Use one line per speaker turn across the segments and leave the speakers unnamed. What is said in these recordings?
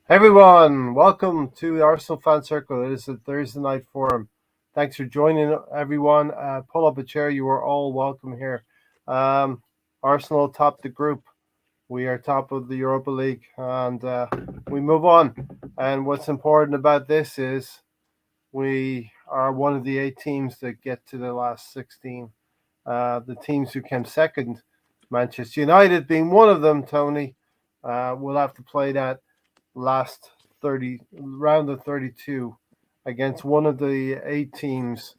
Everyone, welcome to the Arsenal Fan Circle. It is a Thursday night forum. Thanks for joining, everyone. Pull up a chair. You are all welcome here. Um, Arsenal top the group. We are top of the Europa League, and we move on. And what's important about this is we are one of the 8 teams that get to the last 16. The teams who came second, Manchester United being one of them, Tony, will have to play that last 30 round of 32 against one of the 8 teams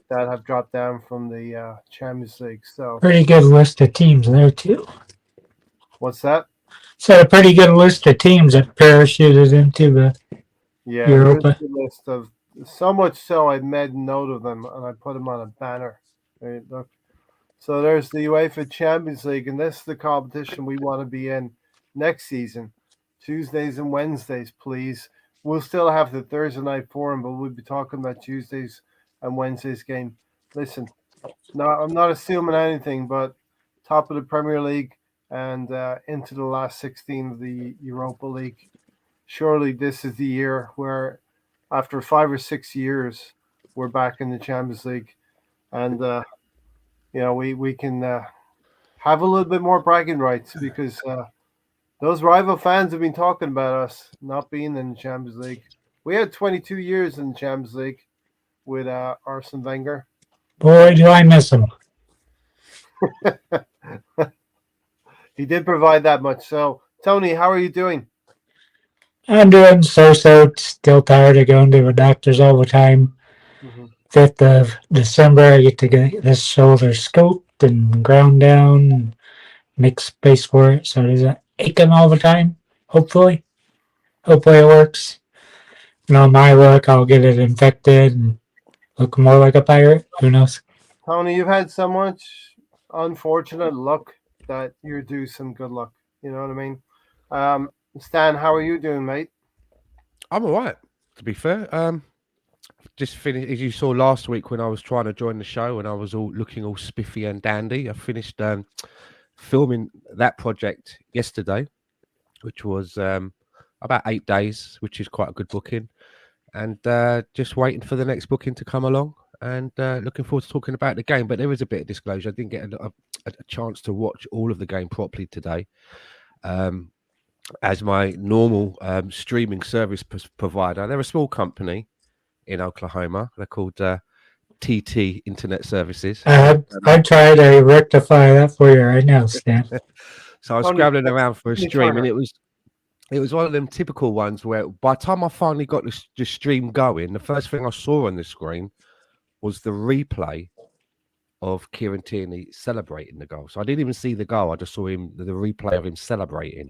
that have dropped down from the Champions League. So
Pretty good list of teams there too.
what's that?
So a pretty good list of teams that parachuted into the
Yeah, there is
Europa.
a list of so much so I made note of them and I put them on a banner. Right, look. So there's the UEFA Champions League, and this is the competition we want to be in next season. Tuesdays and Wednesdays, please. We'll still have the Thursday night forum, but we'll be talking about Tuesdays and Wednesdays game. Listen, no, I'm not assuming anything, but top of the Premier League and into the last 16 of the Europa League. Surely this is the year where, after 5 or 6 years, we're back in the Champions League, and we can have a little bit more bragging rights because those rival fans have been talking about us not being in the Champions League. We had 22 years in the Champions League with Arsene Wenger.
Boy, do I miss them.
He did provide that much. So, Tony, how are you doing?
I'm doing so. Still tired of going to the doctors all the time.
Mm-hmm.
5th of December, I get to get this shoulder scoped and ground down, make space for it. So it isn't aching all the time. Hopefully. Hopefully it works. And on my luck, I'll get it infected and look more like a pirate. Who knows?
Tony, you've had so much unfortunate luck that you're due some good luck. You know what I mean? Stan, how are you doing, mate?
I'm all right, to be fair. Just finished, as you saw last week when I was trying to join the show and I was all looking all spiffy and dandy. I finished filming that project yesterday, which was about 8 days, which is quite a good booking. And just waiting for the next booking to come along and looking forward to talking about the game. But there is a bit of disclosure. I didn't get a chance to watch all of the game properly today. As my normal streaming service provider, they're a small company in Oklahoma. They're called TT Internet Services.
I try to rectify that for you right now, Stan.
So I was
Tony,
scrabbling around for a
Tony
stream,
Turner.
and it was one of them typical ones where by the time I finally got the stream going, the first thing I saw on the screen was the replay of Kieran Tierney celebrating the goal. So I didn't even see the goal. I just saw the replay of him celebrating.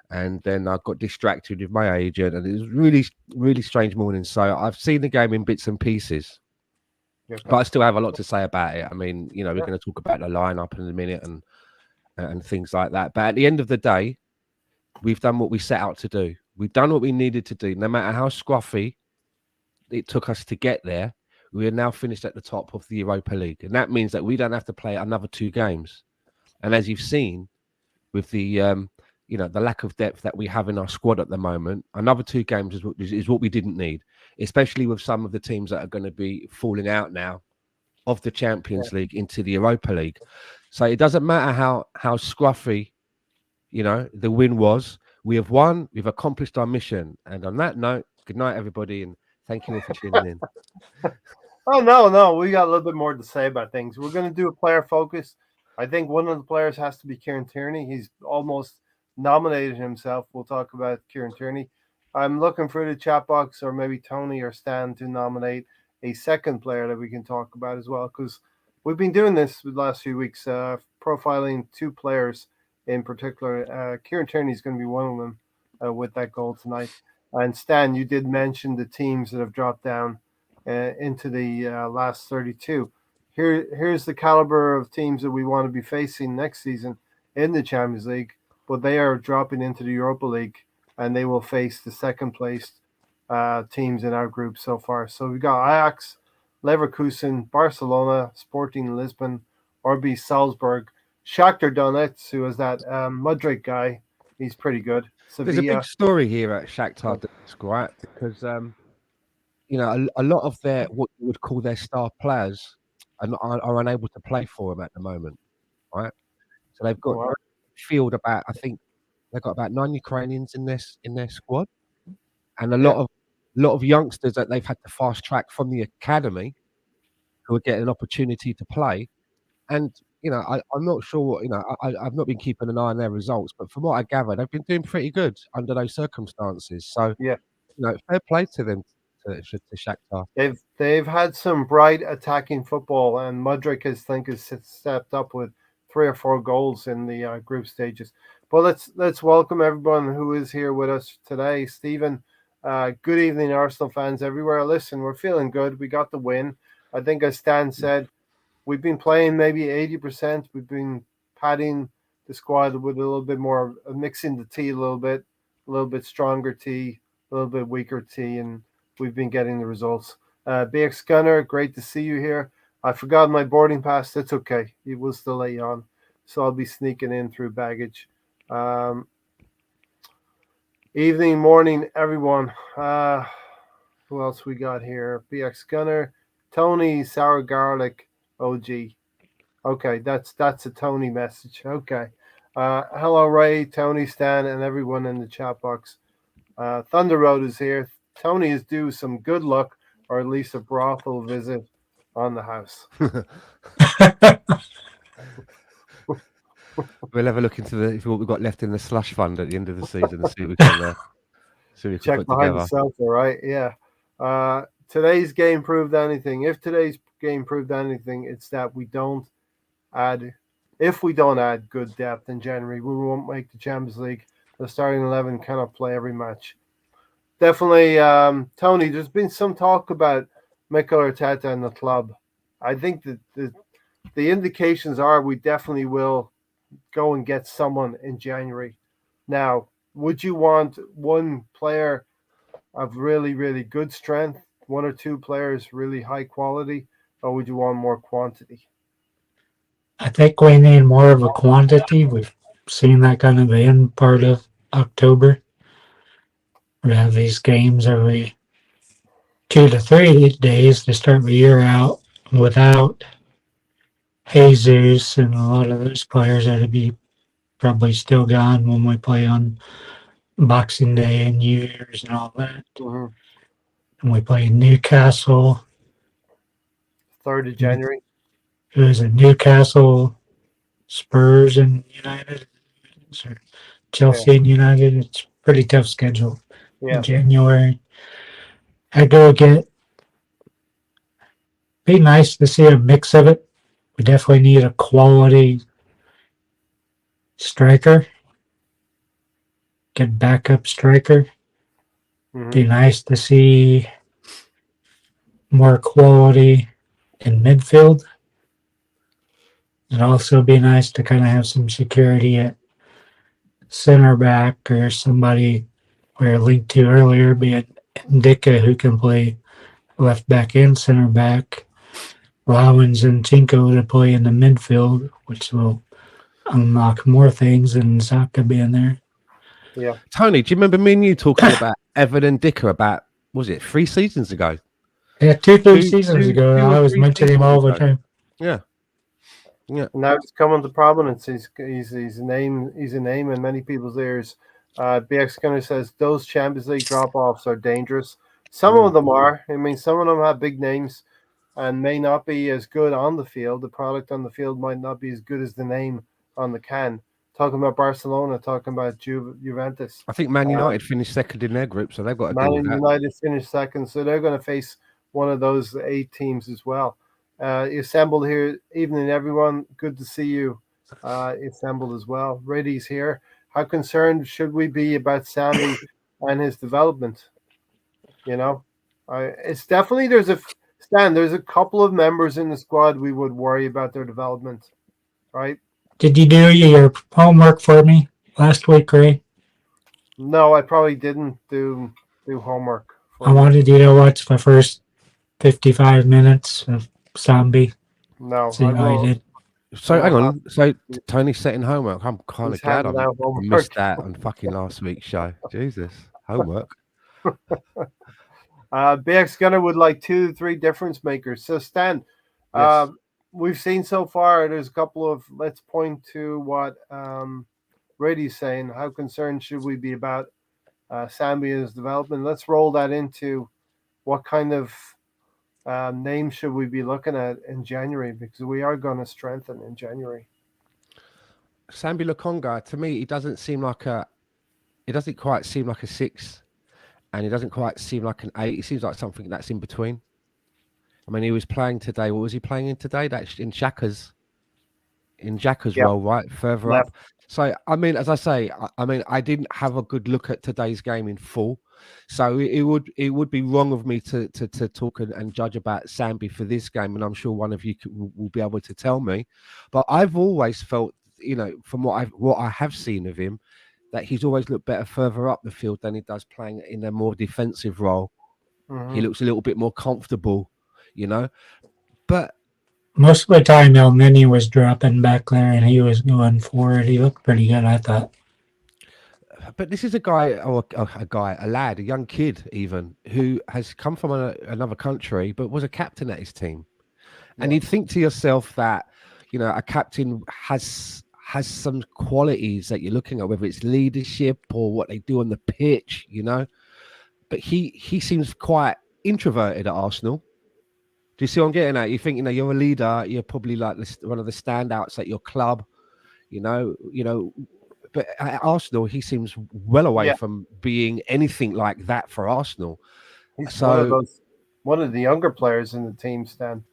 And then I got distracted with my agent, and it was really, really strange morning. So I've seen the game in bits and pieces, but I still have a lot to say about it. I mean, we're going to talk about the lineup in a minute and things like that. But at the end of the day, we've done what we set out to do. We've done what we needed to do. No matter how scruffy it took us to get there, we are now finished at the top of the Europa League, and that means that we don't have to play another 2 games. And as you've seen with the the lack of depth that we have in our squad at the moment, another 2 games is what we didn't need, especially with some of the teams that are going to be falling out now of the Champions League into the Europa League. So it doesn't matter how scruffy, the win was. We have won. We've accomplished our mission. And on that note, good night, everybody, and thank you all for tuning in.
Oh, no. We got a little bit more to say about things. We're going to do a player focus. I think one of the players has to be Kieran Tierney. He's almost nominated himself. We'll talk about Kieran Tierney. I'm looking for the chat box, or maybe Tony or Stan, to nominate a second player that we can talk about as well, because we've been doing this the last few weeks, profiling 2 players in particular. Kieran Tierney is going to be one of them with that goal tonight. And Stan, you did mention the teams that have dropped down into the last 32. Here's the caliber of teams that we want to be facing next season in the Champions League, but they are dropping into the Europa League, and they will face the second placed teams in our group so far. So we've got Ajax, Leverkusen, Barcelona, Sporting Lisbon, RB Salzburg, Shakhtar Donetsk, who is that Mudryk guy, he's pretty good.
There's a big
Sevilla,
story here at Shakhtar Donetsk, right? Because a lot of their what you would call their star players are unable to play for them at the moment, right? So they've got
well,
field about I think they've got about 9 Ukrainians in their squad, and a
yeah,
lot of youngsters that they've had to fast track from the academy who are getting an opportunity to play. And I'm not sure. I've not been keeping an eye on their results, but from what I gather, they've been doing pretty good under those circumstances. So
yeah.
fair play to them to Shakhtar.
They've had some bright attacking football, and Mudryk has stepped up with 3 or 4 goals in the group stages. But let's welcome everyone who is here with us today. Stephen, good evening, Arsenal fans everywhere. Listen, we're feeling good. We got the win. I think, as Stan said, we've been playing maybe 80%. We've been padding the squad with a little bit more, mixing the tea a little bit stronger tea, a little bit weaker tea, and we've been getting the results. BX Gunner, great to see you here. I forgot my boarding pass. That's okay. He will still let you on. So I'll be sneaking in through baggage. Evening, morning, everyone. Who else we got here? BX Gunner, Tony, Sour Garlic, OG. Okay, that's a Tony message. Okay. Hello, Ray, Tony, Stan, and everyone in the chat box. Thunder Road is here. Tony is due some good luck, or at least a brothel visit on the house.
We'll have a look into what we've got left in the slush fund at the end of the season and see what we can
Check
put
behind
together.
the sofa, right? Yeah. Today's game proved anything. If today's game proved anything, it's that if we don't add good depth in January, we won't make the Champions League. The starting 11 cannot play every match. Definitely, Tony, there's been some talk about Mikel Arteta and the club. I think that the indications are we definitely will go and get someone in January. Now, would you want one player of really, really good strength, 1 or 2 players really high quality, or would you want more quantity?
I think we need more of a quantity. We've seen that kind of in part of October. We have these games every 2 to 3 days to start the year out without Jesus and a lot of those players that'd be probably still gone when we play on Boxing Day and New Year's and all that.
Mm-hmm.
And we play Newcastle.
3rd of January.
It was a Newcastle, Spurs, and United, or Chelsea and United. It's a pretty tough schedule in January. I go get. Be nice to see a mix of it. We definitely need a quality striker. Get backup striker.
Mm-hmm.
Be nice to see more quality in midfield. It'd also be nice to kind of have some security at center back or somebody we were linked to earlier, be it Ndika who can play left back and center back. Allowing Zinchenko to play in the midfield, which will unlock more things than Zaka being there.
Yeah.
Tony, do you remember me and you talking about Evan and Dicker about, was it 3 seasons ago?
Yeah, 3 seasons ago, I was mentioning him all the time.
Yeah. Yeah.
Now he's coming to prominence. He's a name in many people's ears. BX Gunner says those Champions League drop-offs are dangerous. Some of them are. I mean, some of them have big names and may not be as good on the field. The product on the field might not be as good as the name on the can. Talking about Barcelona, talking about Juventus.
I think Man United finished second in their group, so they've got to
Man
deal with that.
United finished second, so they're going to face one of those 8 teams as well. Assembled here, evening everyone. Good to see you. Assembled as well. Reddy's here. How concerned should we be about Sambi and his development? It's definitely there's a couple of members in the squad we would worry about their development, right?
Did you do your homework for me last week, Ray?
No, I probably didn't do homework.
I wanted you to watch the first 55 minutes of Zombie.
No,
See how I did.
So hang
Someone
on. So Tony's setting homework. I'm kind
he's
of glad I
handing out
missed
homework.
that on fucking last week's show. Jesus, homework.
BX Gunner would like 2 to 3 difference makers. So Stan,
Yes.
uh, we've seen so far. There's a couple of. Let's point to what Brady's saying. How concerned should we be about Sambia's development? Let's roll that into what kind of names should we be looking at in January, because we are going to strengthen in January.
Sambi Lokonga, to me, he doesn't seem like a. It doesn't quite seem like a 6, and it doesn't quite seem like an 8. It seems like something that's in between. I mean, he was playing today. What was he playing in today? That's in Xhaka's
Yep,
role, right? Further
left.
up. So, I mean, as I say, I mean, I didn't have a good look at today's game in full. So it would be wrong of me to talk and judge about Sambi for this game, and I'm sure one of you will be able to tell me. But I've always felt, from what I have seen of him, that he's always looked better further up the field than he does playing in a more defensive role. He
Mm-hmm.
looks a little bit more comfortable, you know. But
Most of the time, El Nini was dropping back there and he was going forward. He looked pretty good, I thought.
but this is a guy, or a lad, a young kid, even who has come from another country, but was a captain at his team. And
Yeah.
you'd think to yourself that, a captain has some qualities that you're looking at, whether it's leadership or what they do on the pitch, But he seems quite introverted at Arsenal. Do you see what I'm getting at? You think, you're a leader, you're probably like one of the standouts at your club, you know, you know. But at Arsenal, he seems well away
Yeah,
from being anything like that for Arsenal.
he's
So
one of the younger players in the team, Stan.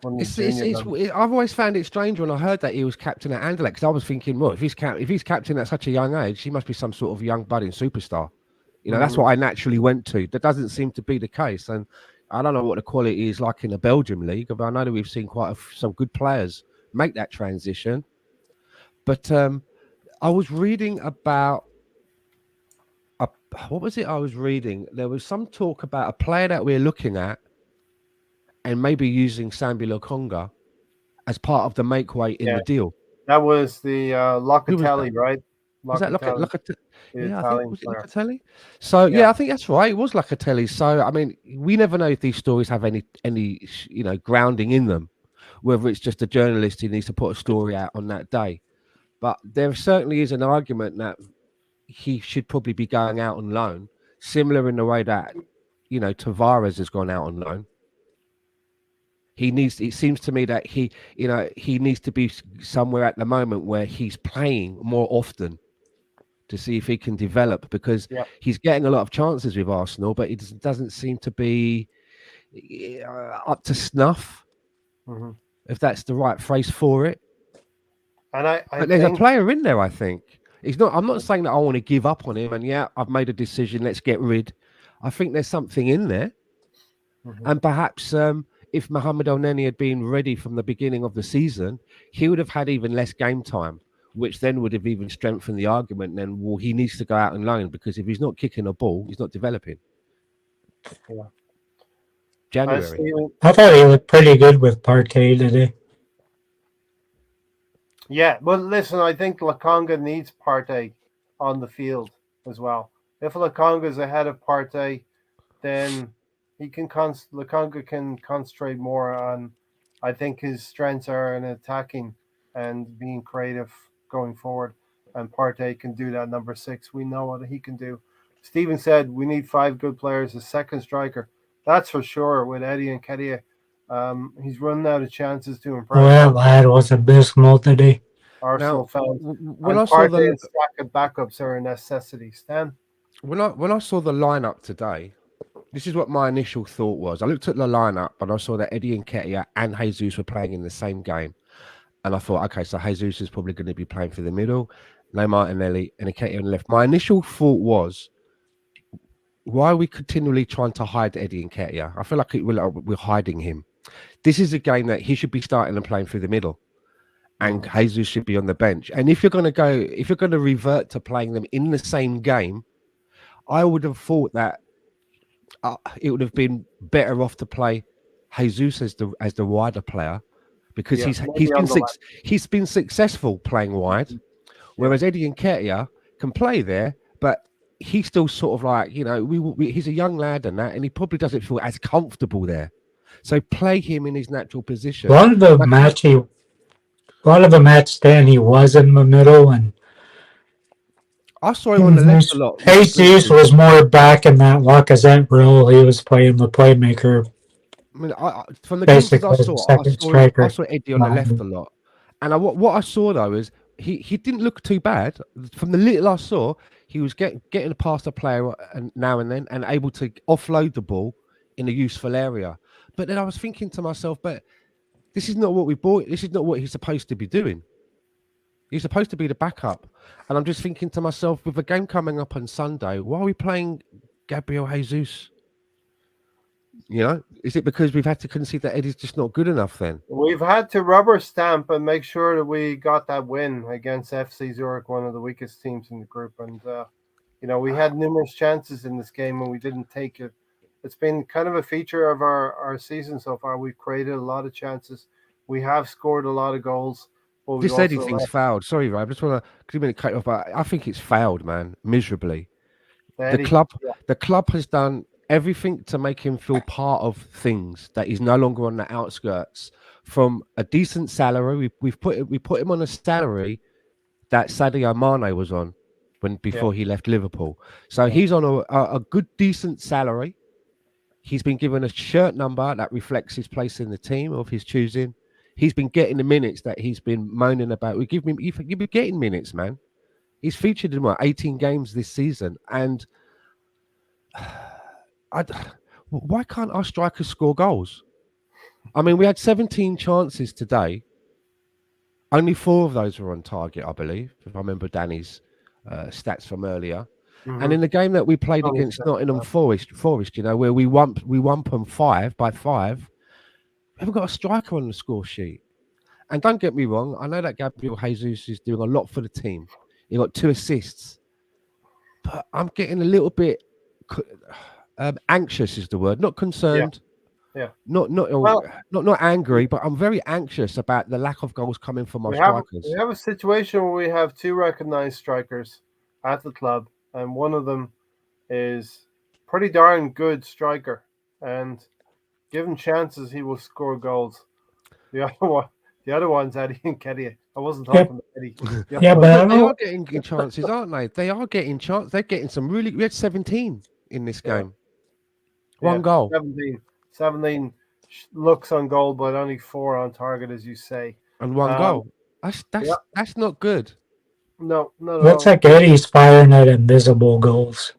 One of the junior guns.
I've always found it strange when I heard that he was captain at Anderlecht, because I was thinking, well, if he's captain at such a young age, he must be some sort of young budding superstar. That's
Mm-hmm.
what I naturally went to. That doesn't seem to be the case, and I don't know what the quality is like in the Belgium league, but I know that we've seen some good players make that transition. But I was reading about what was it I was reading? There was some talk about a player that we're looking at and maybe using Sambi Lokonga as part of the make way in
Yeah,
the deal.
that was the
Who was that?
Locatelli, right?
Was that
Locatelli, the
Yeah, I think
Italian
was it
player.
Locatelli? So
Yeah.
yeah, I think that's right. It was Locatelli. So I mean, we never know if these stories have any grounding in them, whether it's just a journalist who needs to put a story out on that day. But there certainly is an argument that he should probably be going out on loan, similar in the way that Tavares has gone out on loan. He needs. It seems to me that he needs to be somewhere at the moment where he's playing more often to see if he can develop, because
Yeah.
he's getting a lot of chances with Arsenal, but it doesn't seem to be up to snuff,
Mm-hmm.
if that's the right phrase for it.
And I
But there's a
think.
player in there, I think. He's not. I'm not saying that I want to give up on him, and yeah, I've made a decision. Let's get rid. I think there's something in there,
Mhm.
and perhaps if Mohamed Elneny had been ready from the beginning of the season, he would have had even less game time, which then would have even strengthened the argument. Then, well, he needs to go out and loan, because if he's not kicking a ball, he's not developing.
Yeah.
January.
Steven,
I thought he looked pretty good with Partey today.
yeah, but listen, I think Lakonga needs Partey on the field as well. If Lakonga is ahead of Partey, then Lakonga can concentrate more on. I think his strengths are in attacking and being creative going forward, and Partey can do that. Number 6, we know what he can do. Steven said we need 5 good players, a second striker. That's for sure. With Eddie and Kedia, he's running out of chances to
Well,
impress
that lad was abysmal today.
Now,
Arsenal fans.
when
And
I saw
Partey
the
and Saka backups are a necessity. Stan?
when I saw the lineup today, this is what my initial thought was. I looked at the lineup and I saw that Eddie Nketiah and Jesus were playing in the same game. And I thought, okay, so Jesus is probably going to be playing for the middle, no Martinelli and Nketiah on the left. My initial thought was, why are we continually trying to hide Eddie Nketiah? I feel like we're hiding him. This is a game that he should be starting and playing through the middle, and Jesus should be on the bench. And if you're going to revert to playing them in the same game, I would have thought that it would have been better off to play Jesus as the wider player, because
Yeah, maybe on the left.
he's been successful playing wide,
Yeah,
whereas Eddie Nketiah can play there, but he's still sort of like, he's a young lad and that, and he probably doesn't feel as comfortable there. So play him in his natural
A
position.
lot of the
And I
match he, a lot of the match then he was in the middle, and
saw him on the left a lot with
Jesus
Grealish.
was more back in that Lacazette role. He was playing the playmaker,
I mean, from the glimpses I
basically as a
saw,
second
I
striker.
saw Eddie on the left a lot, and what I saw though is he didn't look too bad. From the little I saw, he was getting past a player now and then, and able to offload the ball in a useful area. But then I was thinking to myself, but this is not what we bought. This is not what he's supposed to be doing. He's supposed to be the backup, and I'm just thinking to myself, with the game coming up on Sunday, why are we playing Gabriel Jesus? Is it because we've had to concede that Eddie's just not good enough then?
we've had to rubber stamp and make sure that we got that win against FC Zurich, one of the weakest teams in the group. And we had numerous chances in this game and we didn't take it. It's been kind of a feature of our season so far. We've created a lot of chances. We have scored a lot of goals, but we've
This Eddie
also
thing's fouled. Sorry, Ray, I just want to give me a cut you off, but I think it's fouled, man, miserably. The
Eddie.
club,
Yeah,
the club has done everything to make him feel part of things, that he's no longer on the outskirts. From a decent salary, we put him on a salary that Sadio Mane was on
yeah,
before he left Liverpool. So
yeah,
he's on a good decent salary. He's been given a shirt number that reflects his place in the team of his choosing. He's been getting the minutes that he's been moaning about. We give him, you've been getting minutes, man. He's featured in 18 games this season, and I, why can't our strikers score goals? I mean, we had 17 chances today. Only 4 of those were on target, I believe, if I remember Danny's stats from earlier. And in
mm-hmm.
the game that we played against Nottingham Forest, where we won them 5-5, we haven't got a striker on the score sheet. And don't get me wrong, I know that Gabriel Jesus is doing a lot for the team. He got 2 assists, but I'm getting a little bit anxious. Is the word? Not
Yeah,
concerned,
yeah.
not not
Well,
not angry, but I'm very anxious about the lack of goals coming from our
we
strikers.
have a situation where we have 2 recognized strikers at the club, and one of them is pretty darn good striker, and given chances, he will score goals. The other one, the other one's Eddie Nketiah. I wasn't
Yep.
talking about Eddie. The
Yeah,
other
but
one,
I don't
They are
know.
getting chances, aren't they? They are getting chance. They're getting some really. We had 17 in this
yeah,
game.
yeah,
One goal
17 looks on goal, but only 4 on target, as you say.
and one
Um,
goal. That's
yeah,
that's that's not good.
no, not at
Looks
all.
like Eddie's firing at invisible goals.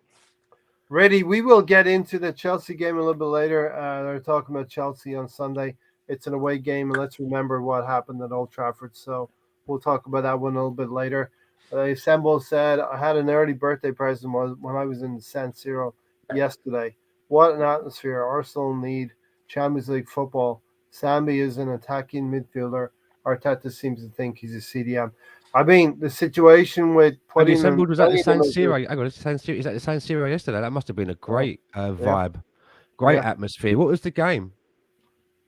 Ready, we will get into the Chelsea game a little bit later. They're talking about Chelsea on Sunday. It's an away game, and let's remember what happened at Old Trafford. So we'll talk about that one a little bit later. Sembo said, I had an early birthday present when I was in the San Siro yesterday. What an atmosphere. Arsenal need Champions League football. Sambi is an attacking midfielder. Arteta seems to think he's a CDM. I mean, the situation with
And the
putting them,
assembled was at the
playing
San
them as a,
Siro. I got the San Siro. Is that the San Siro yesterday? That must have been a
yeah,
great
yeah,
vibe, great
yeah.
atmosphere. What was the game?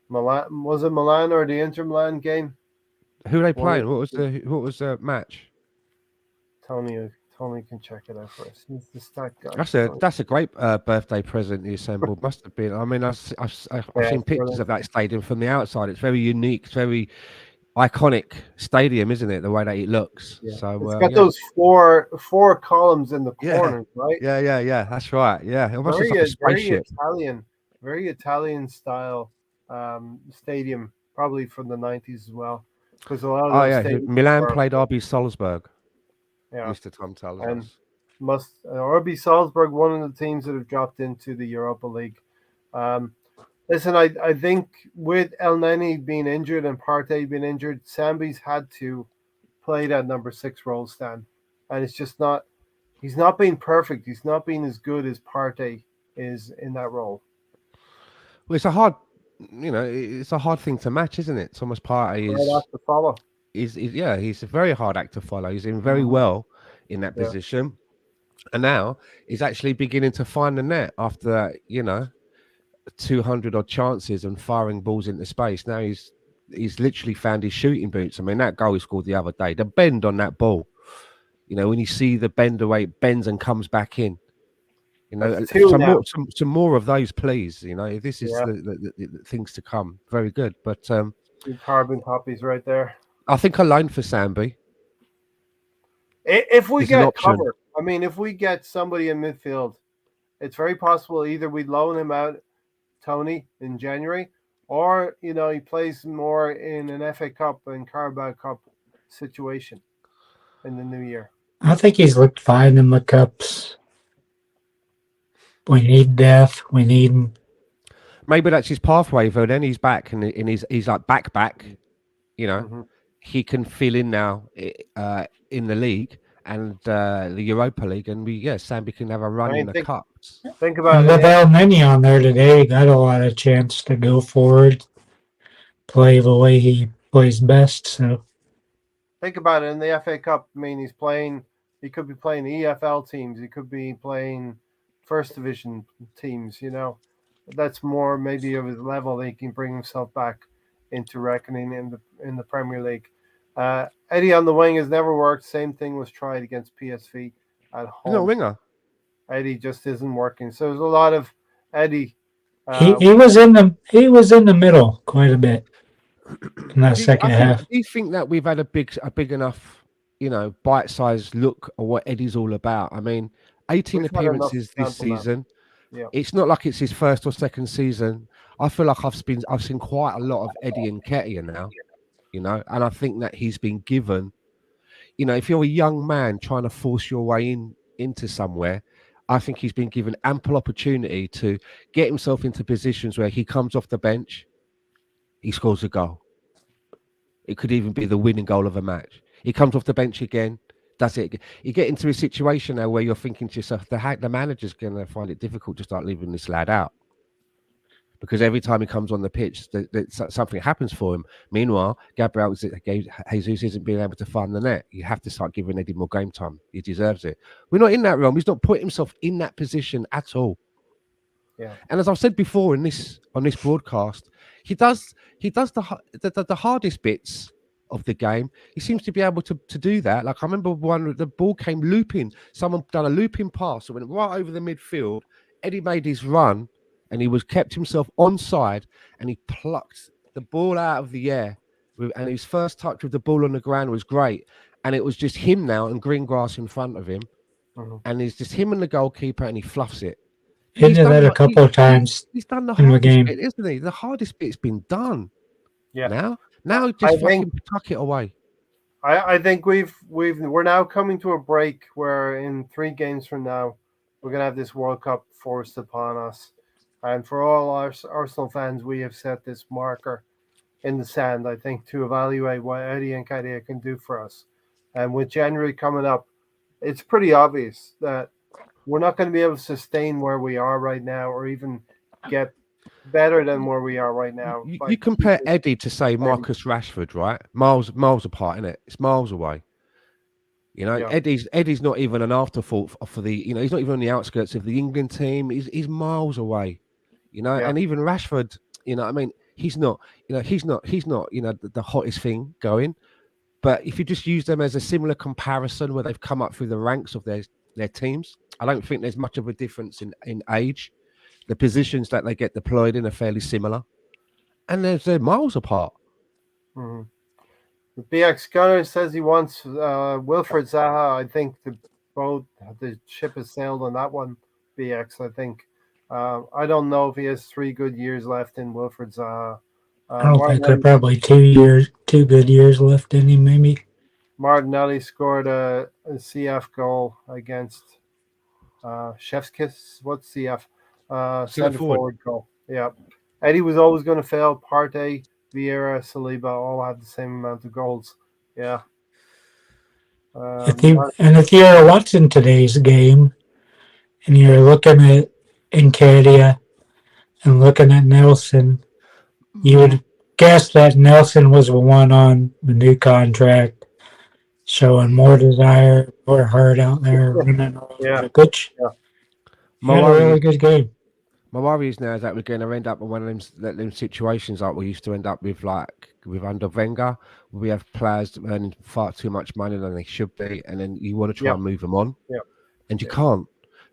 Milan, was it Milan or the Inter Milan game?
Who are they
One of
playing? What was the match?
Tony can check it out for us. He's the stat guy.
That's a great birthday present. The assembled must have been. I mean, I've
Yeah,
seen
it's
pictures
brilliant.
of that stadium from the outside. It's very unique. It's very iconic stadium, isn't it? The way that it looks.
Yeah,
So
it's got
yeah,
those four columns in the
yeah,
corners, right?
yeah. That's right. Yeah, it almost looks
Very
like a
very
spaceship.
Italian, very Italian style stadium, probably from the 90s as well, because a lot of
Oh
those
yeah,
stadiums
Milan
were,
played RB Salzburg.
yeah,
Mr. Tom tells
and
us.
RB Salzburg, one of the teams that have dropped into the Europa League. Um, Listen, I think with El Neni being injured and Partey being injured, Sambi's had to play that number 6 role, Stan. And it's just not, he's not being perfect. He's not being as good as Partey is in that role.
Well, it's a hard, it's a hard thing to match, isn't it? Thomas Partey
Right off the follow.
yeah, he's a very hard act to follow. He's in very
Mhm.
well in that
Yeah.
position, and now he's actually beginning to find the net after 200 odd chances and firing balls into space. Now he's he's literally found his shooting boots. I mean, that goal he scored the other day, the bend on that ball. When you see the bend the way it bends and comes back in.
That's two
Some
now.
more, some more of those, please. This is
Yeah,
the things to come. Very good, but
two carbon copies right there.
I think a loan for Sambi
If we
is an
get
option.
cover, I mean, if we get somebody in midfield, it's very possible either we loan him out, Tony, in January, or he plays more in an FA Cup and Carabao Cup situation in the new year.
I think he's looked fine in the cups. We need depth. We need.
Maybe that's his pathway. But then he's back, and he's like back. You know,
Hmm.
he can fill in now in the league and the Europa League, and Sambi can have a
I
run in
mean,
the
think
cups.
think
And
about
with
it.
El Nini on there today, he got a lot of chance to go forward, play the way he plays best. So
Think about it in the FA Cup. I mean, he's playing. He could be playing EFL teams. He could be playing first division teams. That's more maybe of his level. That he can bring himself back into reckoning in the Premier League. Eddie on the wing has never worked. Same thing was tried against PSV at
He's not a
home.
winger.
Eddie just isn't working. So there's a lot of Eddie.
he,
Uh,
he was in the middle quite a bit in that second half.
Do you think that we've had a big enough, bite-sized look at what Eddie's all about? I mean, 18
we've had enough
appearances this
sample now.
season.
Yeah.
It's not like it's his first or second season. I feel like I've seen quite a lot of Eddie and Nketiah now, and I think that he's been given, if you're a young man trying to force your way into somewhere, I think he's been given ample opportunity to get himself into positions where he comes off the bench, he scores a goal. It could even be the winning goal of a match. He comes off the bench again, does it. You get into a situation now where you're thinking to yourself, the manager's going to find it difficult to start leaving this lad out. Because every time he comes on the pitch, something happens for him. Meanwhile, Gabriel Jesus isn't being able to find the net. You have to start giving Eddie more game time. He deserves it. We're not in that realm. He's not put himself in that position at all.
Yeah.
And as I've said before on this broadcast, he does the hardest bits of the game. He seems to be able to do that. Like I remember the ball came looping. Someone done a looping pass. It went right over the midfield. Eddie made his run, and he kept himself onside, and he plucked the ball out of the air. And his first touch with the ball on the ground was great. And it was just him now and green grass in front of him.
Mm-hmm.
And it's just him and the goalkeeper, and he fluffs it.
He did that a couple of times
He's done the
in the
hardest
game.
bit, isn't he? The hardest bit's been done.
Yeah.
Now
I
just
think
fucking tuck it away.
I think we're now coming to a break where in 3 games from now we're gonna have this World Cup forced upon us, and for all our Arsenal fans, we have set this marker in the sand. I think to evaluate what Eddie and Nketiah can do for us, and with January coming up, it's pretty obvious that we're not going to be able to sustain where we are right now, or even get better than where we are right now.
You compare Eddie to say Marcus Rashford, right? Miles apart, isn't it? It's miles away.
Yeah.
Eddie's not even an afterthought for the. He's not even on the outskirts of the England team. He's miles away.
Yeah.
And even Rashford. I mean, he's not. He's not. The hottest thing going. But if you just use them as a similar comparison where they've come up through the ranks of their teams, I don't think there's much of a difference in age. The positions that they get deployed in are fairly similar, and they're miles apart.
Mm-hmm. The BX Gunner says he wants Wilfred Zaha. I think the ship has sailed on that one. BX, I think. I don't know if he has 3 good years left in Wilfred Zaha.
I don't think there are probably 2 good years left in him, maybe.
Martinelli scored a CF goal against Shevskis. What's CF? Center forward goal. Yeah. Eddie was always going to fail. Partey, Vieira, Saliba all had the same amount of goals. Yeah.
If you're watching today's game and you're looking at Nketiah and looking at Nelson, you would guess that Nelson was the one on the new contract, showing more desire, more heart out there, running all over the pitch.
Yeah.
He had a really good game.
My worry is now is that we're going to end up in one of them situations like we used to end up with, like with under Wenger. We have players earning far too much money than they should be, and then you want to try
Yeah,
and move them on,
yeah,
and you
yeah.
can't.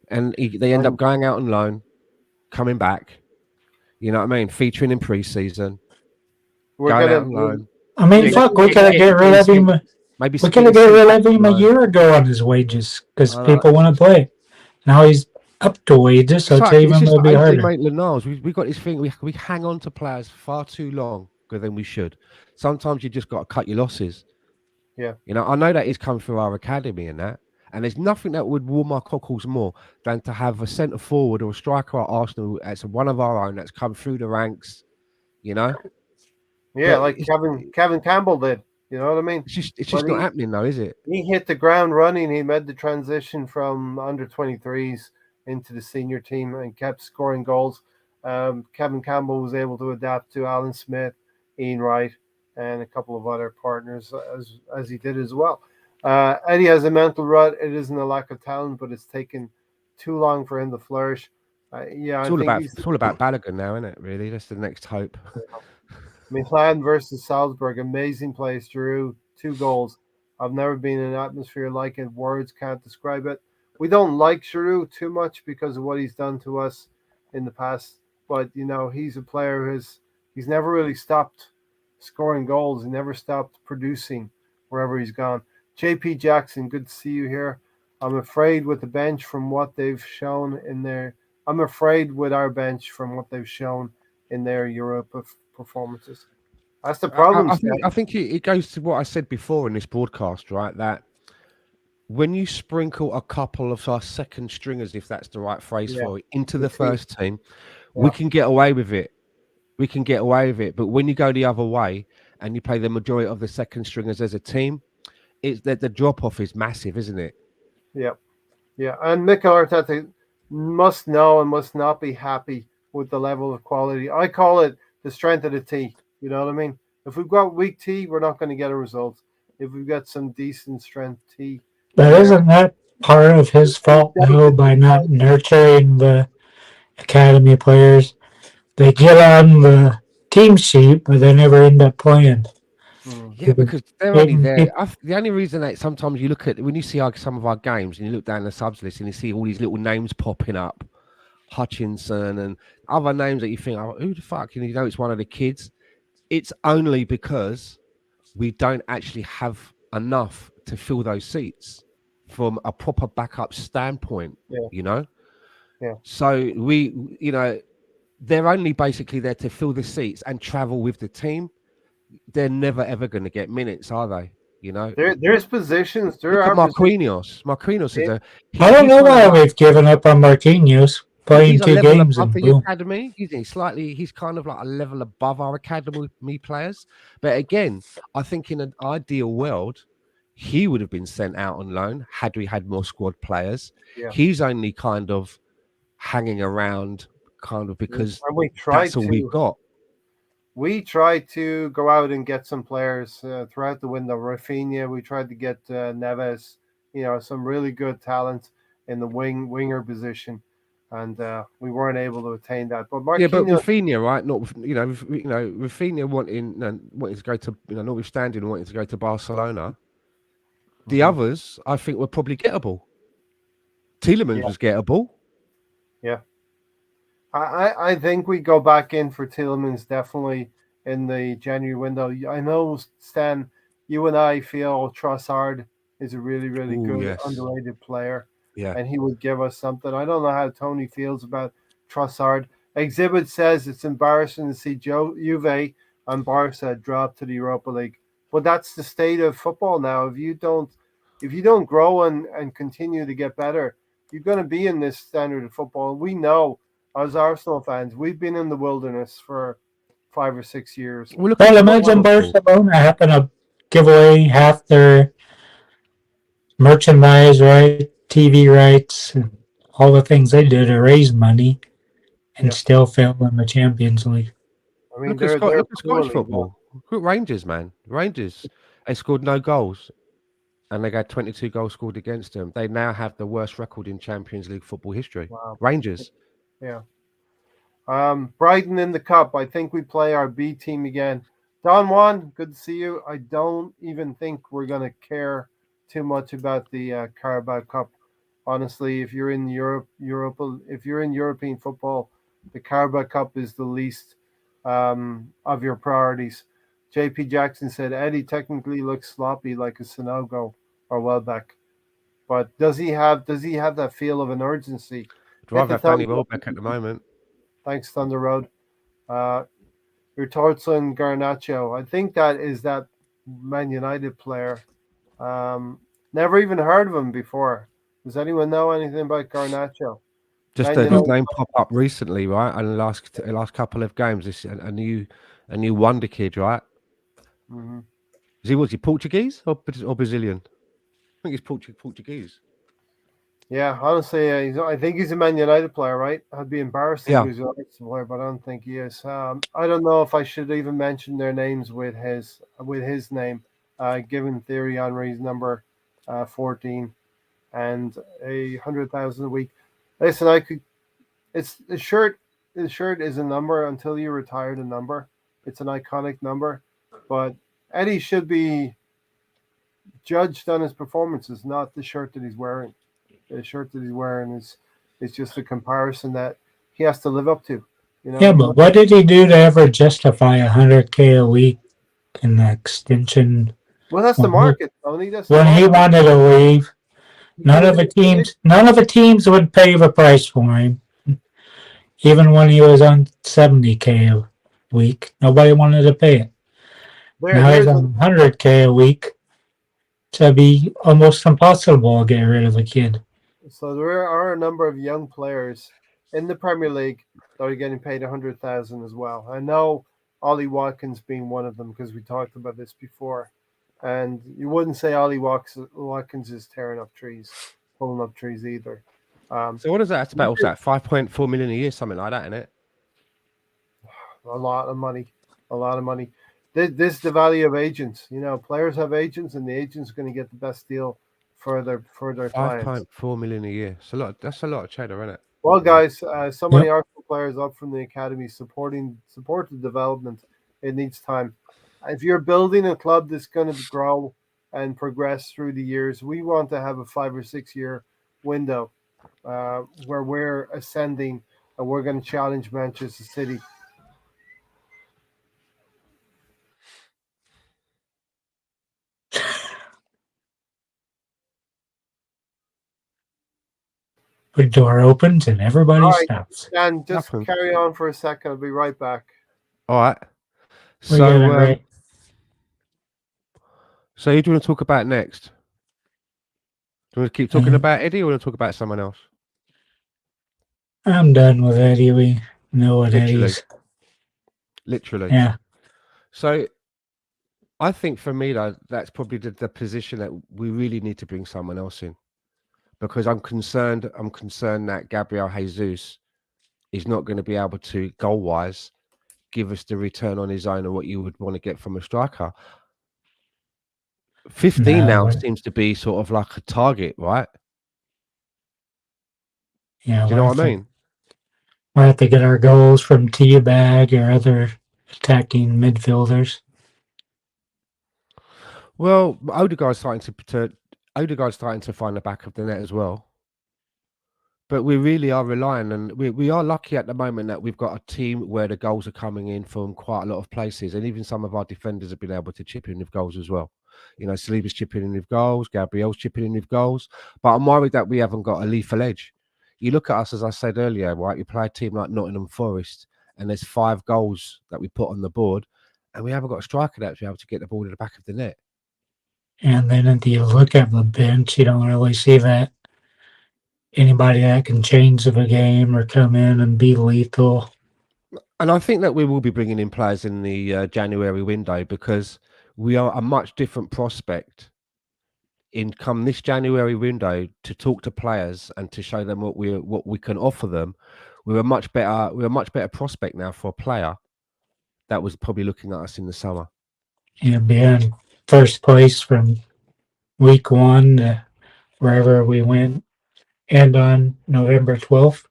And they end up
And
going out on loan, coming back. You know what I mean? Featuring in pre-season,
we're
going
gonna
out on loan,
I mean,
we're
getting
fuck, we
getting
could get rid
getting
of him.
maybe
We could
getting
have got
sent
rid
back
of him
on
a
loan.
year ago on his wages because
I know.
people want to play. Now he's up to wages, so
It's
it's
like it's
even
just
going to
like
be
AJ
harder.
Maitland-Niles. We got this thing. We hang on to players far too longer than we should. Sometimes you just got to cut your losses.
yeah.
You know, I know that he's come through our academy and that, and there's nothing that would warm my cockles more than to have a centre forward or a striker at Arsenal as one of our own that's come through the ranks. You know,
Yeah,
but
like Kevin Campbell did. You know what I mean?
it's
But
just not happening though, is it?
he hit the ground running. He made the transition from under 23s into the senior team and kept scoring goals. Kevin Campbell was able to adapt to Alan Smith, Ian Wright, and a couple of other partners as he did as well. Eddie has a mental rut. It isn't a lack of talent, but it's taken too long for him to flourish. Yeah, I think he's
It's all about Balogun now, isn't it? Really, that's the next hope.
Milan versus Salzburg, amazing place. Drew 2 goals. I've never been in an atmosphere like it. Words can't describe it. We don't like Giroud too much because of what he's done to us in the past, but he's a player he's never really stopped scoring goals. He never stopped producing wherever he's gone. JP Jackson, good to see you here. I'm afraid with the bench from what they've shown in their. I'm afraid with our bench from what they've shown in their Europe performances. That's the problem,
I
Stan.
think it goes to what I said before in this broadcast, right? That when you sprinkle a couple of our second stringers, if that's the right phrase
Yeah,
for it, into
the
the
team.
first team, we
Yeah,
can get away with it. We can get away with it. But when you go the other way and you play the majority of the second stringers as a team, it's that the drop off is massive, isn't it?
yeah, yeah. And Mikel Arteta must know and must not be happy with the level of quality. I call it the strength of the T. You know what I mean? If we've got weak T, we're not going to get a result. If we've got some decent strength T in
But
there,
isn't that part of his
we
fault, though, by not
stay.
nurturing the academy players? They get on the team sheet, but they never end up playing.
Hmm.
Yeah, because they're only
Even
there.
people,
The only reason that sometimes you look at when you see some of our games and you look down the subs list and you see all these little names popping up, Hutchinson and other names that you think, oh, who the fuck? You know, it's one of the kids. It's only because we don't actually have enough to fill those seats from a proper backup standpoint,
Yeah,
you know?
yeah.
So they're only basically there to fill the seats and travel with the team. They're never ever going to get minutes, are they? You know,
There's positions. There
look at
are positions.
Marquinhos. Marquinhos is
I don't
he's
know
kind of
why
like
we've given up on Marquinhos playing
he's a
two
level
games
above
and
the
boom.
academy. He's kind of like a level above our academy players. But again, I think in an ideal world, he would have been sent out on loan had we had more squad players.
Yeah,
He's only kind of hanging around kind of
and
because
we
that's
tried
all we've
to.
got.
We tried to go out and get some players throughout the window. Rafinha, we tried to get Neves, some really good talent in the winger position, and we weren't able to attain that. But
Yeah, but
Marquinhos,
Rafinha, right? Not Rafinha wanting to go to notwithstanding wanting to go to Barcelona. The
mhm,
others, I think, were probably gettable. Tielemans
yeah,
was gettable.
yeah. I think we go back in for Tillmans definitely in the January window. I know, Stan, you and I feel Trossard is a really, really
Oh
good
yes,
underrated player,
yeah.
and he would give us something. I don't know how Tony feels about Trossard. Exhibit says it's embarrassing to see Juve and Barca drop to the Europa League, but that's the state of football now. If you don't grow and continue to get better, you're going to be in this standard of football. We know as Arsenal fans, we've been in the wilderness for 5 or 6 years.
Well, look at
Well,
some of
imagine
Liverpool.
Barcelona happen to give away half their merchandise right, TV rights, and all the things they do to raise money and
Yeah,
still fail in the Champions League.
I mean they're
Look at Scottish
poorly, but
football. Look at Rangers, man. Rangers, they scored no goals, and they got 22 goals scored against them. They now have the worst record in Champions League football history.
wow,
Rangers.
yeah. Brighton in the cup. I think we play our B team again. Don Juan, good to see you. I don't even think we're going to care too much about the Carabao Cup. Honestly, if you're in if you're in European football, the Carabao Cup is the least of your priorities. JP Jackson said Eddie technically looks sloppy like a Sinogo or Welbeck, but does he have that feel of an urgency?
I'd
Hit
rather
the
have Danny
thumbs up.
Welbeck at the moment.
Thanks, Thunder Road. Uh, your Tortson Garnacho. I think that Man United player. Um, Never even heard of him before. Does anyone know anything about Garnacho?
Just
Man
his
United.
name pop up recently, right? And the last couple of games, this a new wonder kid, right?
Mhm.
Was he Portuguese or Brazilian? I think he's Portuguese.
Yeah, honestly, I think he's a Man United player, right? I'd be embarrassed if he
Yeah,
was a United player, but I don't think he is. I don't know if I should even mention their names with his name, given Thierry Henry's number 14 and 100,000 a week. Listen, I could. It's the shirt. The shirt is a number until you retire the number. It's an iconic number, but Eddie should be judged on his performances, not the shirt that he's wearing. The shirt that he's wearing is just a comparison that he has to live up to. You know,
Yeah,
he
but what did he do to ever justify 100K a week in the extension
well, that's the
when he
market, Tony. That's the
when he
market.
wanted to leave?
He could have been.
None of the teams would pay the price for him, even when he was on 70K a week. Nobody wanted to pay it. Now he's
Here's
on 100K a week. To be almost impossible to get rid of a kid.
so there are a number of young players in the Premier League that are getting paid 100,000 as well. I know Ollie Watkins being one of them because we talked about this before, and you wouldn't say Watkins is tearing up trees, pulling up trees either. Um,
so what is that? It's about what's that? 5.4 million a year, something like that, isn't it?
a lot of money, a lot of money. This is the value of agents. You know, players have agents, and the agents are going to get the best deal for their
Five
clients.
point four million a year. It's a lot. That's a lot of cheddar, isn't it?
Well, guys, so many
Yep.
Arsenal players up from the academy support the development. It needs time. If you're building a club that's going to grow and progress through the years, we want to have a 5 or 6 year window where we're ascending and we're going to challenge Manchester City.
The door opens and everybody
All right,
stops.
Dan, just
Nothing.
carry on for a second. I'll be right back.
All right.
We got it
So,
right.
so who do you want to talk about next? Do you want to keep talking about Eddie, or want to talk about someone else?
I'm done with Eddie. We know what
Literally.
Eddie's.
Literally.
Yeah.
So, I think for me, though, that's probably the position that we really need to bring someone else in, because I'm concerned. I'm concerned that Gabriel Jesus is not going to be able to, goal wise, give us the return on his own of what you would want to get from a striker. 15 now
No,
seems to be sort of like a target, right?
yeah,
Do you know what I mean?
we'll have to get our goals from Teabag or other attacking midfielders.
Well, Odegaard's starting to find the back of the net as well. But we really are relying, and we are lucky at the moment that we've got a team where the goals are coming in from quite a lot of places, and even some of our defenders have been able to chip in with goals as well. You know, Saliba's chipping in with goals, Gabriel's chipping in with goals, but I'm worried that we haven't got a lethal edge. You look at us, as I said earlier, right? You play a team like Nottingham Forest, and there's 5 goals that we put on the board, and we haven't got a striker that's able to get the ball to the back of the net.
And then if you look at the bench, you don't really see that anybody that can change the game or come in and be lethal.
And I think that we will be bringing in players in the January window, because we are a much different prospect in come this January window to talk to players and to show them what we can offer them. We're a much better prospect now for a player that was probably looking at us in the summer.
Yeah, be in first place from week 1 to wherever we went, and on November 12th.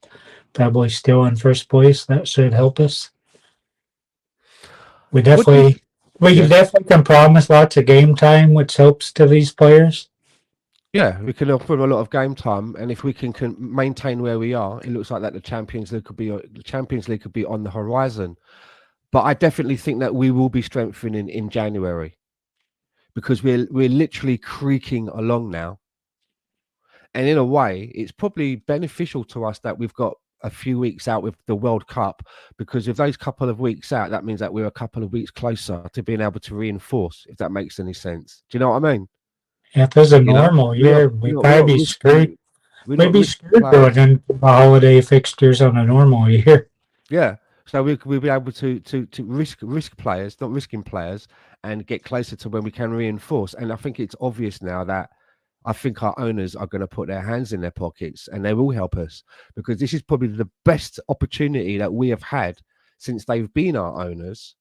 probably still in first place. That should help us. We
What do you?
definitely we
Yeah,
definitely can promise lots of game time, which helps to these players.
yeah, we can offer them a lot of game time, and if we can maintain where we are, it looks like that the Champions League could be on the horizon. But I definitely think that we will be strengthening in January because we're literally creaking along now. And in a way, it's probably beneficial to us that we've got a few weeks out with the World Cup, because if those couple of weeks out, that means that we're a couple of weeks closer to being able to reinforce, if that makes any sense. Do you know what I mean?
If this is a
You know,
normal year, we'd
we're
probably
not
be screwed.
risking we're
We'd
not
be
risking
screwed
players.
going into the holiday fixtures on a normal year.
Yeah. So we'll be able to risk players, not risking players, and get closer to when we can reinforce. And I think it's obvious now that I think our owners are going to put their hands in their pockets and they will help us, because this is probably the best opportunity that we have had since they've been our owners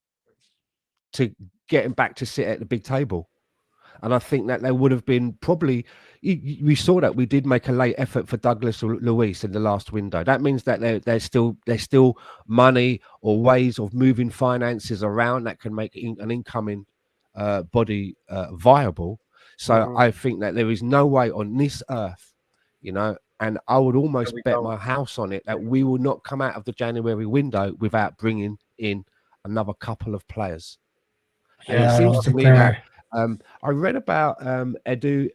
to get them back to sit at the big table. And I think that they would have been probably. We saw that we did make a late effort for Douglas or Luis in the last window. That means that there's still money or ways of moving finances around that can make an incoming body viable. So
Mhm.
I think that there is no way on this earth, and I would
There
almost
we
bet
go.
my house on it that we will not come out of the January window without bringing in another couple of players. And it
Yeah, I don't
seems to
think
me that
they're.
I read about Edu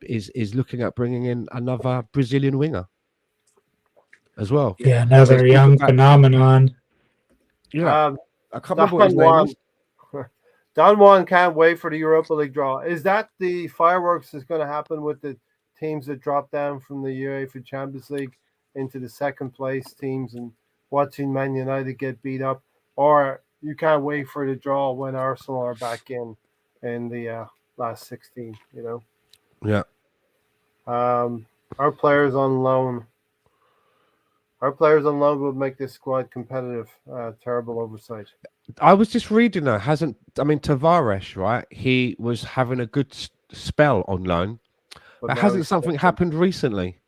is looking at bringing in another Brazilian winger as well.
Yeah,
There's
another
talk
young
about,
phenomenon.
yeah,
Um,
I can't
Don
remember what his name
Juan,
is.
Don Juan can't wait for the Europa League draw. Is that the fireworks that's going to happen with the teams that drop down from the UEFA Champions League into the second place teams and watching Man United get beat up, or you can't wait for the draw when Arsenal are back in the last 16?
Yeah,
Our players on loan. Our players on loan would make this squad competitive. Terrible oversight.
I was just reading though. I mean, Tavares, right? He was having a good spell on loan,
But
but
now
hasn't
he's
something happened recently?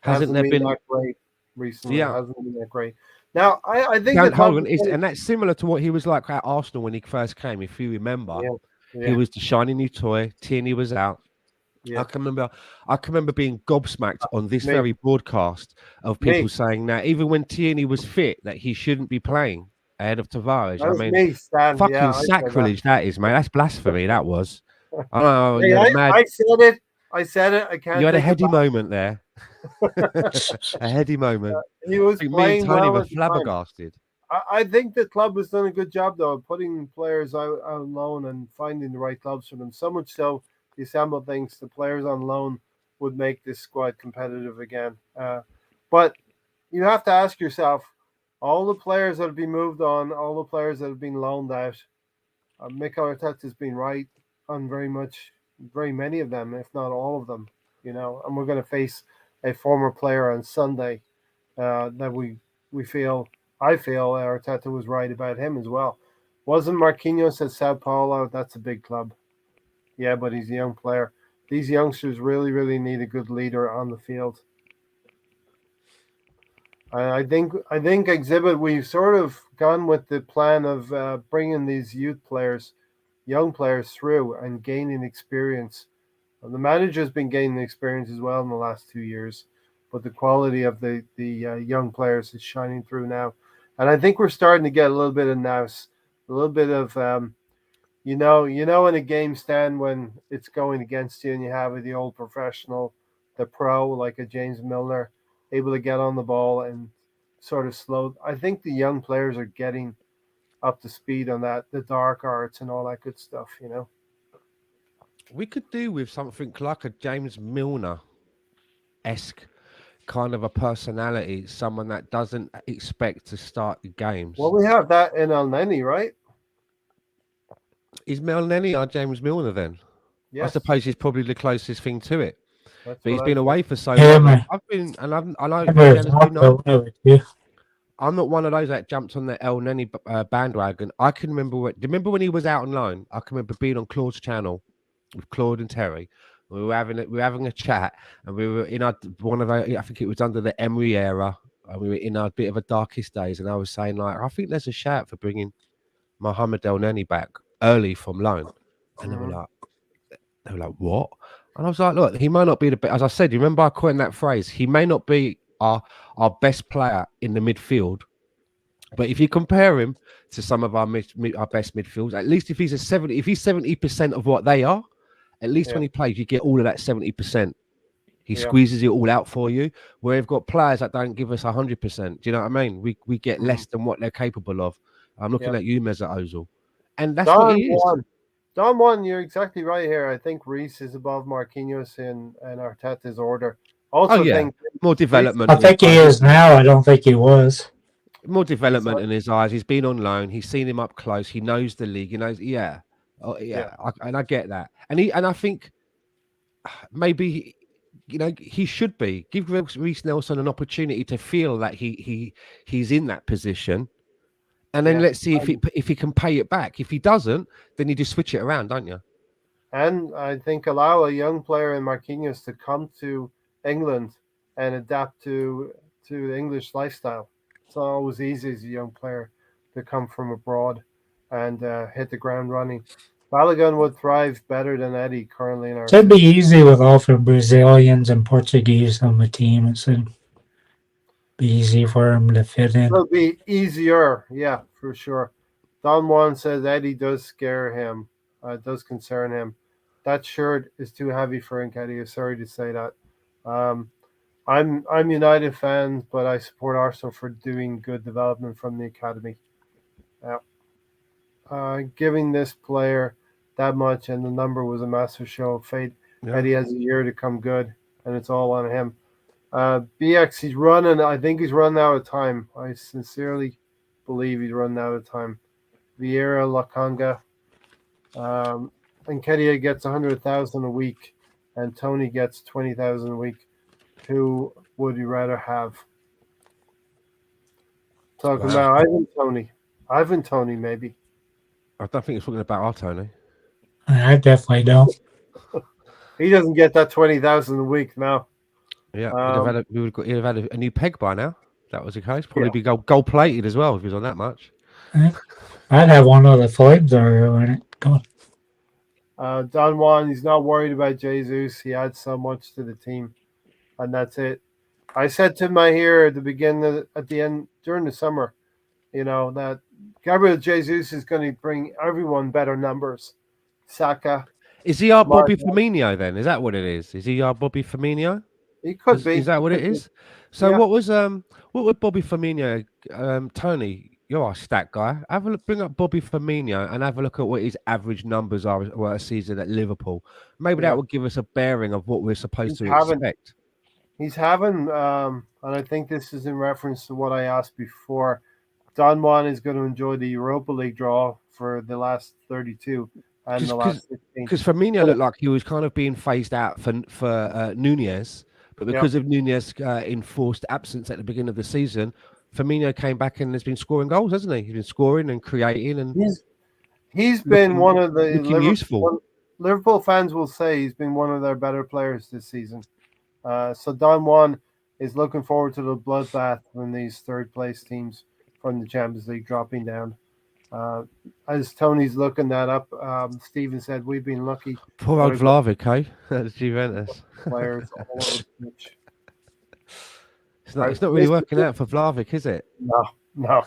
Hasn't
hasn't
there
been
been?
that great recently.
Yeah,
Hasn't been that great. Now, I think the
Dan
club
Hogan
is
is,
gonna,
and that's similar to what he was like at Arsenal when he first came. If you remember,
yeah,
he
yeah,
was the shiny new toy. Tierney was out. I
yeah.
can remember I can remember being gobsmacked on this
Me,
very broadcast of people
me.
saying that even when Tierney was fit, that he shouldn't be playing ahead of Tavares.
That
I
was
mean,
me, Stan.
fucking
Yeah, I said that.
sacrilege that is, mate. That's blasphemy. That was. I don't know.
Hey, I said it. I said it. I
You
can't
had a
take it
heady
back.
moment there. A heady moment.
He
I
was
think me and
playing
Tony
well
were
at the time.
flabbergasted.
I think the club has done a good job though of putting players out on loan and finding the right clubs for them. So much so, the assemble thinks the players on loan would make this squad competitive again. But you have to ask yourself, all the players that have been moved on, all the players that have been loaned out, Mikel Arteta's been right on very many of them, if not all of them. And we're going to face a former player on Sunday that we feel I feel Arteta was right about him as well. Wasn't Marquinhos at Sao Paulo? That's a big club. Yeah, but he's a young player. These youngsters really, really need a good leader on the field. I think exhibit we've sort of gone with the plan of bringing these youth players, young players through and gaining experience. The manager's been gaining experience as well in the last 2 years, but the quality of the young players is shining through now, and I think we're starting to get a little bit of nous, a little bit of in a game stand when it's going against you and you have the old professional, the pro like a James Milner, able to get on the ball and sort of slow. I think the young players are getting up to speed on that, the dark arts and all that good stuff.
We could do with something like a James Milner esque kind of a personality, someone that doesn't expect to start the
Well,
games.
we have that in El Neni, right?
Is Mel Nenny our James Milner then? I
Yes,
suppose he's probably the closest thing to it.
that's
But he's
what I
been
said.
away for so long,
Him,
and I've been, and I know
him or
Jen, as you know,
Zalto, one of the two.
I'm not one of those that jumped on the El Nenny bandwagon. I can remember do you remember when he was out on loan? I can remember being on Claude's channel with Claude and Terry. We were having a chat, and we were in one of our, I think it was under the Emery era and we were in our bit of a darkest days, and I was saying like, I think there's a shout for bringing Mohamed El Neni back early from loan, and
Mhm.
they were like, what? And I was like, look, he might not be the best. As I said, you remember I coined that phrase. He may not be our best player in the midfield, but if you compare him to some of our best midfields, at least if he's 70% of what they are, at least
Yeah,
when he plays, you get all of that 70%. He
yeah.
squeezes it all out for you. Where we've got players that don't give us 100%. Do you know what I mean? We get
Mhm.
less than what they're capable of. I'm looking
Yep.
at you, Mesut Ozil, and that's what
Don
he is.
one. Don one, you're exactly right here. I think Reese is above Marquinhos in Arteta's order.
Oh
Also
yeah,
think
more
Reese
development
I
in his
think he
eyes.
is now. I don't think he was.
More
is
development in his eyes. He's been on loan. He's seen him up close. He knows the league. He knows. Yeah, oh,
yeah.
yeah. And I get that. And I think maybe he should be give Reece Nelson an opportunity to feel that he's in that position, and then
Yeah.
let's see if he can pay it back. If he doesn't, then you just switch it around, don't you?
And I think allow a young player in Marquinhos to come to England and adapt to the English lifestyle. It's not always easy as a young player to come from abroad and hit the ground running. Balogun would thrive better than Eddie currently in our
Should be
system.
easy with all the Brazilians and Portuguese on the team. It should be easy for him to fit in.
It'll be easier, yeah, for sure. Don Juan says Eddie does scare him, does concern him. That shirt is too heavy for Nketiah. Sorry to say that. Um, I'm United fan, but I support Arsenal for doing good development from the academy. Uh, Giving this player that much and the number was a massive show of fate.
Yeah.
Eddie has a year to come good, and it's all on him. BX, he's running. I think he's run out of time. I sincerely believe he's run out of time. Vieira, Lakanga, and Kedia gets 100,000 a week, and Tony gets 20,000 a week. Who would you rather have? Talking
Wow.
about Ivan Tony, maybe.
I don't think it's talking about our Tony.
I definitely don't.
He doesn't get that 20,000 a week now.
Yeah,
Um,
he'd have had a new peg by now. If that was the case.
yeah.
Probably be gold plated as well if he was on that much.
I'd have one of the flames or in it. Go on.
Don Juan, he's not worried about Jesus. He adds so much to the team, and that's it. I said to my here at the beginning, at the end, during the summer, that Gabriel Jesus is going to bring everyone better numbers. Saka,
Is he our Bobby
Martin,
Firmino then? Is that what it is? Is he our Bobby Firmino?
he could
Is
be.
that
He
what it
could be.
is? So
Yeah,
what would Bobby Firmino Tony, you're a stat guy. Have a look, bring up Bobby Firmino and have a look at what his average numbers are a season at Liverpool. Maybe that
yeah.
will give us a bearing of what we're supposed
He's
to
having,
expect.
he's having, and I think this is in reference to what I asked before. Don Juan is going to enjoy the Europa League draw for the last 32 and the
Because
last 16.
because Firmino looked like he was kind of being phased out for Nunez, but
Yeah,
because of Nunez enforced absence at the beginning of the season, Firmino came back and has been scoring goals, hasn't he? He's been scoring and creating and
he's he's been one of the
looking useful.
Liverpool fans will say he's been one of their better players this season. So Don Juan is looking forward to the bloodbath when these third place teams from the Champions League dropping down. Uh, as Tony's looking that up, Steven said we've been lucky
Poor
that
old
we've got
Vlahovic, eh? That's Juventus.
players all over the pitch.
It's not really working out for Vlahovic, is it?
No, no.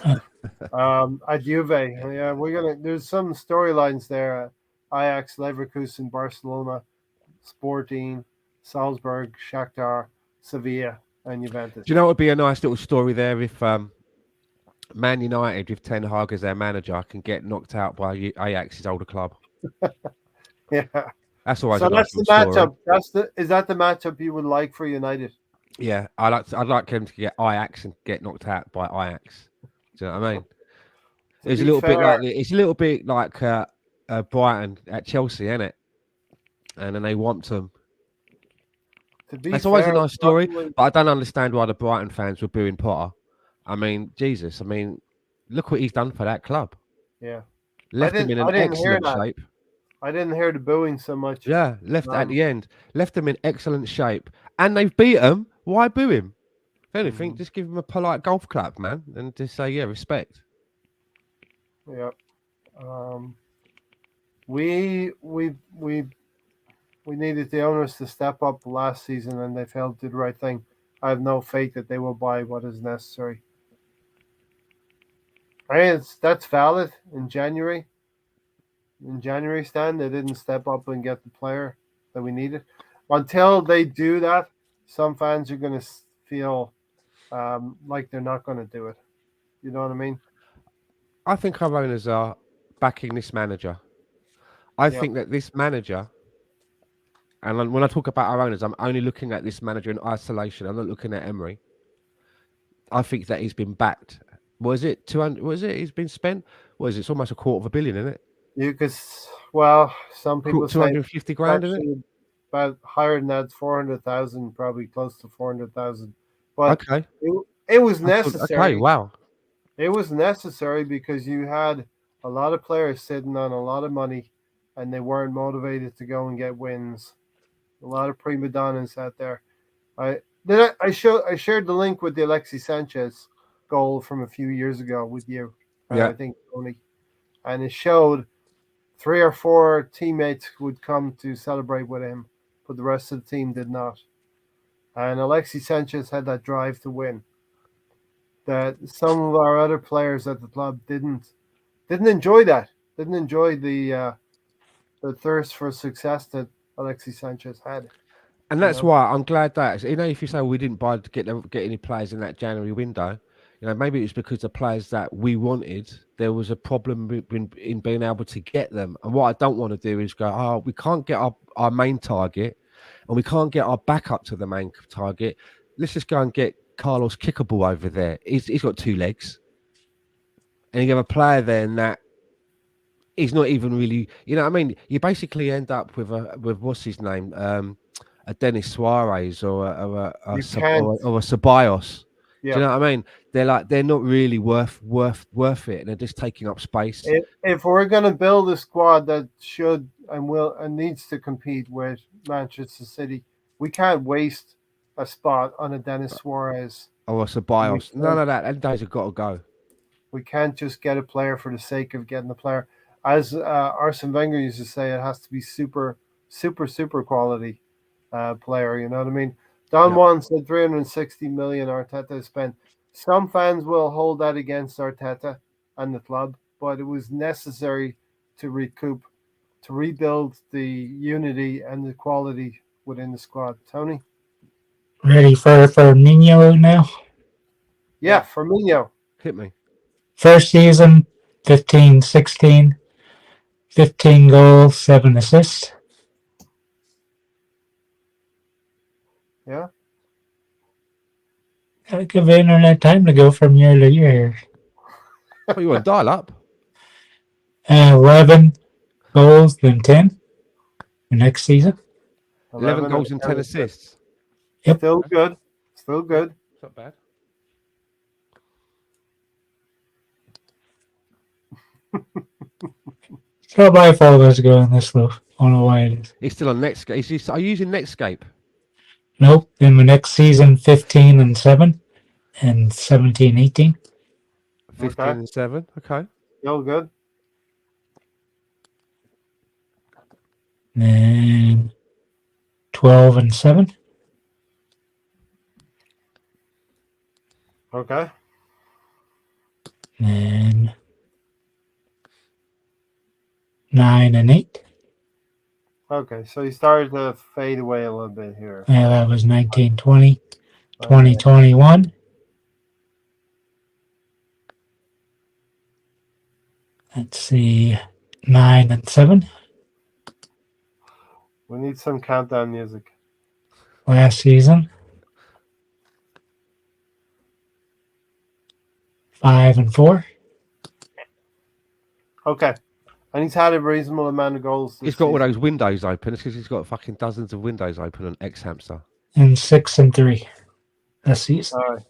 At Juve, yeah, we're gonna. There's some storylines there. Ajax, Leverkusen, Barcelona, Sporting, Salzburg, Shakhtar, Sevilla, and Juventus.
Do you know what would be a nice little story there if Man United with Ten Hag as their manager can get knocked out by Ajax's older club?
Yeah.
That's always
So
a nice
that's the
little story.
matchup. Is that the matchup you would like for United?
Yeah, I'd like him to get Ajax and get knocked out by Ajax. Do you know what I mean?
To
It's a
be
little bit
fair,
like it's a little bit like Brighton at Chelsea, isn't it? And then they want them.
to be
It's always a
fair,
nice story,
probably,
but I don't understand why the Brighton fans were booing Potter. I mean, Jesus, I mean, look what he's done for that club.
yeah.
Left them in
I
an
didn't hear
excellent
that.
shape.
I didn't hear the booing so much.
Yeah, left at
Um,
the end. Left them in excellent shape. And they've beat him. Why boo him? If anything,
Mm,
just give him a polite golf clap, man, and just say, yeah, respect.
yeah. Um, we we we we needed the owners to step up last season, and they failed to do the right thing. I have no faith that they will buy what is necessary. I mean, that's valid in January. In January, Stan, they didn't step up and get the player that we needed. Until they do that, some fans are going to feel like they're not going to do it. You know what I mean?
I think our owners are backing this manager. I
Yep.
think that this manager, and when I talk about our owners, I'm only looking at this manager in isolation. I'm not looking at Emery. I think that he's been backed. Was it 200? Was it? He's been spent. What is it? It's almost a quarter of a billion, isn't it?
You could, well, some people
Two
say
hundred and
it's
fifty grand, isn't it?
actually about higher than that, 400,000, probably close to 400,000. But
Okay.
it was
I thought, okay.
necessary.
Wow.
It was necessary because you had a lot of players sitting on a lot of money and they weren't motivated to go and get wins. A lot of prima donnas out there. I shared the link with the Alexis Sanchez goal from a few years ago with you, and
Yeah.
I think Tony, and it showed three or four teammates would come to celebrate with him, but the rest of the team did not. And Alexis Sanchez had that drive to win that some of our other players at the club didn't enjoy that. Didn't enjoy the thirst for success that Alexis Sanchez had.
And
You
that's
know,
why I'm glad that if you say we didn't buy to get any players in that January window, maybe it's because the players that we wanted there was a problem in being able to get them. And what I don't want to do is go, oh, we can't get our main target, and we can't get our backup to the main target. Let's just go and get Carlos Kickable over there. He's got two legs, and you have a player there in that he's not even really, what I mean, you basically end up with what's his name, a Dennis Suarez
you can't.
or a Ceballos. Do
Yeah.
you know what I mean? They're not really worth it, and they're just taking up space.
If we're going to build a squad that should and will and needs to compete with Manchester City, we can't waste a spot on a Dennis Suarez.
Or a
And
Ceballos. None of that. Them days have got to go.
we can't just get a player for the sake of getting the player. As Arsene Wenger used to say, it has to be super quality player. You know what I mean? Don
Yeah.
Juan said 360 million Arteta spent. Some fans will hold that against Arteta and the club, but it was necessary to recoup, to rebuild the unity and the quality within the squad. Tony?
Ready for Nino now?
Yeah,
Yeah.
Firmino.
Hit me.
First season, 15-16, 15 goals, 7 assists.
Yeah.
Gotta give the internet time to go from year to year.
Oh, you want dial up?
11 goals, then 10 the next season.
11
11 and
goals and 10
10 assists.
assists.
Yep.
Still good. Still
Yeah.
good.
It's not bad.
It's not my fault it's going this low. I don't know why it is.
He's still on Netscape. Are you using Netscape?
Nope. Then the next season, 15-7 and 17-18.
15
Okay.
and 7. Okay.
Still good.
Then 12-7.
Okay.
Then 9-8.
Okay. So you started to fade away a little bit here.
Yeah, that was 19-20.
Okay.
20-21. Let's see. 9-7.
We need some countdown music.
Last season. 5-4.
Okay. And he's had a reasonable amount of goals this
He's got all
season.
those windows open. It's because he's got fucking dozens of windows open on X Hamster.
And 6-3 this season.
All right.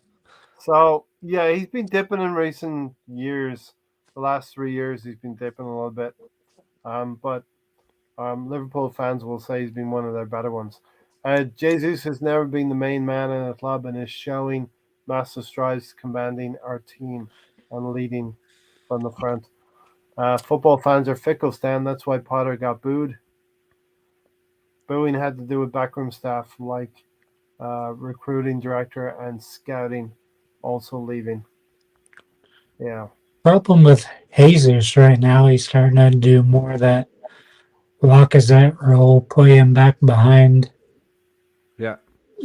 So yeah, he's been dipping in recent years. The last 3 years, he's been dipping a little bit. But Liverpool fans will say he's been one of their better ones. Jesus has never been the main man in the club and is showing massive strides commanding our team and leading from the front. Football fans are fickle, Stan. That's why Potter got booed. Booing had to do with backroom staff like recruiting director and scouting also leaving. Yeah.
Problem with Jesus right now, he's starting to do more of that Lacazette role, playing back behind
Yeah.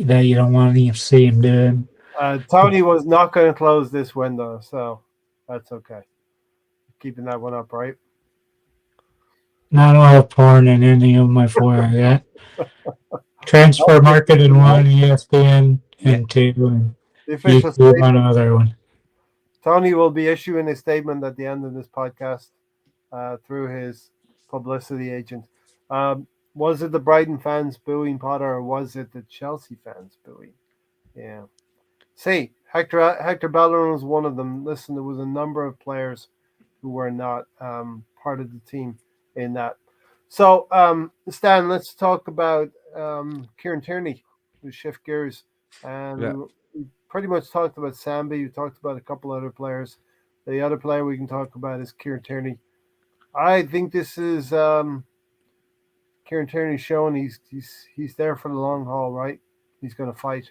that you don't want to see him doing.
Tony was not going to close this window, so that's okay. Keeping that one up, right?
Not a lot of porn in any of my four. I got transfer market in one, ESPN
Yeah.
in two, and
The official
YouTube on
statement.
another one.
Tony will be issuing a statement at the end of this podcast through his publicity agent. Was it the Brighton fans booing Potter, or was it the Chelsea fans booing? Yeah. See, Hector Bellerin was one of them. Listen, there was a number of players who were not part of the team in that. So, Stan, let's talk about Kieran Tierney. We shift gears, and
Yeah.
we pretty much talked about Sambi. We talked about a couple other players. The other player we can talk about is Kieran Tierney. I think this is Kieran Tierney showing he's there for the long haul, right? He's going to fight.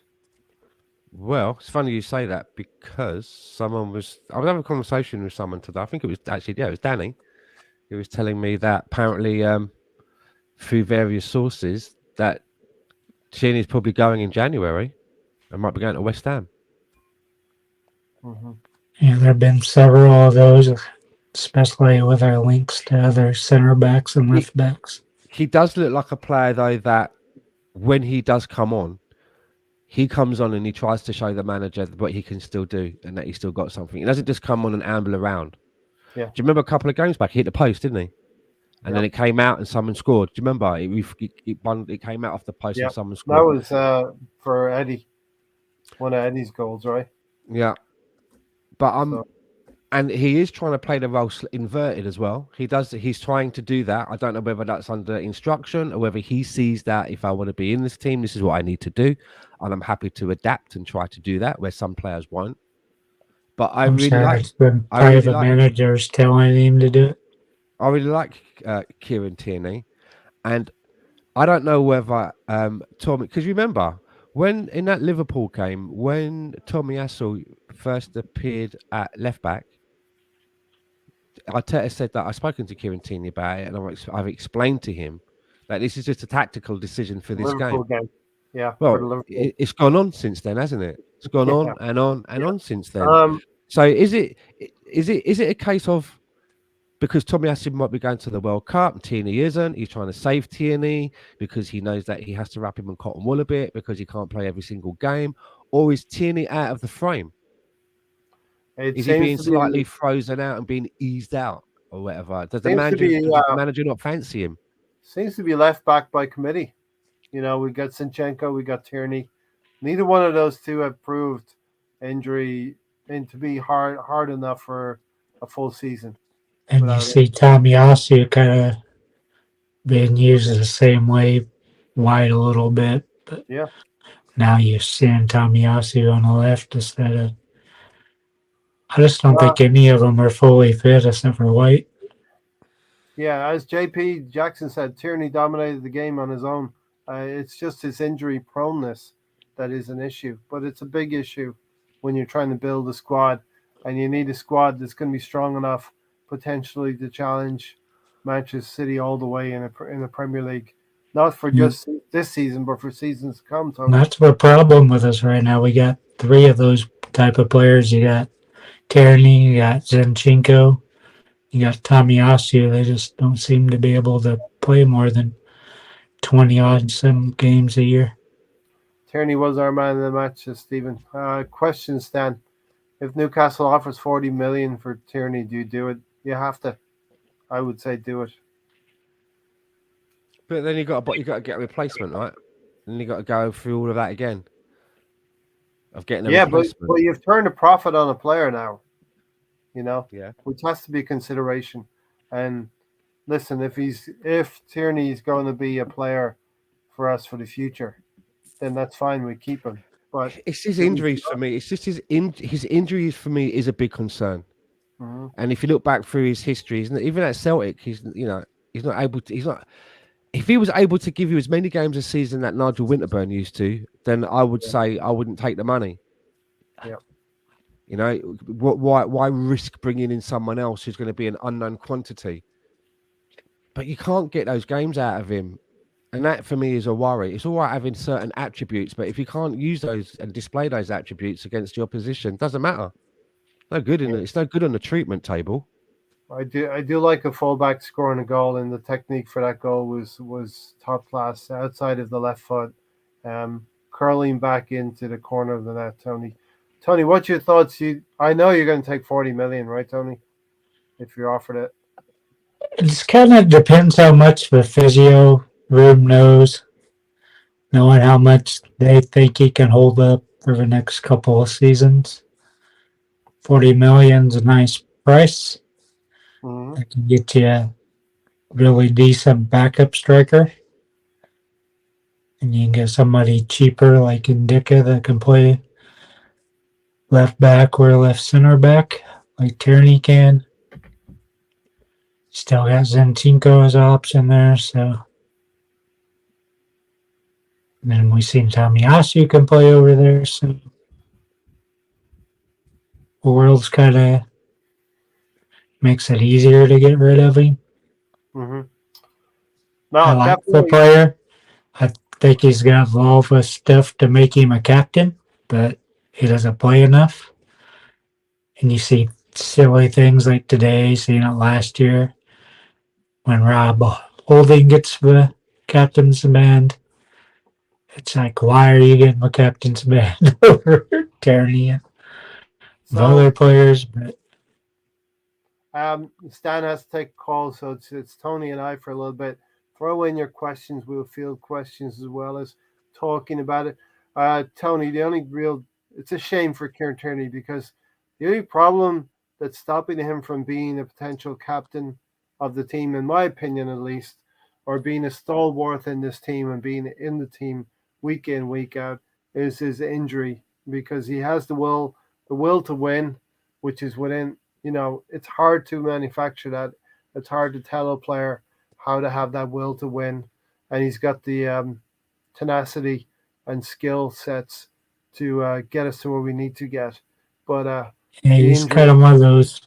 Well, it's funny you say that because I was having a conversation with someone today. I think it was actually, yeah, it was Danny. He was telling me that apparently, through various sources, that Tierney's probably going in January and might be going to West Ham.
Mm-hmm.
Yeah, there have been several of those, especially with our links to other center backs and left backs.
He does look like a player, though, that when he does come on, he comes on and he tries to show the manager what he can still do and that he's still got something. He doesn't just come on and amble around.
Yeah.
Do you remember a couple of games back? He hit the post, didn't he? And then it came out and someone scored. Do you remember? It came out off the post and someone
That
scored.
was for Eddie, one of Eddie's goals, right?
Yeah. But
So,
and he is trying to play the role inverted as well. He's trying to do that. I don't know whether that's under instruction or whether he sees that if I want to be in this team, this is what I need to do. And I'm happy to adapt and try to do that where some players won't. But
I'm sure it's been private managers telling him to do it.
I really like Kieran Tierney. And I don't know whether Tommy, because remember, when in that Liverpool game, when Tommy Asu first appeared at left back, Arteta said that I've spoken to Kieran Tierney about it, and I've explained to him that this is just a tactical decision for this
Liverpool
game.
game. Yeah.
Well,
For the Liverpool.
it's gone on since then, hasn't it? It's gone on and on and on since then.
Um,
So is it a case of because Tommy Asu might be going to the World Cup and Tierney isn't, he's trying to save Tierney because he knows that he has to wrap him in cotton wool a bit because he can't play every single game, or is Tierney out of the frame? Is he being slightly frozen out and being eased out or whatever? Does the manager not fancy him?
Seems to be left back by committee. You know, we got Zinchenko, we got Tierney. Neither one of those two have proved injury and to be hard enough for a full season.
And you see Tommy Asu kind of being used the same way, wide a little bit, but now you're seeing Tommy Asu on the left instead of. I just don't think any of them are fully fit except for White.
Yeah, as JP Jackson said, Tierney dominated the game on his own. It's just his injury proneness that is an issue, but it's a big issue when you're trying to build a squad, and you need a squad that's going to be strong enough potentially to challenge Manchester City all the way in a Premier League, not for just this season, but for seasons to come. Tony.
That's the problem with us right now. We got three of those type of players. You got Tierney, you got Zinchenko, you got Tommy Asu. They just don't seem to be able to play more than 20 odd some games a year.
Tierney was our man in the match, Stephen. Question, Stan. If Newcastle offers 40 million for Tierney, do you do it? You have to. I would say do it.
But then you got to get a replacement, right? Then you got to go through all of that again. Of getting a replacement.
But you've turned a profit on a player now. You know?
Yeah.
Which has to be a consideration. And listen, if Tierney is going to be a player for us for the future, then that's fine. We keep him. but
It's his
do we?
injuries for me. It's just his injuries for me is a big concern.
Mhm.
And if you look back through his history, even at Celtic, he's not able to. He's not. If he was able to give you as many games a season that Nigel Winterburn used to, then I would
Yeah,
say I wouldn't take the money.
yeah,
You know, why risk bringing in someone else who's going to be an unknown quantity? But you can't get those games out of him. And that for me is a worry. It's all right having certain attributes, but if you can't use those and display those attributes against your opposition, doesn't matter. No good in
yeah.
it. It's no good on the treatment table.
I do like a fullback scoring a goal, and the technique for that goal was top class. Outside of the left foot, curling back into the corner of the net. Tony, Tony, what's your thoughts? I know you're going to take 40 million, right, Tony? If you're offered it.
It kind of depends how much the physio room knows, knowing how much they think he can hold up for the next couple of seasons. 40 million's a nice price.
Hmm.
That can get you a really decent backup striker. And you can get somebody cheaper like Indica that can play left back or left center back, like Tierney can. Still got Zinchenko as an option there, so. And then we've seen Tomiyasu can play over there, so the world's kind of makes it easier to get rid of him.
Hmm.
I
No,
like the
definitely.
player. I think he's got all the stuff to make him a captain, but he doesn't play enough. And you see silly things like today, seen it last year when Rob Holding gets the captain's band. It's like, why are you getting the captain's band over Tierney and the
So
other players? But
Stan has to take a call, so it's Tony and I for a little bit. Throw in your questions. We'll field questions as well as talking about it. Tony, the only real it's a shame for Kieran Tierney because the only problem that's stopping him from being a potential captain of the team, in my opinion at least, or being a stalwart in this team and being in the team week in, week out, is his injury because he has the will to win, which is within it's hard to manufacture that. It's hard to tell a player how to have that will to win, and he's got the tenacity and skill sets to get us to where we need to get. But
yeah,
the
he's kind
injury,
of one of those.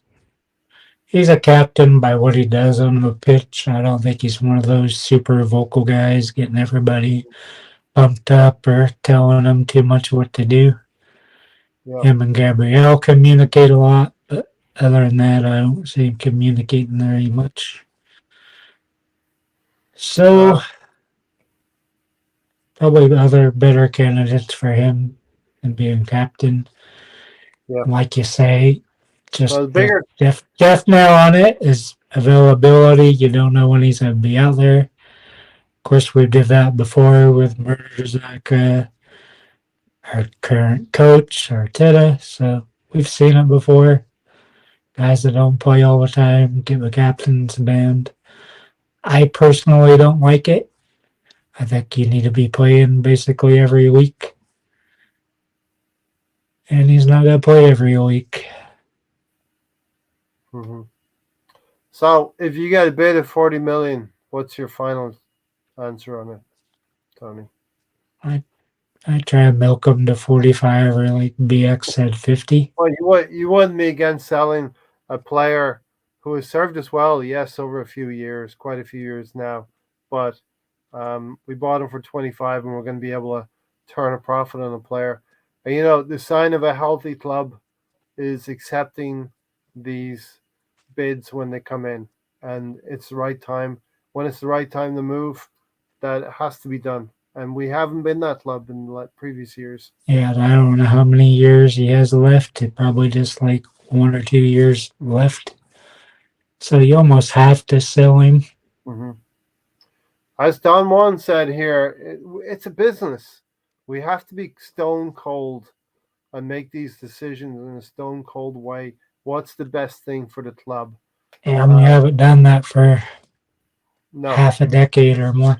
He's a captain by what he does on the pitch. I don't think he's one of those super vocal guys getting everybody pumped up or telling them too much what to do.
yeah.
Him and Gabrielle communicate a lot, but other than that, I don't see him communicating very much.
Uh,
So, probably other better candidates for him than being captain.
yeah.
Like you say,
Well,
just
the
the
bigger,
death knell on it is availability. You don't know when he's going to be out there. Of course, we did that before with Murderzaka, our current coach, Arteta. So we've seen it before. Guys that don't play all the time get the captain's band. I personally don't like it. I think you need to be playing basically every week, and he's not going to play every week.
hmm. So if you get a bid of 40 million, what's your final answer on it, Tony?
I I try and milk him to 45 or like BX said 50.
Well, you want me against selling a player who has served us well, yes, over a few years, quite a few years now, but we bought him for 25, and we're going to be able to turn a profit on a player. And the sign of a healthy club is accepting these bids when they come in, and it's the right time. When it's the right time to move, that has to be done. And we haven't been that club in the previous years.
Yeah, I don't know how many years he has left. It probably just like 1 or 2 years left. So you almost have to sell him.
Hmm. As Don Juan said here, it's a business. We have to be stone cold and make these decisions in a stone cold way. What's the best thing for the club?
And we
Uh,
haven't done that for
no,
half a decade or more.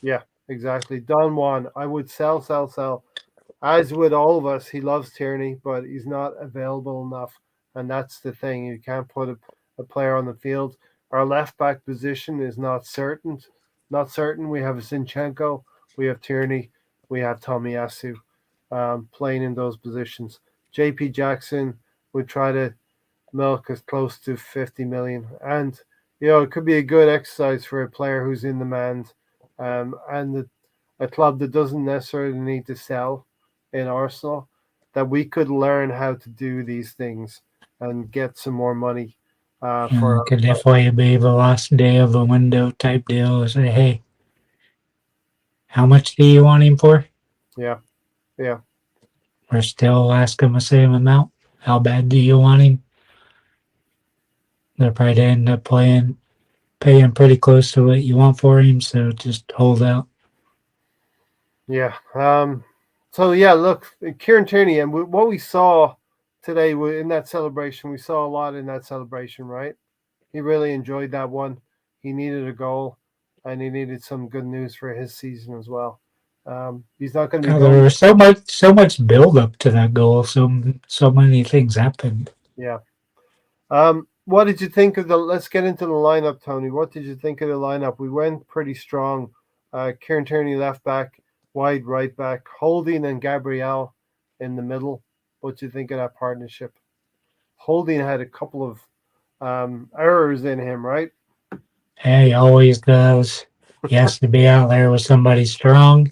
yeah, exactly. Don Juan, I would sell, sell, sell. as with all of us, he loves Tierney, but he's not available enough, and that's the thing. You can't put a player on the field. Our left back position is not certain. Not certain. We have Zinchenko, we have Tierney, we have Tomiyasu playing in those positions. JP Jackson would try to milk as close to 50 million, and it could be a good exercise for a player who's in demand, and a club that doesn't necessarily need to sell in Arsenal, that we could learn how to do these things and get some more money for
It
our
could
club.
definitely be the last day of a window type deal. Say, hey, how much do you want him for?
Yeah, yeah,
We're still asking the same amount. How bad do you want him? They'll probably end up paying pretty close to what you want for him. So just hold out.
yeah. So yeah, look, Kieran Tierney, and what we saw today in that celebration, we saw a lot in that celebration, right? He really enjoyed that one. He needed a goal, and he needed some good news for his season as well. He's not going to be
God, there
going.
was so much build up to that goal. So many things happened.
Yeah. What did you think of the? Let's get into the lineup, Tony. What did you think of the lineup? We went pretty strong. Kieran Tierney left back, wide right back, Holding and Gabriel in the middle. What do you think of that partnership? Holding had a couple of errors in him, right?
Yeah, he always does. He has to be out there with somebody strong.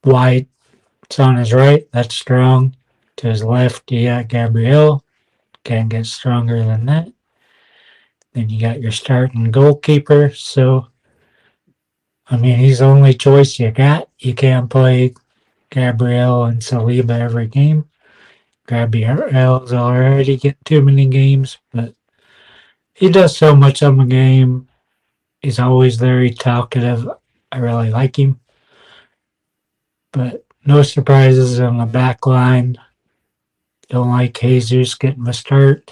White's on his right. That's strong. To his left, you got Gabriel. Can't get stronger than that. Then you got your starting goalkeeper. So, I mean, he's the only choice you got. You can't play Gabriel and Saliba every game. Gabriel's already getting too many games, but he does so much on the game. He's always very talkative. I really like him. But no surprises on the back line. Don't like Jesus getting the start.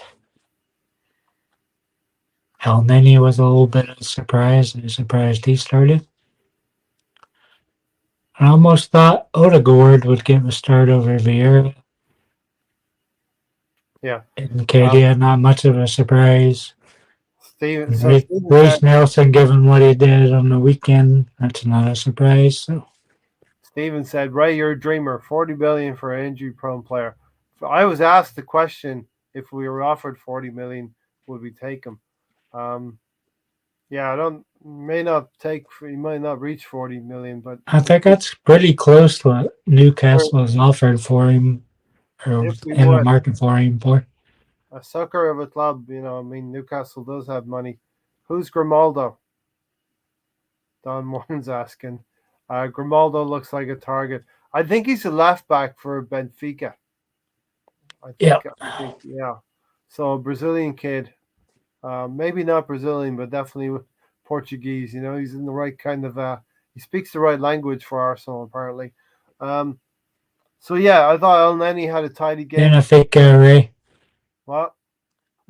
El Neni was a little bit of a surprise. I was surprised he started. I almost thought Odegaard would get the start over Vieira.
Yeah.
And
Uh,
Katie, not much of a surprise.
Steven.
And
So Steven said.
Reece Nelson, given what he did on the weekend, that's not a surprise. So
Steven said, "Ray, you're a dreamer. 40 billion for an injury-prone player." I was asked the question, if we were offered 40 million, would we take him? Um, yeah, I don't. May not take. He might not reach 40 million, but
I
if
think
we,
that's pretty close to what Newcastle has offered for him or
if we
in the
would,
market for him for.
a sucker of a club, I mean, Newcastle does have money. Who's Grimaldo? Don Morin's asking. Grimaldo looks like a target. I think he's a left back for Benfica. I
Yeah.
think. I think. Yeah. So a Brazilian kid. Maybe not Brazilian, but definitely Portuguese. He's in the right kind of. He speaks the right language for Arsenal, apparently. Um, so yeah, I thought El Neni had a tidy game.
Benfica, Ray.
What?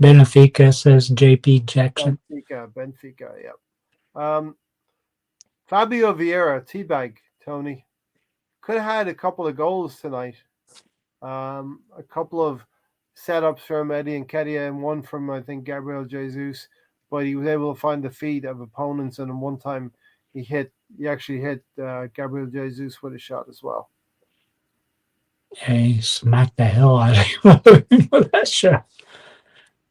Benfica says JP Jackson.
Benfica. Yeah. Fabio Vieira, teabag, Tony could have had a couple of goals tonight. A couple of setups from Eddie and Kedia, and one from I think Gabriel Jesus, but he was able to find the feet of opponents, and one time he actually hit Gabriel Jesus with a shot as well.
Yeah, he smacked the hell out of him with that shot.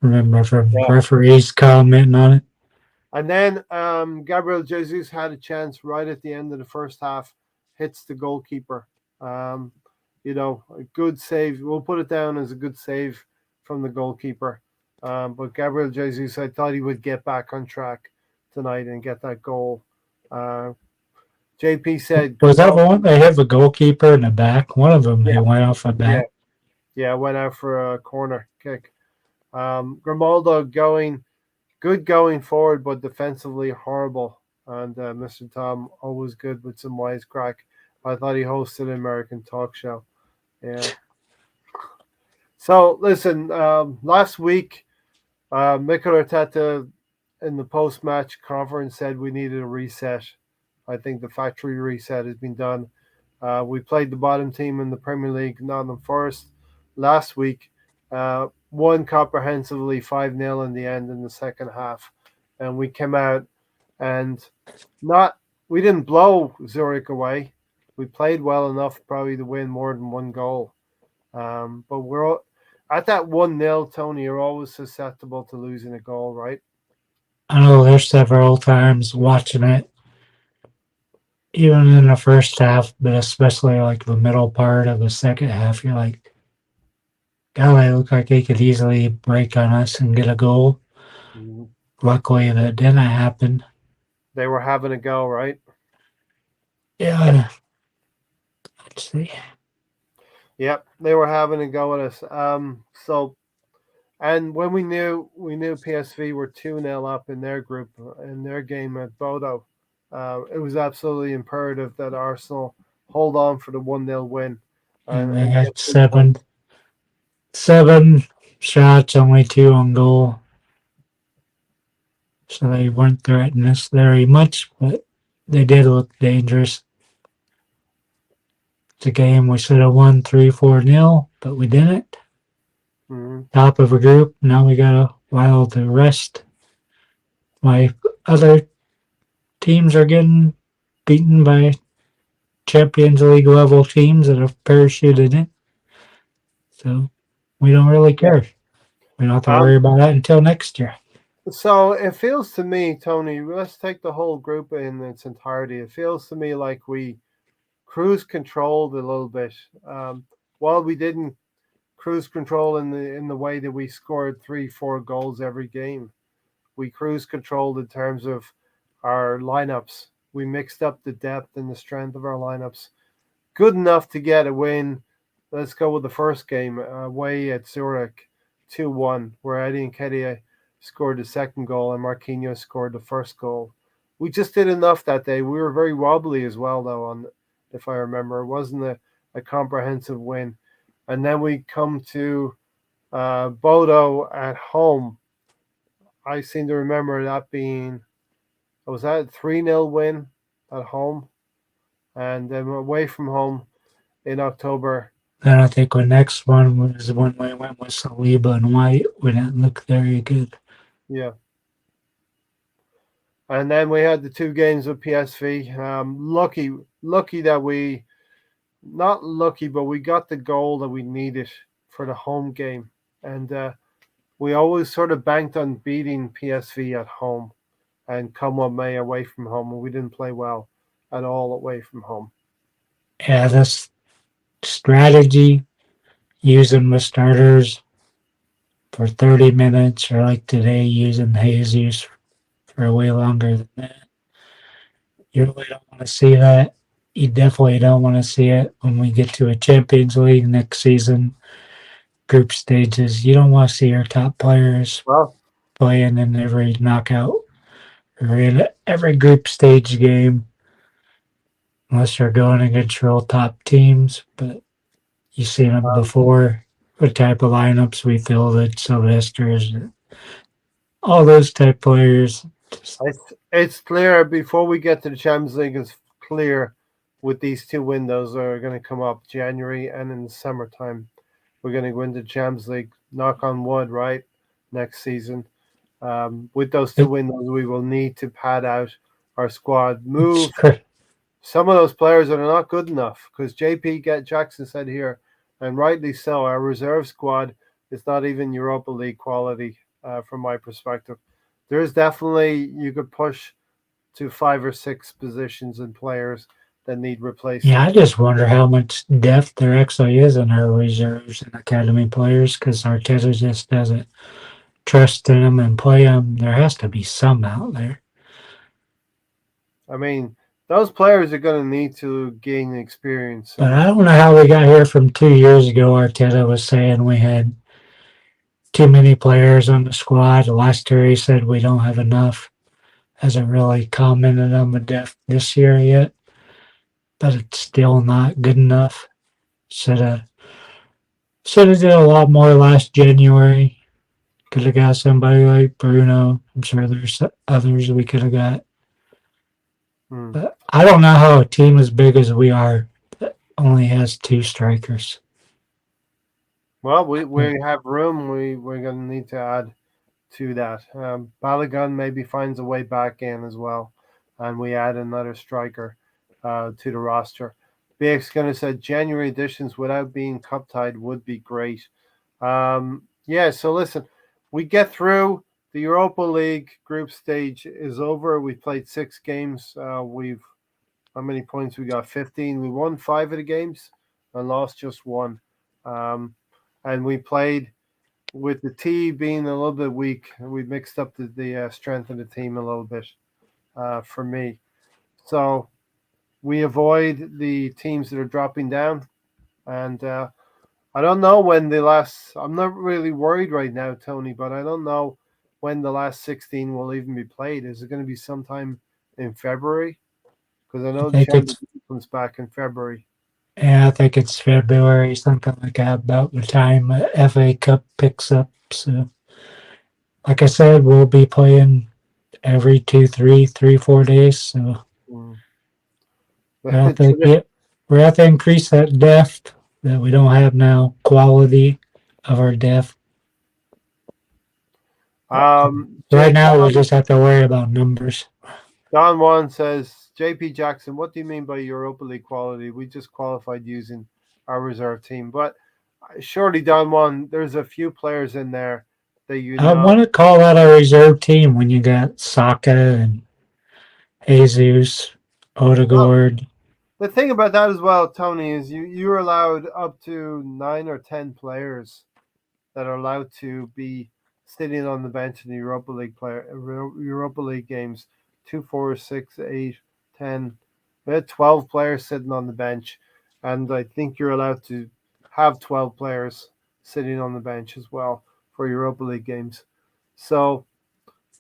Remember from
Yeah.
referees commenting on it.
And then Gabriel Jesus had a chance right at the end of the first half, hits the goalkeeper. Um, a good save. We'll put it down as a good save from the goalkeeper. But Gabriel Jesus, I thought he would get back on track tonight and get that goal. Uh, JP said,
Was that the
Grimaldo,
one they have a goalkeeper in the back? One of them,
yeah,
he went off the
yeah,
back.
yeah, went out for a corner kick. Grimaldo good going forward, but defensively horrible. And Mr. Tom, always good with some wisecrack. I thought he hosted an American talk show. Yeah. So listen, last week, Mikel Arteta in the post-match conference said we needed a reset. I think the factory reset has been done. We played the bottom team in the Premier League, Nottingham Forest, last week. Won comprehensively 5-0 in the end in the second half. And we came out and not we didn't blow Zurich away. We played well enough probably to win more than one goal. But we're at that 1-0, Tony, you're always susceptible to losing a goal, right?
I know there's several times watching it, even in the first half, but especially like the middle part of the second half, you're like, God, they look like they could easily break on us and get a goal.
Mhm.
Luckily, that didn't happen.
They were having a go, right?
Yeah, let's see.
Yep, they were having a go at us. And when we knew PSV were 2-0 up in their group in their game at Bodo, it was absolutely imperative that Arsenal hold on for the 1-0 win
And they
and get
had
3 points.
seven shots, only two on goal. So they weren't threatening us very much, but they did look dangerous. It's a game we should have won 3-4-0, but we didn't.
Mhm.
Top of a group. Now we got a while to rest. My other teams are getting beaten by Champions League level teams that have parachuted in. So we don't really
Yeah.
care. We don't have to
Um,
worry about that until next year.
so it feels to me, Tony, let's take the whole group in its entirety. It feels to me like we cruise controlled a little bit. While we didn't cruise control in the way that we scored 3-4 goals every game, we cruise controlled in terms of our lineups. We mixed up the depth and the strength of our lineups. Good enough to get a win. Let's go with the first game away at Zurich, 2-1, where Eddie Nketiah scored the second goal and Marquinhos scored the first goal. We just did enough that day. We were very wobbly as well, though. On if I remember, it wasn't a comprehensive win. And then we come to Bodo at home. I seem to remember that being was that a 3-0 win at home, and then away from home in October.
Then I think the next one was when we went with Saliba and White. We didn't look very good.
Yeah. And then we had the 2 games with PSV. Lucky that we, not lucky, but we got the goal that we needed for the home game. And we always sort of banked on beating PSV at home and come what may away from home. And we didn't play well at all away from home.
Yeah, this strategy using the starters for 30 minutes, or like today using Jesus for way longer than that. You really don't want to see that. You definitely don't want to see it when we get to a Champions League next season, group stages. You don't want to see your top players
Well,
playing in every knockout or in every group stage game unless you're going against real top teams. But you've seen it
um,
before. What type of lineups we fielded, Sylvester's, all those type players. Just,
it's clear before we get to the Champions League. It's clear with these 2 windows that are going to come up January and in the summertime. We're going to go into the Champions League. Knock on wood, right? Next season. With those 2 windows, we will need to pad out our squad,
it's
move some of those players that are not good enough. Because JP Jackson said here, and rightly so, our reserve squad is not even Europa League quality from my perspective. There's definitely you could push to 5 or 6 positions and players that need
yeah,
replacing.
I just wonder how much depth there actually is in our reserves and academy players because Arteta just doesn't trust in them and play them. There has to be some out there.
I mean, those players are going to need to gain experience.
But
And
I don't know how we got here from 2 years ago. Arteta was saying we had too many players on the squad. Last year he said we don't have enough. Hasn't really commented on the depth this year yet, but it's still not good enough. Should have did a lot more last January. Could have got somebody like Bruno. I'm sure there's others we could have got.
hmm,
But I don't know how a team as big as we are only has 2 strikers.
Well, we have room. We're going to need to add to that. Balogun maybe finds a way back in as well, and we add another striker to the roster. BX going to say January additions without being cup tied would be great. Yeah, so listen, we get through. The Europa League group stage is over. We played 6 games. We've how many points we got? 15. We won 5 of the games and lost just one. Um, and we played with the T being a little bit weak. We mixed up the strength of the team a little bit for me. So we avoid the teams that are dropping down. And I don't know when the last. I'm not really worried right now, Tony, but I don't know when the last 16 will even be played. Is it going to be sometime in February? Because I
I
know the
think
Champions
it's
League comes back in February.
yeah, I think it's February, something like that, about the time FA Cup picks up. So, like I said, we'll be playing every 4 days. So
Mm.
we have to get we have to increase that depth that we don't have now, quality of our depth. Right now, we just have to worry about numbers.
Don Juan says, JP Jackson, what do you mean by Europa League quality? We just qualified using our reserve team. But surely, Don Juan, there's a few players in there that you
I
know.
want to call that a reserve team when you got Saka and Jesus,
Well,
Odegaard.
the thing about that as well, Tony, is you're allowed up to 9 or 10 players that are allowed to be sitting on the bench in the Europa League games. 2, 4, 6, 8, 10. We had 12 players sitting on the bench, and I think you're allowed to have 12 players sitting on the bench as well for Europa League games. So,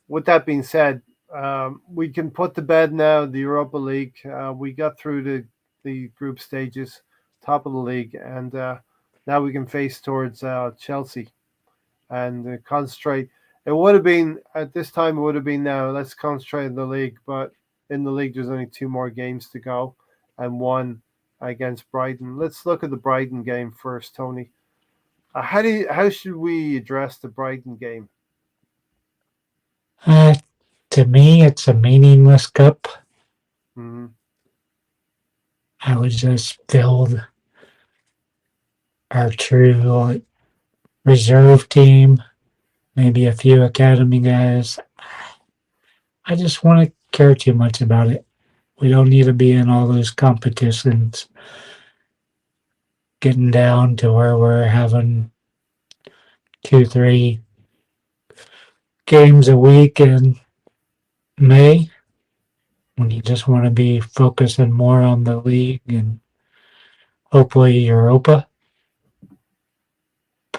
with that being said, we can put to bed now the Europa League. We got through the group stages, top of the league, and now we can face towards Chelsea and concentrate. It would have been at this time. It would have been now. Let's concentrate in the league, but in the league, there's only 2 more games to go, and one against Brighton. Let's look at the Brighton game first, Tony. How should we address the Brighton game?
Uh, to me, it's a meaningless cup.
Mm-hmm.
I would just build our true reserve team, maybe a few academy guys. I just want to care too much about it. We don't need to be in all those competitions, getting down to where we're having 2, 3 games a week in May when you just want to be focusing more on the league and hopefully Europa.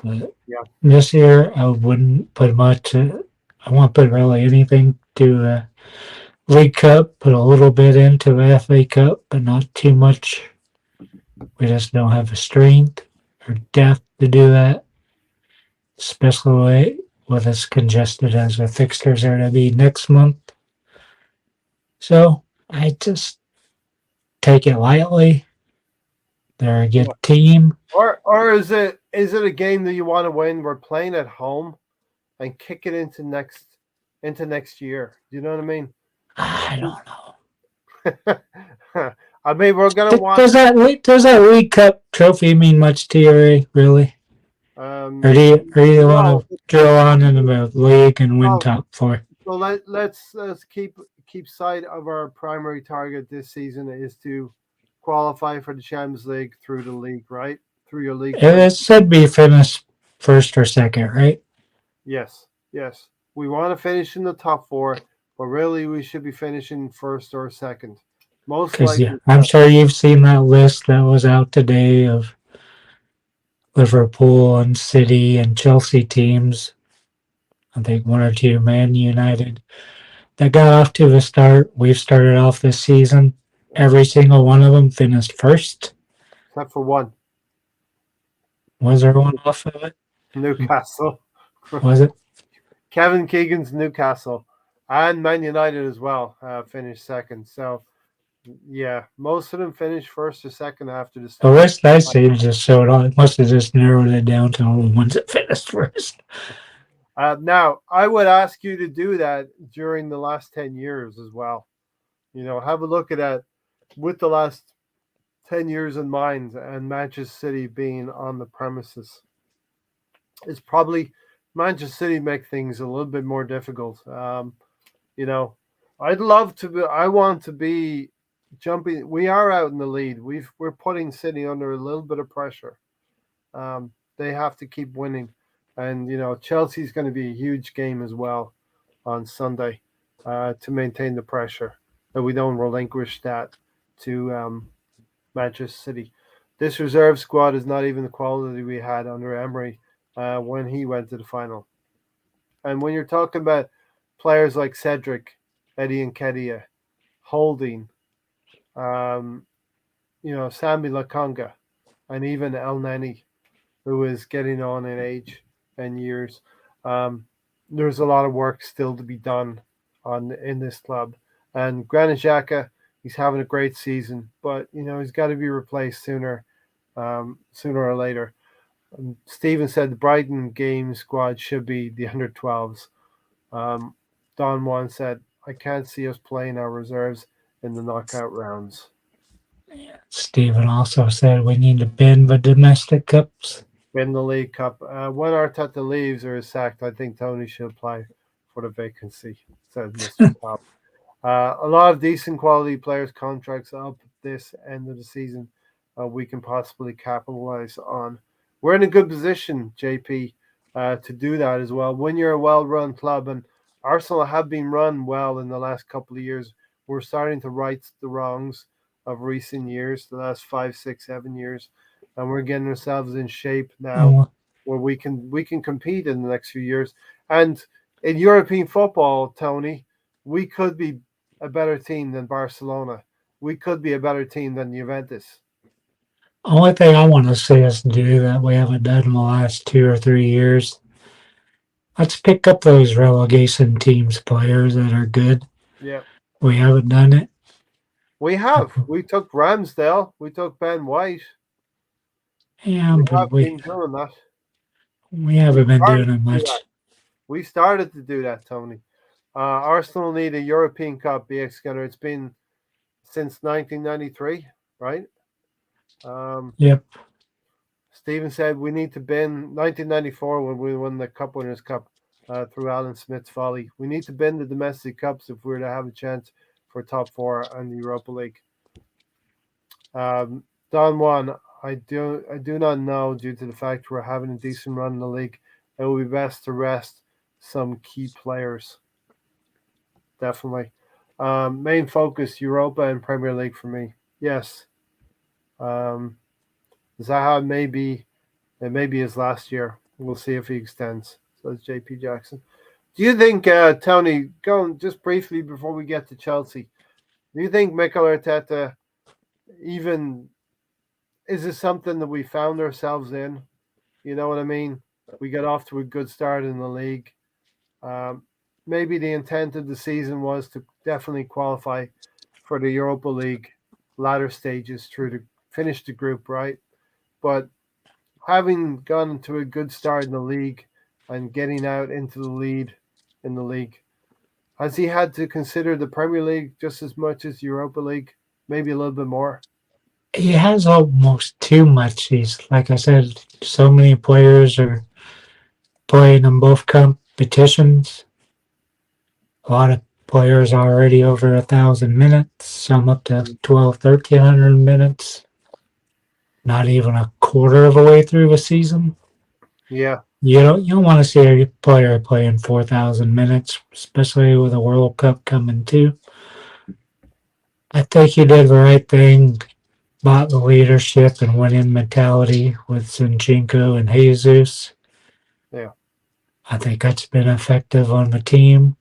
But
Yeah,
this year, I wouldn't put much. I won't put really anything to League Cup. Put a little bit into the FA Cup, but not too much. We just don't have the strength or depth to do that, especially with as congested as the fixtures are to be next month. So I just take it lightly. They're a
yeah.
good team.
Or is it a game that you want to win? We're playing at home and kick it into next year. Do you know what I mean?
I don't know.
I mean, we're gonna want.
Does that League Cup trophy mean much to you, really? Or do you want
No,
to drill on in the league and win
no.
top four?
So let's keep sight of our primary target this season is to qualify for the Champions League through the league, right? Through your league play.
It should be finished first or second, right?
Yes, yes. We want to finish in the top four, but really we should be finishing first or second. Most
Because yeah,
likely
I'm
second.
sure you've seen that list that was out today of Liverpool and City and Chelsea teams. I think one or two Man United that got off to the start. We've started off this season. Every single one of them finished first.
Except for one,
Was there one off of it?
Newcastle.
Was it?
Kevin Keegan's Newcastle and Man United as well finished second. So Yeah, most of them finished first or second after the
The
start.
list I see just showed all. It must have just narrowed it down to all the ones that finished first.
Now, I would ask you to do that during the last 10 years as well. Have a look at that with the last 10 years in mind and Manchester City being on the premises. It's probably Manchester City make things a little bit more difficult. You know, I'd love to be, I want to be jumping. We are out in the lead. We're putting City under a little bit of pressure. They have to keep winning. And, Chelsea's going to be a huge game as well on Sunday to maintain the pressure that we don't relinquish that to Manchester City. This reserve squad is not even the quality we had under Emery when he went to the final. And when you're talking about players like Cedric, Eddie Nketiah, Holding, um, Sammy Lakonga, and even El Neni, who is getting on in age and years, um, there's a lot of work still to be done on in this club. And Granit Xhaka, he's having a great season, but he's got to be replaced sooner or later. Stephen said the Brighton game squad should be the under 12s. Um, Don Juan said, I can't see us playing our reserves in the knockout rounds.
Stephen also said we need to bin the domestic cups.
In the League Cup. When Arteta leaves or is sacked, I think Tony should apply for the vacancy, said Mr. Top. A lot of decent quality players' contracts up this end of the season we can possibly capitalize on. We're in a good position, JP, to do that as well. When you're a well-run club, and Arsenal have been run well in the last couple of years, we're starting to right the wrongs of recent years, the last 5, 6, 7 years, and we're getting ourselves in shape now
Oh,
where we can compete in the next few years. And in European football, Tony, we could be a better team than Barcelona. We could be a better team than Juventus.
only thing I want to see us do that we haven't done in the last 2 or 3 years. Let's pick up those relegation teams players that are good.
Yeah,
We haven't done it.
we have. We took Ramsdale. We took Ben White.
Yeah,
We
but
have been doing that.
we
We
haven't been
started
doing it
to do that.
much.
We started to do that, Tony. Arsenal need a European Cup, BX Skinner. It's been since 1993, right? Um,
Yep.
Stephen said we need to bin 1994 when we won the Cup Winners' Cup through Alan Smith's folly. We need to bin the domestic cups if we're to have a chance for top four and the Europa League. Don Juan, I do not know due to the fact we're having a decent run in the league. It will be best to rest some key players. Definitely. Main focus Europa and Premier League for me. Yes. Um, Zaha maybe it may be his last year. We'll see if he extends. So it's JP Jackson. Do you think, Tony, going just briefly before we get to Chelsea, do you think Mikel Arteta even is this something that we found ourselves in? You know what I mean? We got off to a good start in the league. Um, Maybe the intent of the season was to definitely qualify for the Europa League latter stages through to finish the group, right? But having gone to a good start in the league and getting out into the lead in the league, has he had to consider the Premier League just as much as Europa League? Maybe a little bit more.
He has almost too much. He's, like I said, so many players are playing in both competitions. A lot of players already over 1,000 minutes, some up to 12, 1,300 minutes. Not even a quarter of a way through a season.
Yeah,
You don't want to see a player playing 4,000 minutes, especially with a World Cup coming too. I think he did the right thing, bought the leadership and winning mentality with Zinchenko and Jesus.
yeah.
I think that's been effective on the team.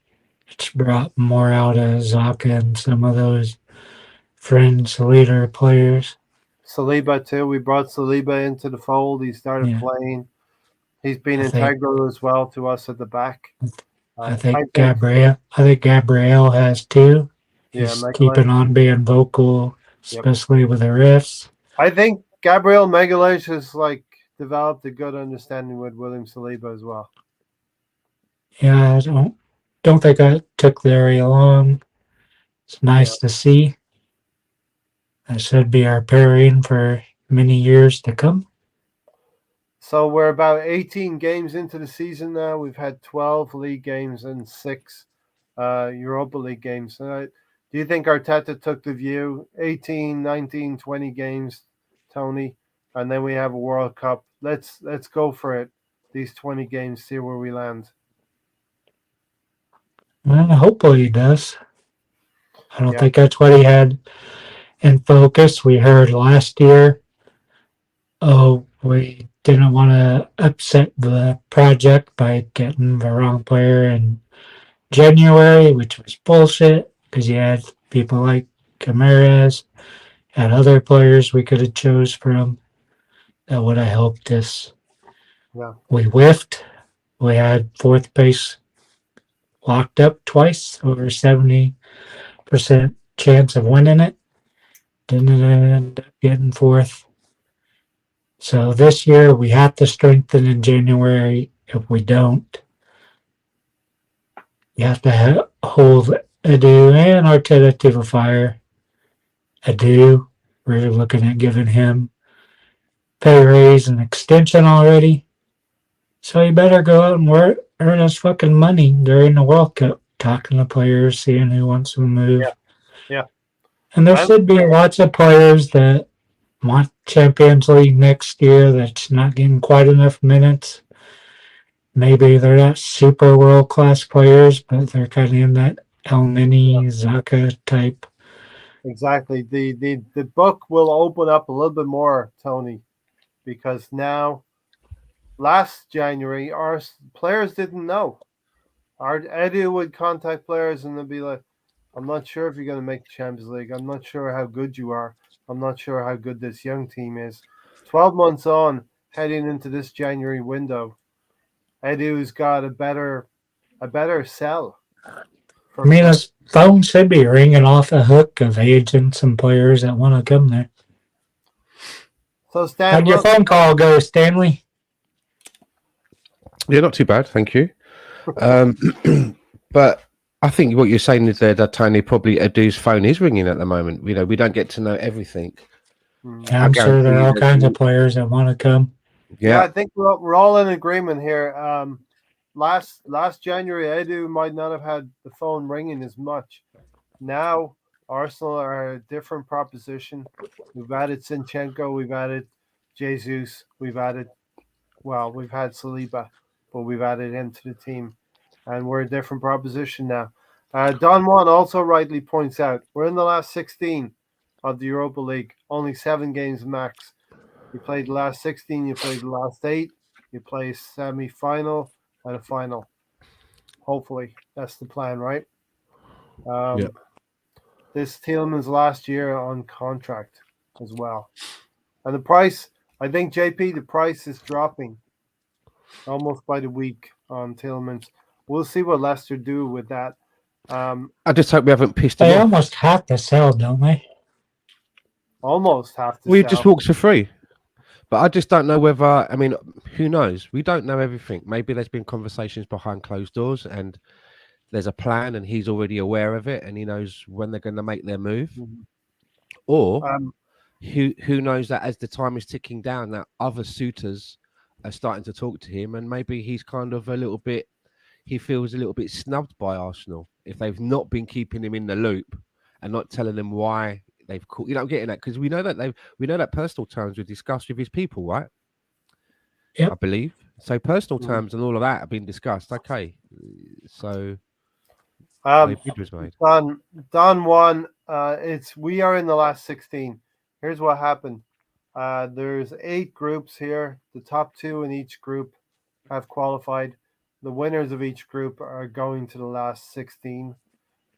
It's brought more out of Zaka and some of those friends, leader players.
Saliba too. We brought Saliba into the fold. He started
Yeah,
playing. He's been
I think
integral as well to us at the back.
I
I
think
think
Gabriel. I think Gabriel has too.
Yeah,
He's
Magalhaes.
keeping on being vocal,
Yep.
especially with the riffs.
I think Gabriel Magalhaes has like developed a good understanding with William Saliba as well.
Yeah, I don't think I took very long. It's
Yeah.
nice to see. That should be our pairing for many years to come.
So we're about 18 games into the season now. We've had 12 league games and 6 Europa League games. Do you think Arteta took the view 18, 19, 20 games, Tony, and then we have a World Cup? Let's go for it. These 20 games, see where we land.
Well, hopefully he does. I don't
Yeah,
think that's what he had in focus. We heard last year, oh, we didn't want to upset the project by getting the wrong player in January, which was bullshit because you had people like Camaras, had other players we could have chose from that would have helped us.
yeah,
We whiffed. We had fourth place locked up twice, over 70% chance of winning it. Didn't end up getting fourth. So this year we have to strengthen in January. If we don't, you have to hold Adu and Arteta to the fire. Adu, we're looking at giving him pay raise and extension already. So he better go out and work, earn his fucking money during the World Cup, talking to players, seeing who wants to
yeah,
move.
yeah.
And there
I
should be lots of players that want Champions League next year that's not getting quite enough minutes. Maybe they're not super world class players, but they're kind of in that El Nini, Zaka type.
exactly. The book will open up a little bit more, Tony, because now last January our players didn't know. Our Edu would contact players and they'd be like, I'm not sure if you're going to make the Champions League. I'm not sure how good you are. I'm not sure how good this young team is. 12 months on, heading into this January window, Edu's got a better sell
I
for
mean,
players.
his phone should be ringing off a hook of agents and players that want to come there.
So Stan,
How'd your
look,
phone call go, Stanley?
Yeah, not too bad, thank you. Um, but I think what you're saying is there that Tony probably Adu's phone is ringing at the moment. You know, we don't get to know everything.
Yeah,
I
I'm sure
guarantee
there are
you
all
there's
kinds of players that want to come.
yeah,
yeah,
I think we're all in agreement here. Last January, Edu might not have had the phone ringing as much. Now Arsenal are a different proposition. We've added Sinchenko, we've added Jesus, we've had Saliba, but we've added him to the team, and we're a different proposition now. Don Juan also rightly points out we're in the last 16 of the Europa League, only 7 games max. You played the last 16, you played the last 8, you play a semi-final and a final. Hopefully, that's the plan, right?
yeah.
Um, this Tielemans last year on contract as well. And the price, I think, JP, the price is dropping almost by the week on Tielemans. We'll see what Leicester do with that.
I just hope we haven't pissed him
They
off.
almost have to sell, don't they?
Almost have to
We just
sell.
walks for free. But I just don't know whether, I mean, who knows? We don't know everything. Maybe there's been conversations behind closed doors and there's a plan and he's already aware of it and he knows when they're going to make their move.
Mhm.
Or
Um,
who knows that as the time is ticking down, that other suitors are starting to talk to him and maybe he's kind of a little bit, he feels a little bit snubbed by Arsenal if they've not been keeping him in the loop and not telling him why they've called. You know, I'm getting that because we know that personal terms were discussed with his people, right? I
Yep.
believe so. Personal
mhm.
terms and all of that have been discussed. Okay, so no
um,
bid was made.
Don Juan, it's we are in the last 16. Here's what happened. There's 8 groups here. The top 2 in each group have qualified. The winners of each group are going to the last 16.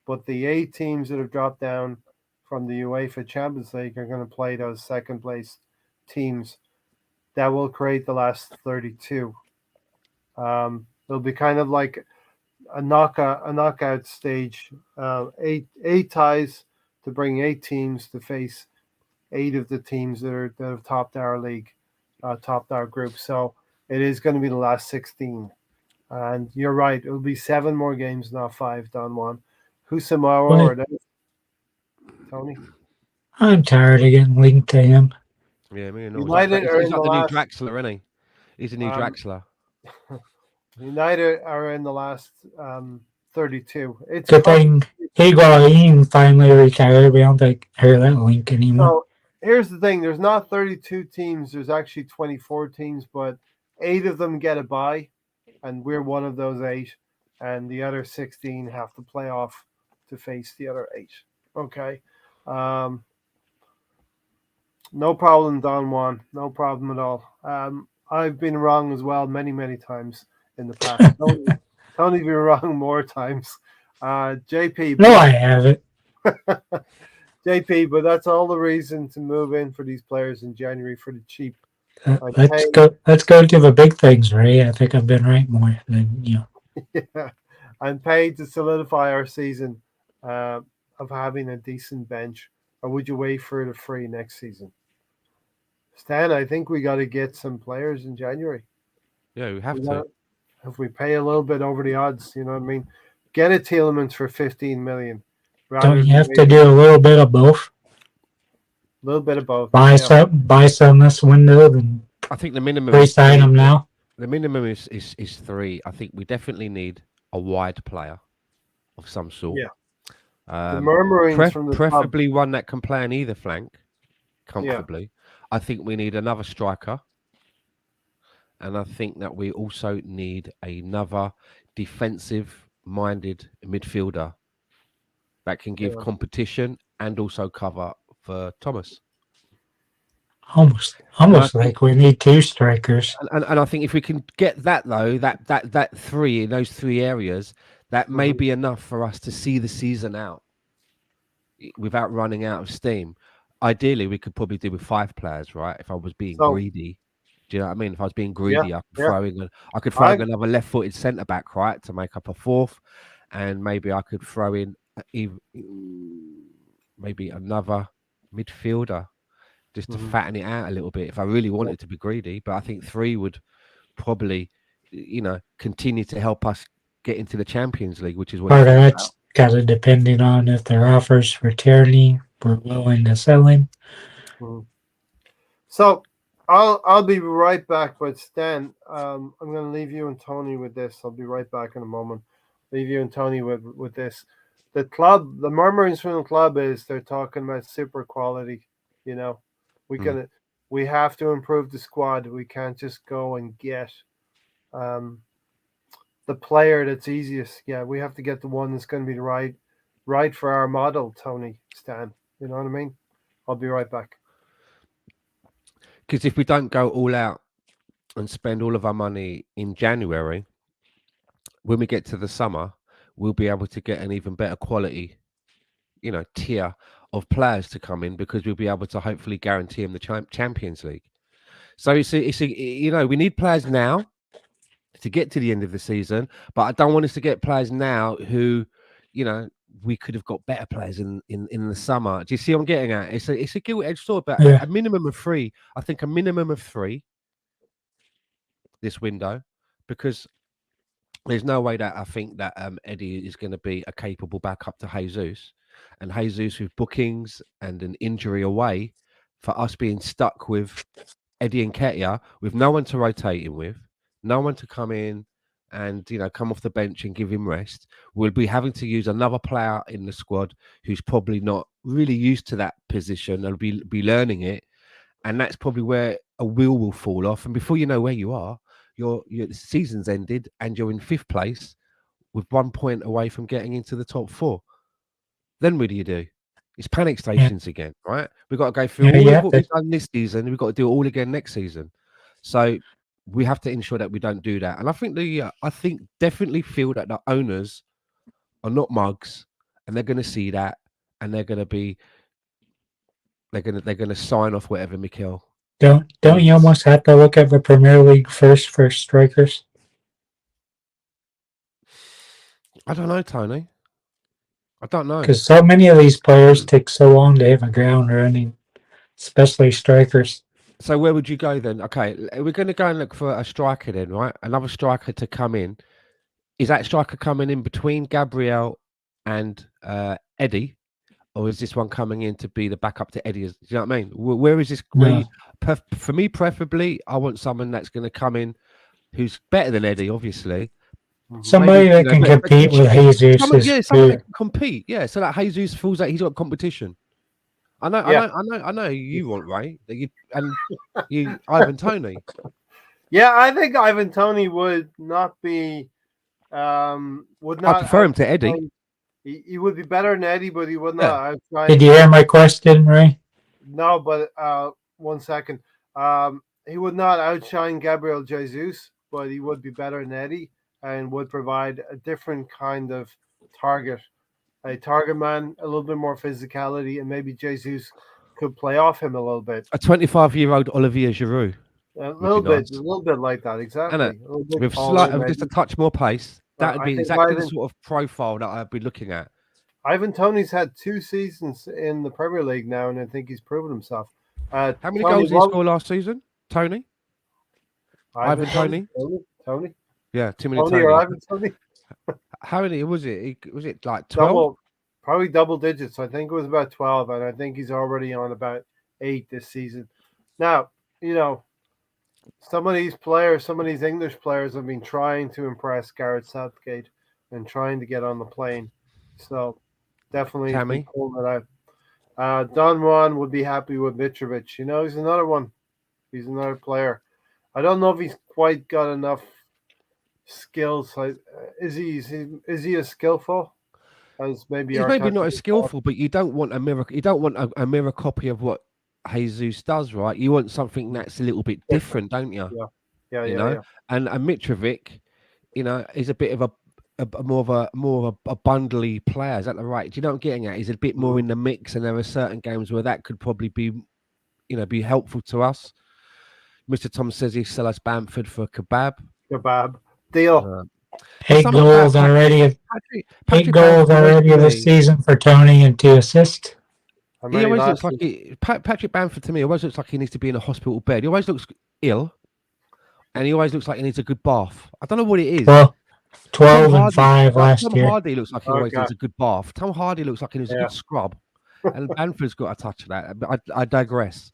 But the 8 teams that have dropped down from the UEFA Champions League are going to play those second place teams. That will create the last 32. It'll be kind of like knockout stage. Eight ties to bring 8 teams to face 8 of the teams that have topped our league, topped our group. So it is going to be the last 16. And you're right, it'll be 7 more games, not 5. Don Juan, Husamoa
But
or that, Tony.
I'm tired of getting linked to him.
Yeah, me and all.
United are
He's
in the
like the new
last.
Draxler, isn't he? He's the new
Um,
Draxler.
United are in the last 32. It's
Good
complicated.
thing Higuain finally retired. We don't hear that link anymore.
So here's the thing: there's not 32 teams. There's actually 24 teams, but 8 of them get a bye, and we're one of those 8, and the other 16 have to play off to face the other 8. Okay, um, no problem, Don Juan. No problem at all. I've been wrong as well many times in the past. Tony's been wrong more times. JP,
No, I
but
haven't.
JP, but that's all the reason to move in for these players in January for the cheap. I
Let's
pay,
go. Let's go to the big things, Ray. I think I've been right more than you.
yeah, I'm paid to solidify our season of having a decent bench, or would you wait for the free next season? Stan, I think we got to get some players in January.
Yeah, we have
We
to.
got if we pay a little bit over the odds, you know what I mean. Get a Tielemans for 15 million
Don't
rather
you
than
have to
waiting
do a little bit of both?
a little bit of both.
Buy
Yeah.
some this window, then
I think the minimum is
re-sign
3.
them now.
The minimum is 3. I think we definitely need a wide player of some sort.
Yeah. The
Um,
murmurings from the club.
preferably one that can play on either flank
Yeah.
comfortably. I think we need another striker, and I think that we also need another defensive-minded midfielder that can give
Yeah.
competition and also cover for Thomas.
Almost,
And I
almost
think
like we need 2 strikers.
and I think if we can get that though, that 3 in those 3 areas, that may
Mhm.
be enough for us to see the season out without running out of steam. Ideally, we could probably do with 5 players, right? If I was being
So
greedy, do you know what I mean? If I was being
yeah,
greedy,
yeah.
I could throw
I
in another left-footed centre back, right, to make up a 4th, and maybe I could throw in maybe another midfielder just to
mhm.
fatten it out a little bit if I really
Yeah.
wanted to be greedy. But I think 3 would probably, continue to help us get into the Champions League, which is what it's
Part of
all about.
that's kind of depending on if their offers for Tierney were willing to sell him.
Mhm. So I'll be right back with Stan. I'm going to leave you and Tony with this. I'll be right back in a moment. Leave you and Tony with this. The club, the murmurings from the club is they're talking about super quality. You know, we
Mm.
can we have to improve the squad. We can't just go and get um, the player that's easiest. Yeah, we have to get the one that's going to be the right for our model. Tony, Stan. You know what I mean? I'll be right back.
Because if we don't go all out and spend all of our money in January, when we get to the summer, we'll be able to get an even better quality, tier of players to come in because we'll be able to hopefully guarantee them the Champions League. So we need players now to get to the end of the season, but I don't want us to get players now who, we could have got better players in the summer. Do you see what I'm getting at? It's a gilt-edged sword, but
Yeah,
a minimum of 3. I think a minimum of 3 this window, because there's no way that I think that Eddie is going to be a capable backup to Jesus, and Jesus with bookings and an injury away, for us being stuck with Eddie and Ketia with no one to rotate him with, no one to come in and come off the bench and give him rest. We'll be having to use another player in the squad who's probably not really used to that position and be learning it, and that's probably where a wheel will fall off. And before you know where you are, your season's ended and you're in 5th place with 1 point away from getting into the top 4. Then what do you do? It's panic
yeah,
stations again, right? We've got to go through
yeah.
all
You
of
have
what
to.
we've done this season. We've got to do it all again next season. So we have to ensure that we don't do that. And I think definitely feel that the owners are not mugs, and they're going to see that, and they're going to be they're going to sign off whatever Mikel
Don't you
needs.
almost have to look at the Premier League first for strikers?
I don't know, Tony. I don't know.
Because so many of these players take so long to hit the ground running, especially strikers.
So where would you go then? Okay, we're going to go and look for a striker then, right? Another striker to come in. Is that striker coming in between Gabriel and Eddie, or is this one coming in to be the backup to Eddie? Do you know what I mean? Where is this?
No.
For me, preferably, I want someone that's going to come in who's better than Eddie, obviously.
Somebody that can compete with Jesus
someone,
is
someone that
good.
can compete. Yeah, so that Jesus feels like he's got competition. I know. You want Ray, and you Ivan Tony.
Yeah, I think Ivan Tony would not be. Would not.
I prefer him to Eddie.
He would be better than Eddie, but he would
Yeah.
not outshine.
Did you hear my question, Ray?
No, but 1 second. He would not outshine Gabriel Jesus, but he would be better than Eddie and would provide a different kind of target. A target man, a little bit more physicality, and maybe Jesus could play off him a little bit.
A 25-year-old Olivier Giroud.
A little bit like that, exactly.
With just a touch more pace. That would be exactly the sort of profile that I'd be looking at.
Ivan Toney's had 2 seasons in the Premier League now, and I think he's proven himself.
How many goals did he score last season, Tony? Ivan Tony?
Tony?
Yeah, too many
Tony or Ivan Tony?
How many was it? Was it like 12?
Probably double digits. I think it was about 12, and I think he's already on about 8 this season. Now, some of these players, some of these English players have been trying to impress Gareth Southgate and trying to get on the plane. So definitely pull that out. Don Juan would be happy with Mitrovic. He's another one. He's another player. I don't know if he's quite got enough skills. Is he as skillful as maybe?
He's maybe not as skillful, but you don't want a mirror. You don't want a mirror copy of what Jesus does, right? You want something that's a little bit different, don't you?
Yeah.
And Mitrovic, is a bit of a more of a bundly player. Is that the right? Do you know what I'm getting at? He's a bit more in the mix, and there are certain games where that could probably be, be helpful to us. Mr. Tom says he sell us Bamford for kebab.
Kebab deal.
8 goals already. Eight goals already this season for Tony and 2 assists.
He always looks like Patrick Bamford to me always looks like he needs to be in a hospital bed. He always looks ill, and he always looks like he needs a good bath. I don't know what it is.
Well, 12 and 5 last year.
Tom Hardy looks like he always needs a good bath. Tom Hardy looks like he needs a good scrub, and Bamford's got a touch of that. But I digress.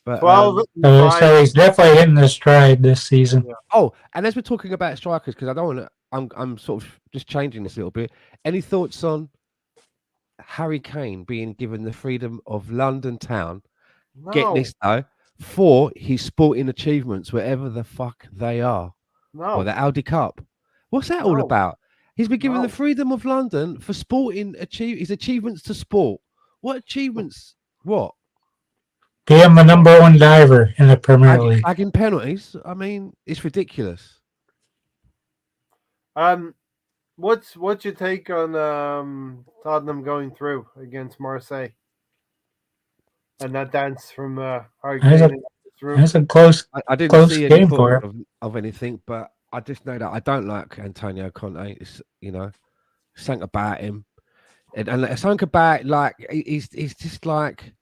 But
12.
So he's definitely hitting the stride this season.
Yeah. Oh, and as we're talking about strikers, because I don't want to, I'm sort of just changing this a little bit. Any thoughts on Harry Kane being given the freedom of London town? No. Get this though, for his sporting achievements, wherever the fuck they are.
No.
Or the Audi Cup. What's that all about? He's been given the freedom of London for sporting his achievements to sport. What achievements? What?
Be him the number 1 diver in the Premier League.
Bagging penalties. I mean, it's ridiculous.
What's your take on Tottenham going through against Marseille and that dance from Harry Kane?
That's a close.
I didn't
close
see
game
any
for
of anything, but I just know that I don't like Antonio Conte. It's something about him, and something about like he's just like.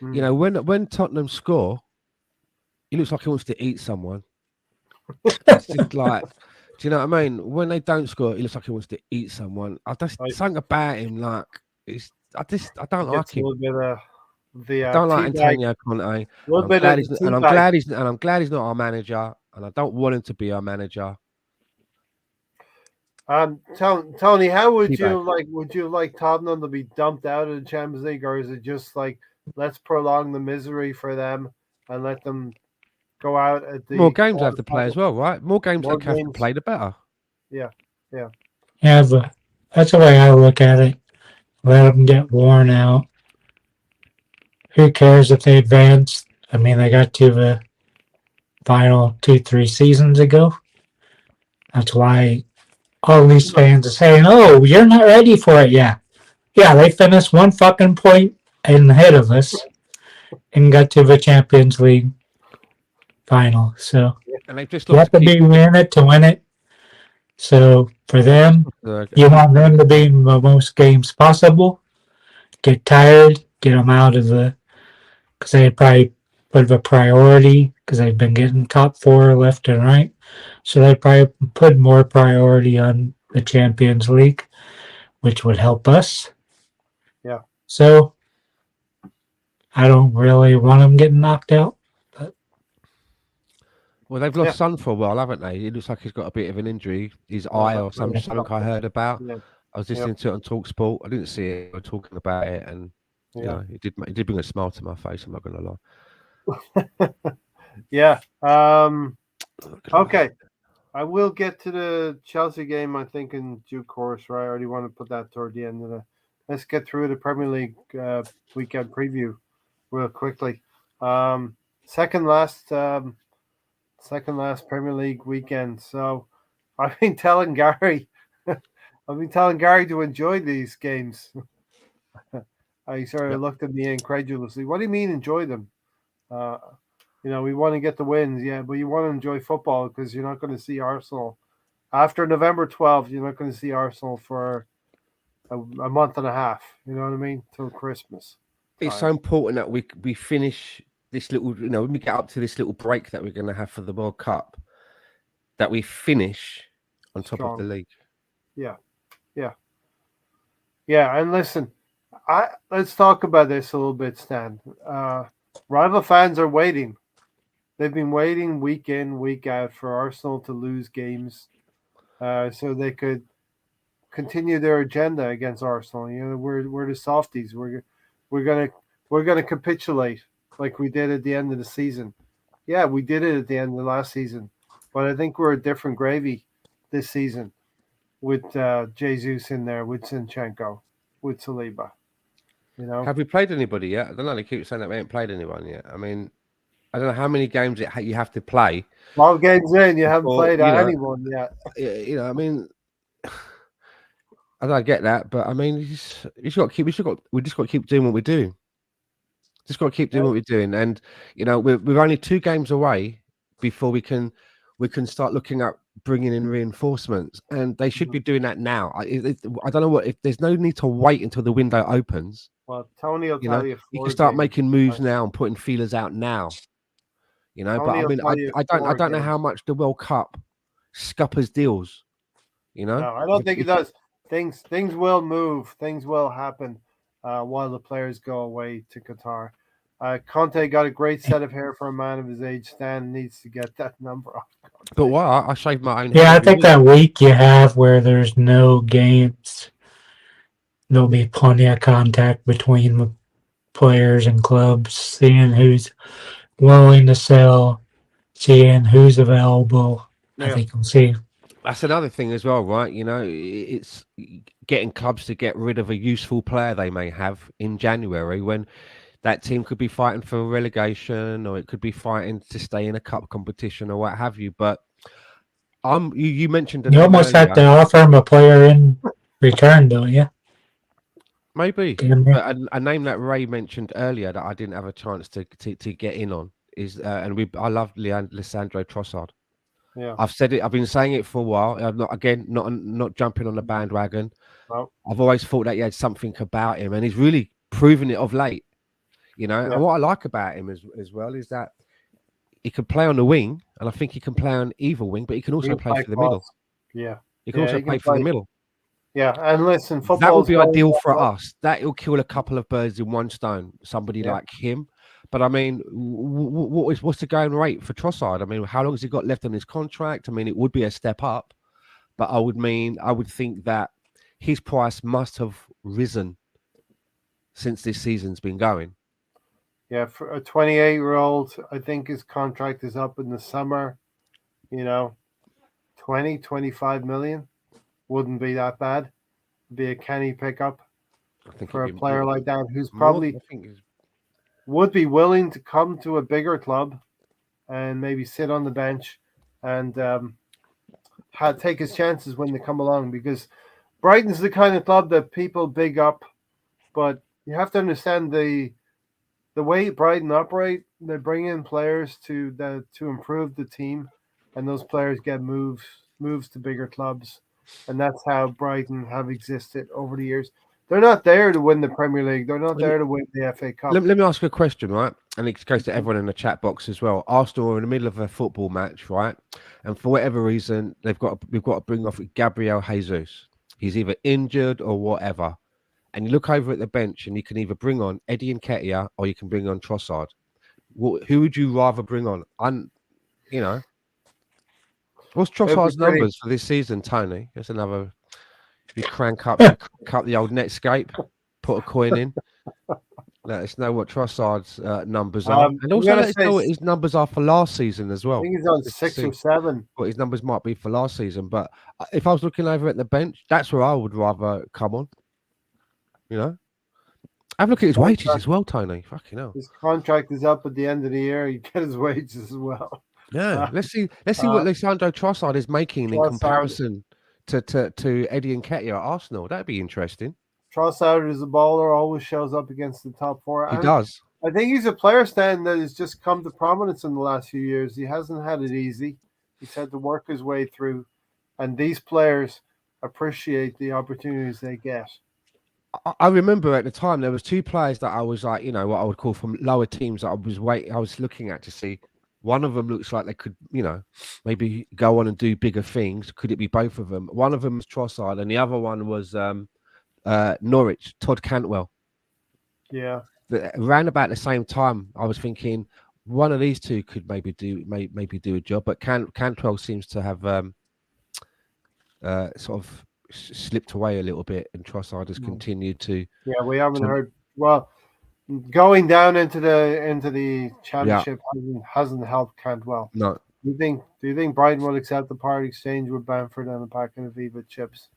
When Tottenham score, he looks like he wants to eat someone. It's just like, do you know what I mean? When they don't score, he looks like he wants to eat someone. Something about him, like I don't like him. I don't like Antonio Conte. I'm glad he's not our manager, and I don't want him to be our manager.
Tony, how would you like? Would you like Tottenham to be dumped out of the Champions League, or is it just like? Let's prolong the misery for them and let them go out at the...
More games they have to play as well, right? More games they have to play, the better.
Yeah.
Yeah, but that's the way I look at it. Let them get worn out. Who cares if they advance? I mean, they got to the final 2-3 seasons ago. That's why all these fans are saying, oh, you're not ready for it yet. Yeah, they finished 1 fucking point ahead of us and got to the Champions League final. So
and they've just
you have to be in it to win it. So for them, you want them to be in the most games possible. Get tired, get them out of the because they probably put a priority because they've been getting top four left and right. So they probably put more priority on the Champions League, which would help us.
Yeah.
So I don't really want them getting knocked out. But
Well, they've lost Son for a while, haven't they? It looks like he's got a bit of an injury. His eye or
Yeah.
something I heard about.
Yeah.
I was
Yeah.
listening to it on Talk Sport. I didn't see it. They were talking about it, and
Yeah.
it did bring a smile to my face. I'm not going to lie.
Yeah.
I'm not gonna lie.
Okay. I will get to the Chelsea game, I think, in due course, right? I already want to put that toward the end of the. Let's get through the Premier League weekend preview real quickly. Um, second last, second last Premier League weekend. So I've been telling Gary, I've been telling Gary to enjoy these games. He sort of
Yep.
looked at me incredulously. What do you mean enjoy them? Uh, we want to get the wins, yeah, but you want to enjoy football because you're not going to see Arsenal after November 12th. You're not going to see Arsenal for a month and a half. You know what I mean? Till Christmas
It's so
time.
important that we finish this little. When we get up to this little break that we're going to have for the World Cup, that we finish on top of the
Strong.
league.
Yeah, yeah, yeah. And listen, let's talk about this a little bit, Stan. Rival fans are waiting. They've been waiting week in, week out for Arsenal to lose games, so they could continue their agenda against Arsenal. We're the softies. We're gonna we're gonna capitulate like we did at the end of the season. Yeah, we did it at the end of last season, but I think we're a different gravy this season with Jesus in there, with Zinchenko, with Saliba. You know,
Have we played anybody yet? I don't know. They keep saying that we ain't played anyone yet. I mean, I don't know how many games you have to play
12 games in, you haven't
before
played anyone yet.
I mean, I don't get that, but I mean, you just got to keep. We just got to keep doing what we're doing. Just got to keep doing what we're doing, and we're only 2 games away before we can start looking at bringing in reinforcements, and they should be doing that now. I don't know what if there's no need to wait until the window opens.
Well, Tony will tell you
You
4
can start
games.
making moves now and putting feelers out now. But
Tony
I
will
mean,
tell you
I
four
don't know
games.
how much the World Cup scuppers deals.
No, I don't think it does. Things will move. Things will happen while the players go away to Qatar. Conte got a great set of hair for a man of his age. Stan needs to get that number off.
But why? I shave my own head
yeah, I
every
think
week.
that week you have where there's no games, there'll be plenty of contact between the players and clubs, seeing who's willing to sell, seeing who's available. I
Yeah,
think we'll see.
That's another thing as well, right? It's getting clubs to get rid of a useful player they may have in January when that team could be fighting for relegation or it could be fighting to stay in a cup competition or what have you. But you mentioned a
You
name
almost have
earlier,
to offer him a player in return, don't you?
maybe,
Damn near.
but a name that Ray mentioned earlier that I didn't have a chance to get in on is, I love Lissandro Trossard.
yeah.
I've said it. I've been saying it for a while. I'm not jumping on the bandwagon.
Well,
I've always thought that he had something about him, and he's really proven it of late.
yeah.
And what I like about him as well is that he can play on the wing, and I think he can play on either wing, but he can
He
also
can
play
play
for the middle.
cross. Yeah,
He can
yeah.
also
He
play
can
for the
play.
middle.
Yeah, and listen,
That would
football's
be
going.
ideal for us. That will kill a couple of birds in one stone. Somebody
Yeah,
like him. But I mean, what's the going rate for Trossard? I mean, how long has he got left on his contract? I mean, it would be a step up, but I would think that his price must have risen since this season's been going.
yeah. For a 28-year-old, I think his contract is up in the summer. You know, 25 million wouldn't be that bad. Be a canny pickup
I think
for
it'd
a
be
player like that who's
more.
probably
I think it's
would be willing to come to a bigger club and maybe sit on the bench and take his chances when they come along because Brighton's the kind of club that people big up, but you have to understand the way Brighton operate. They bring in players to improve the team, and those players get moves to bigger clubs, and that's how Brighton have existed over the years. They're not there to win the Premier League. They're not
Let me,
there to win the FA Cup.
let me ask you a question, right? And it goes to everyone in the chat box as well. Arsenal are in the middle of a football match, right? And for whatever reason, we've got to bring off Gabriel Jesus. He's either injured or whatever. And you look over at the bench, and you can either bring on Eddie Nketiah or you can bring on Trossard. Who would you rather bring on? You know, what's
It'd be
Trossard's
pretty.
numbers for this season, Tony? That's another. If you crank up the old Netscape, put a coin in. Let us know what Trossard's numbers are, and
I'm
also
gonna
let us
say
know what his numbers are for last season as
I
well.
think he's on
Just to
6 or
see
7.
what his numbers might be for last season. But if I was looking over at the bench, that's where I would rather come on. You know, have a look at his wages as well, Tony. Fucking hell.
His contract is up at the end of the year. You get his wages as well.
Yeah,
Uh,
let's see what
uh,
Lisandro Trossard is making in
Trossard,
comparison to Eddie Nketiah at Arsenal. That'd be interesting.
Trossard is a baller. Always shows up against the top 4,
He
and
does.
I think he's a player, Stan, that has just come to prominence in the last few years. He hasn't had it easy. He's had to work his way through, and these players appreciate the opportunities they get.
I remember at the time there was two players that I was like, what I would call from lower teams that I was looking at to see. One of them looks like they could, maybe go on and do bigger things. Could it be both of them? One of them was Trossard, and the other one was Norwich, Todd Cantwell.
Yeah,
Around about the same time, I was thinking one of these two could maybe do a job, but Cantwell seems to have sort of slipped away a little bit, and Trossard has continued to.
yeah. We haven't heard. Well, going down into the championship hasn't helped Cantwell.
No.
Do you think Brighton will accept the part exchange with Bamford and a packet of Viva chips,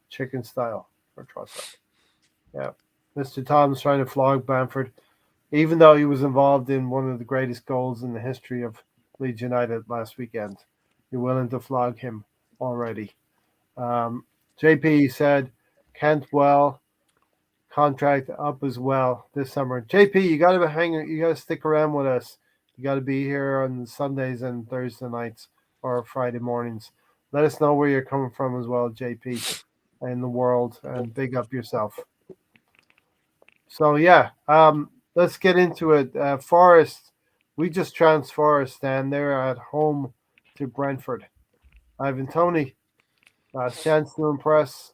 chicken style, for Trossard? Yeah, Mr. Tom's trying to flog Bamford, even though he was involved in one of the greatest goals in the history of Leeds United last weekend. You're willing to flog him already. JP said Cantwell contract up as well this summer. JP, you got to stick around with us. You got to be here on Sundays and Thursday nights or Friday mornings. Let us know where you're coming from as well, JP, in the world, and big up yourself. So yeah, let's get into it. Forest, we just trounced Forest, and they're at home to Brentford. Ivan Toney, last chance to impress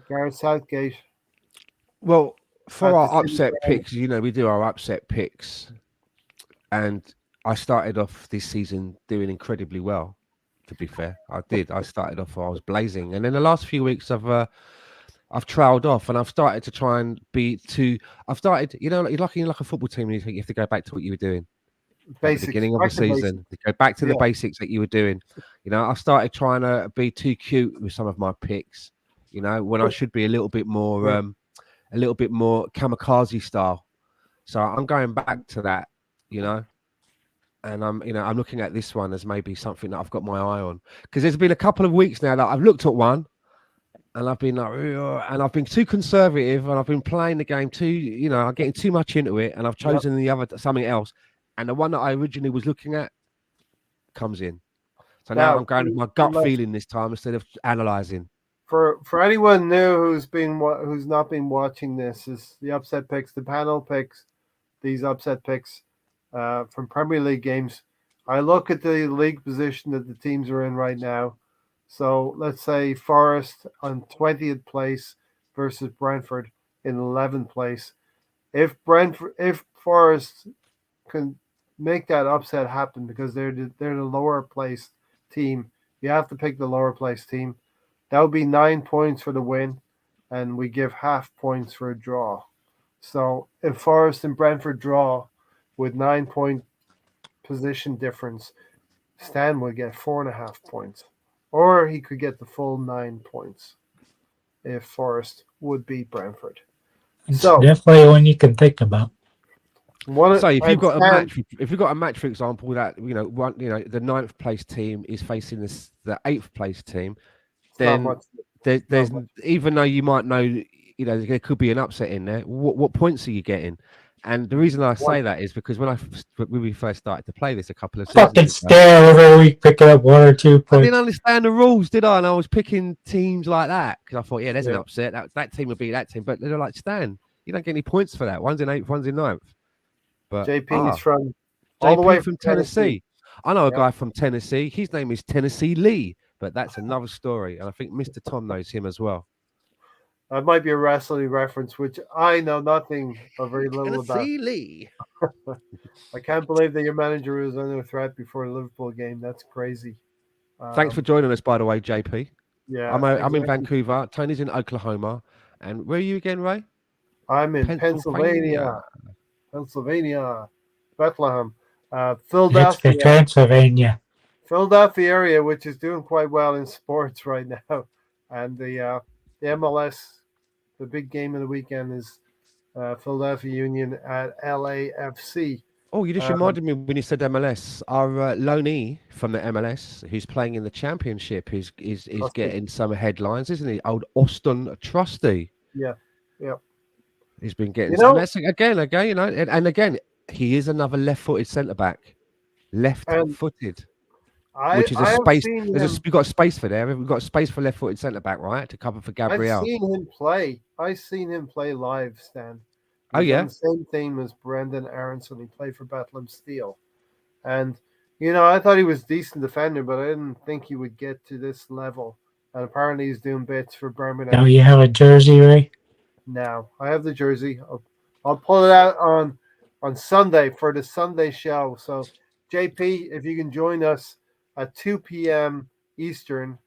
Gareth Southgate.
Well, for
At the
our
City
upset
Ground.
picks, we do our upset picks, and I started off this season doing incredibly well. To be fair, I did. I started off, I was blazing, and in the last few weeks, I've trailed off, and I've started to try and be too. I've started, you're like a football team, and you have to go back to what you were doing at the
Basics.
beginning of the
Back to basics.
season. To go back to the
Yeah.
basics that you were doing. I started trying to be too cute with some of my picks. When I should be a little bit more, kamikaze style. So I'm going back to that. And I'm looking at this one as maybe something that I've got my eye on, because there's been a couple of weeks now that I've looked at one. And I've been like, and I've been too conservative, and I've been playing the game too, I'm getting too much into it, and I've chosen the other something else, and the one that I originally was looking at comes in. So now I'm going with my gut feeling this time instead of analysing.
For anyone new who's not been watching this, is the upset picks, the panel picks, these upset picks from Premier League games. I look at the league position that the teams are in right now. So let's say Forest on 20th place versus Brentford in 11th place. If Forest can make that upset happen, because they're the lower placed team, you have to pick the lower placed team. That would be 9 points for the win, and we give half points for a draw. So if Forest and Brentford draw with 9-point position difference, Stan will get 4.5 points. Or he could get the full 9 points if Forest would beat Brentford.
It's
So
definitely one you can think about.
So if you've got a match, for example, that the 9th place team is facing the 8th place team, then there's even though you might know there could be an upset in there. What points are you getting? And the reason I
One.
say that is because when we first started to play this a couple of
Fucking
seasons ago,
stare every week, picking up 1 or 2
I didn't
points.
understand the rules, did I? And I was picking teams like that because I thought, yeah, there's an
Yeah.
upset. That team would beat that team. But they're like, Stan, you don't get any points for that. One's in eighth, one's in ninth. But
JP's from all the
JP
way
from
from Tennessee.
Tennessee. I know a
Yep.
guy from Tennessee. His name is Tennessee Lee, but that's another story. And I think Mr. Tom knows him as well.
That might be a wrestling reference, which I know nothing or very little about.
Tennessee Lee.
I can't believe that your manager was under threat before the Liverpool game. That's crazy.
Thanks for joining us, by the way, JP.
Yeah,
I'm in
exactly.
Vancouver. Tony's in Oklahoma. And where are you again, Ray?
I'm in
Pennsylvania.
Pennsylvania, Bethlehem,
It's the
Philadelphia,
Transylvania.
Philadelphia area, which is doing quite well in sports right now. And the MLS, the big game of the weekend is Philadelphia Union at LAFC.
Oh, you just
Um,
reminded me when you said MLS. Our loanee from the MLS, who's playing in the Championship, is
Trusty.
getting some headlines, isn't he? Old Austin Trusty.
Yeah, yeah.
He's been getting,
You
and
know,
that's again, you know, and again, he is another left-footed centre back,
and
left-footed,
I
which is a
I have
space.
seen
We've
him.
got a space for there. We've got a space for left-footed centre back, right, to cover for
I've
Gabriel.
seen him play. I've seen him play live, Stan.
Oh
He's on
yeah,
the same team as Brendan Aronson. He played for Bethlehem Steel. And, I thought he was a decent defender, but I didn't think he would get to this level. And apparently he's doing bits for
Now
Birmingham
you have a jersey, Ray?
now. I have the jersey. I'll pull it out on Sunday for the Sunday show. So, JP, if you can join us at 2 p.m. Eastern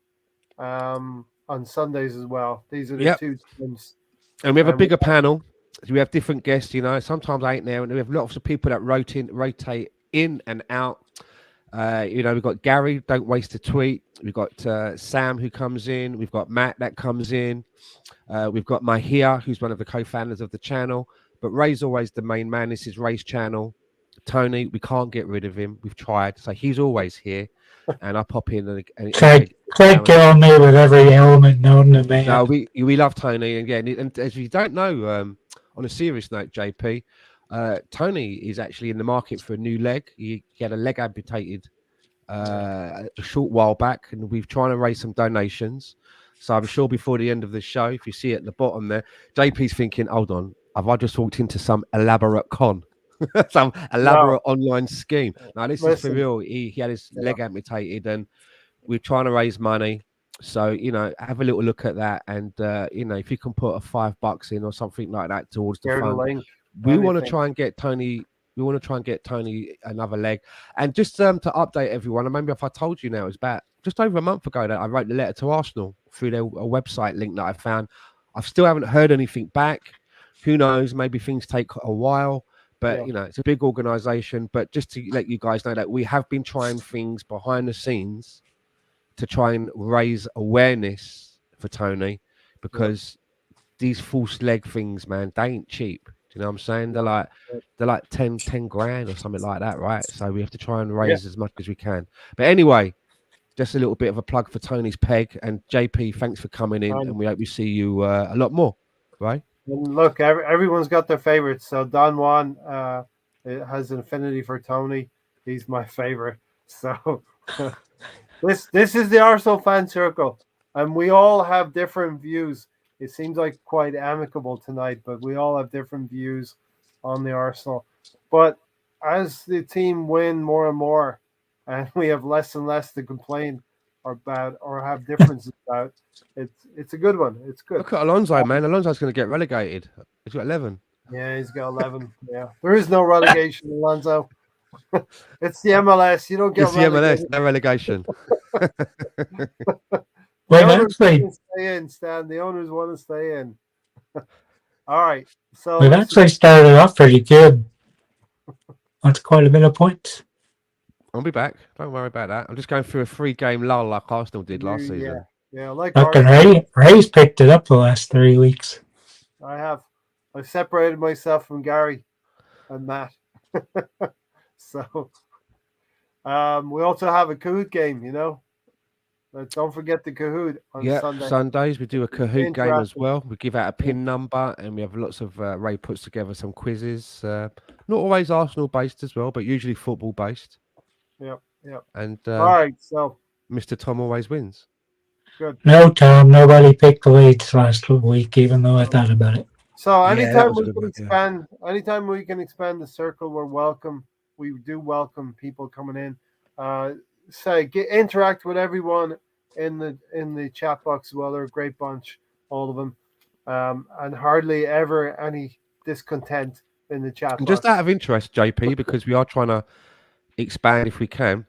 on Sundays as well. These are the
yep.
two teams.
And we have a
And we,
bigger panel. We have different guests, you know. Sometimes I ain't there, and we have lots of people that rotate in and out. We've got Gary, don't waste a tweet. We've got Sam who comes in. We've got Matt that comes in. We've got Mahia, who's one of the co-founders of the channel. But Ray's always the main man. This is Ray's channel. Tony, we can't get rid of him. We've tried. So he's always here. And I pop in and
Try killing me with every element known to man.
no, we love Tony. And again, and as you don't know, on a serious note, JP, Tony is actually in the market for a new leg. He had a leg amputated a short while back, and we've trying to raise some donations. So I'm sure before the end of the show, if you see it at the bottom there, JP's thinking, hold on, have I just walked into some elaborate con? Some elaborate online scheme. Now, this is for real. He had his leg amputated, and we're trying to raise money. So, have a little look at that. And, if you can put a $5 in or something like that towards the fund, we want to try and get Tony. We want to try and get Tony another leg. And just to update everyone, and maybe if I told you now, it's about just over a month ago that I wrote the letter to Arsenal through their website link that I found. I still haven't heard anything back. Who knows? Maybe things take a while. But, it's a big organization. But just to let you guys know that we have been trying things behind the scenes to try and raise awareness for Tony, because these false leg things, man, they ain't cheap. Do you know what I'm saying? They're like 10 grand or something like that, right? So we have to try and raise as much as we can. But anyway, just a little bit of a plug for Tony's peg. And JP, thanks for coming in, and we hope we see you a lot more, right?
And look, everyone's got their favorites. So Don Juan has an affinity for Tony. He's my favorite. So this is the Arsenal fan circle, and we all have different views. It seems like quite amicable tonight, but we all have different views on the Arsenal. But as the team win more and more, and we have less and less to complain about or have differences about, it's a good one. It's good.
Look at Alonso, man. Alonso's going to get relegated. He's got 11.
Yeah, he's got 11. Yeah, there is no relegation, Alonso. It's the MLS. You don't get
it's the MLS, no relegation.
The owners want to stay in, Stan. The owners want to stay in. All right. So
we've actually started off pretty good. That's quite a bit of points.
I'll be back. Don't worry about that. I'm just going through a 3-game lull like Arsenal did last season.
Yeah, like
Ray's picked it up the last 3 weeks.
I have. I've separated myself from Gary and Matt. So we also have a Coot game, Don't forget the Kahoot on
Yeah,
Sunday.
Sundays we do a Kahoot game as
Interactive.
well. We give out a pin number, and we have lots of Ray puts together some quizzes. Not always Arsenal based as well, but usually football based.
Yep, yep.
And
All right, so
Mr. Tom always wins.
good.
No, Tom, nobody picked the Leeds last week, even though I
Um,
thought about it.
So
Yeah, that was a good one. Yeah.
anytime we can expand the circle, we're welcome. We do welcome people coming in. Interact with everyone in the chat box as well. They're a great bunch, all of them, and hardly ever any discontent in the chat
And
box.
just out of interest, JP, because we are trying to expand if we can.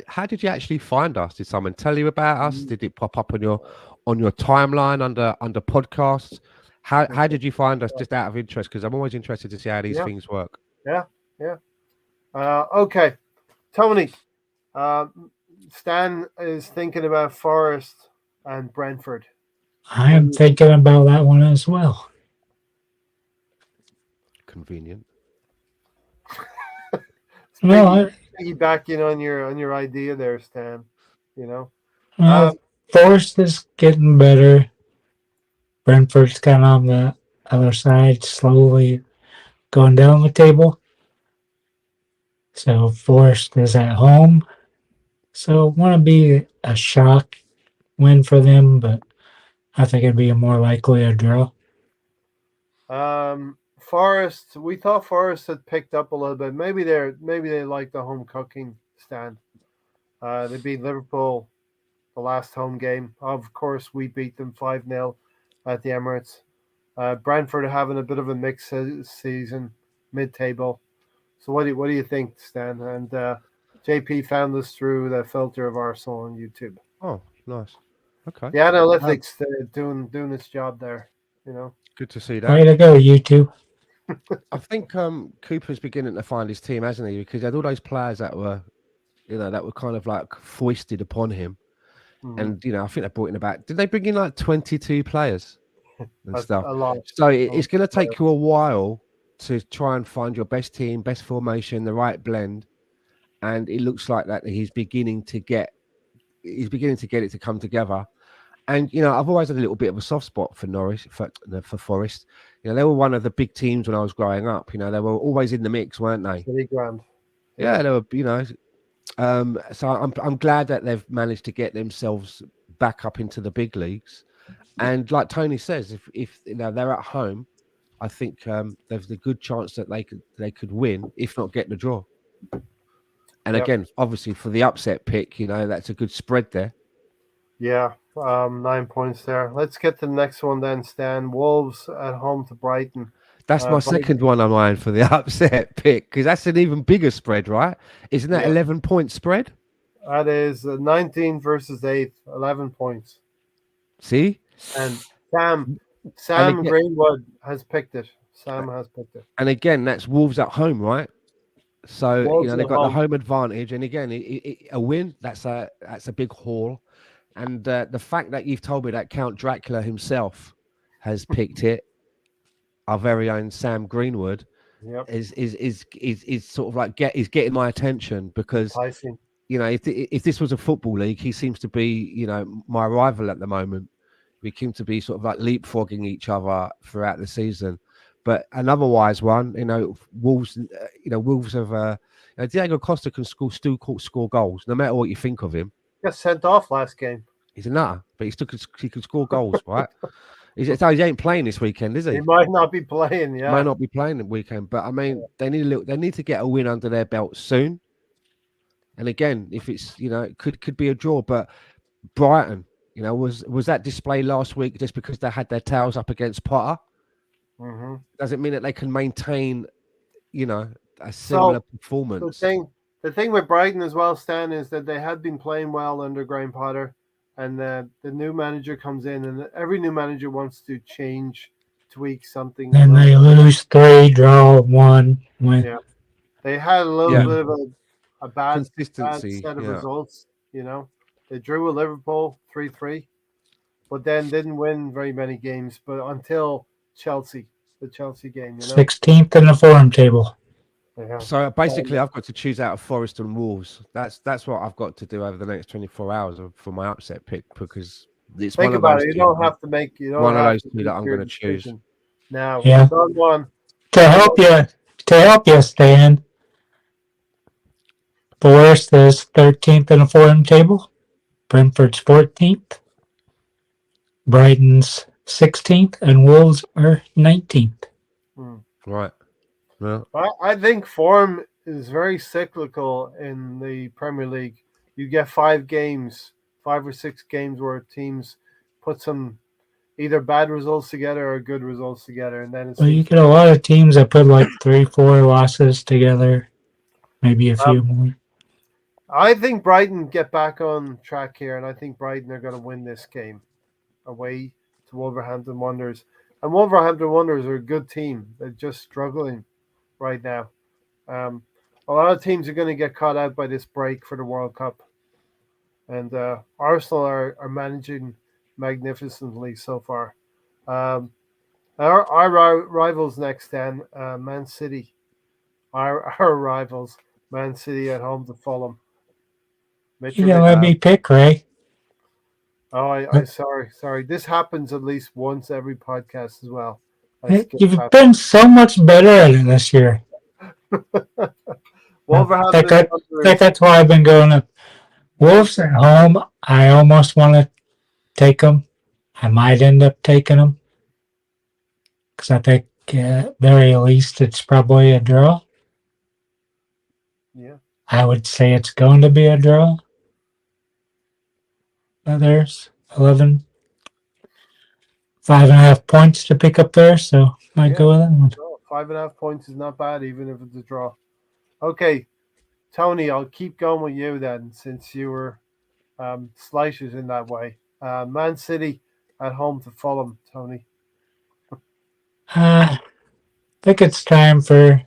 How did you actually find us? Did someone tell you about us? Did it pop up on your timeline under podcasts? How did you find us? Just out of interest, because I'm always interested to see how these
Yeah.
things work.
Yeah, yeah. Okay, Tony. Stan is thinking about Forest and Brentford.
I am thinking about that one as well.
Convenient.
No,
Piggybacking on your idea there, Stan. You know.
Forest is getting better. Brentford's kind of on the other side, slowly going down the table. So Forest is at home. So want to be a shock win for them, but I think it'd be a more likely a draw.
Forest. We thought Forest had picked up a little bit. Maybe they like the home cooking stand. They beat Liverpool the last home game. Of course, we beat them 5-0 at the Emirates. Brentford are having a bit of a mixed season, mid-table. So what do you think, Stan? And JP found us through the filter of Arsenal on YouTube.
Oh, nice. Okay.
The analytics doing its job there. You know.
Good to see that.
Way to go, you two.
I think Cooper's beginning to find his team, hasn't he? Because he had all those players that were kind of like foisted upon him.
Mhm.
And I think they brought in did they bring in like 22 players and stuff?
A lot.
So it's going to take you a while to try and find your best team, best formation, the right blend. And it looks like that he's beginning to get it to come together. And I've always had a little bit of a soft spot for Norwich, for Forest. They were one of the big teams when I was growing up. They were always in the mix, weren't they?
Pretty grand.
Yeah, they were. So I'm glad that they've managed to get themselves back up into the big leagues. And like Tony says, if they're at home, I think there's a good chance that they could win, if not get the draw. And again, obviously for the upset pick, that's a good spread there.
Yeah, 9 points there. Let's get to the next one then, Stan. Wolves at home to Brighton.
That's my second one on mine for the upset pick, because that's an even bigger spread, right? Isn't that 11-point spread?
That is 19 versus 8, 11 points.
See?
And Sam Greenwood has picked it. Sam has picked it.
And again, that's Wolves at home, right? So
Wolves
they've got the home advantage. And again, a win, that's a big haul. And the fact that you've told me that Count Dracula himself has picked it, our very own Sam Greenwood, is sort of like is getting my attention, because if this was a football league, he seems to be my rival at the moment. We seem to be sort of like leapfrogging each other throughout the season. But another wise one, Wolves, Wolves have Diego Costa can still score goals, no matter what you think of him.
Got sent off last game.
He's a nutter, but he can score goals, right? He ain't playing this weekend, is he?
He might not be playing. Yeah,
might not be playing the weekend, but I mean, they need to get a win under their belt soon. And again, if it's it could be a draw, but Brighton, was that display last week just because they had their tails up against Potter?
Mm-hmm.
Doesn't mean that they can maintain, a similar performance.
The thing with Brighton as well, Stan, is that they had been playing well under Graham Potter, and the new manager comes in, and every new manager wants to change, tweak something.
And they lose 3, draw 1, win.
Yeah, they had a little bit of a bad
consistency,
set of results. They drew with Liverpool 3-3, but then didn't win very many games. But until the Chelsea game,
16th in the form table.
Yeah.
So basically, I've got to choose out of Forest and Wolves. That's what I've got to do over the next 24 hours for my upset pick because it's
Think
one of
about
those
it. You
two.
don't have to make. You don't
One of
have
those
to
two that
make
I'm
your
going to choose.
decision now.
Yeah.
We've done one.
To help you, Stan. Forest is 13th in the form table. Brentford's 14th. Brighton's 16th, and Wolves are 19th.
Hmm.
Right. Well,
I think form is very cyclical in the Premier League. You get 5 games, 5 or 6 games where teams put some either bad results together or good results together, and then it
Well, you
seems.
get a lot of teams that put like 3, 4 losses together, maybe a few
Um,
more.
I think Brighton get back on track here, and I think Brighton are going to win this game away to Wolverhampton Wanderers. And Wolverhampton Wanderers are a good team. They're just struggling right now. Um, a lot of teams are going to get caught out by this break for the World Cup, and Arsenal are managing magnificently so far. Um, our rivals next, then Man City. Our rivals, Man City at home to Fulham.
You didn't let
Mitrovic.
me pick, Ray.
Oh, I sorry. This happens at least once every podcast as well. I skip
You've
past.
been so much better at it this year. I think,
Wolverhampton
I think
Wanderers.
that's why I've been going to Wolves at home. I almost want to take them. I might end up taking them because I think at very least it's probably a draw.
Yeah,
I would say it's going to be a draw. There's 11, 5.5 points to pick up there, so might
yeah.
go with that one.
No, 5.5 points is not bad, even if it's a draw. Okay, Tony, I'll keep going with you then, since you were slicers in that way. Man City at home to Fulham, Tony.
I think it's time for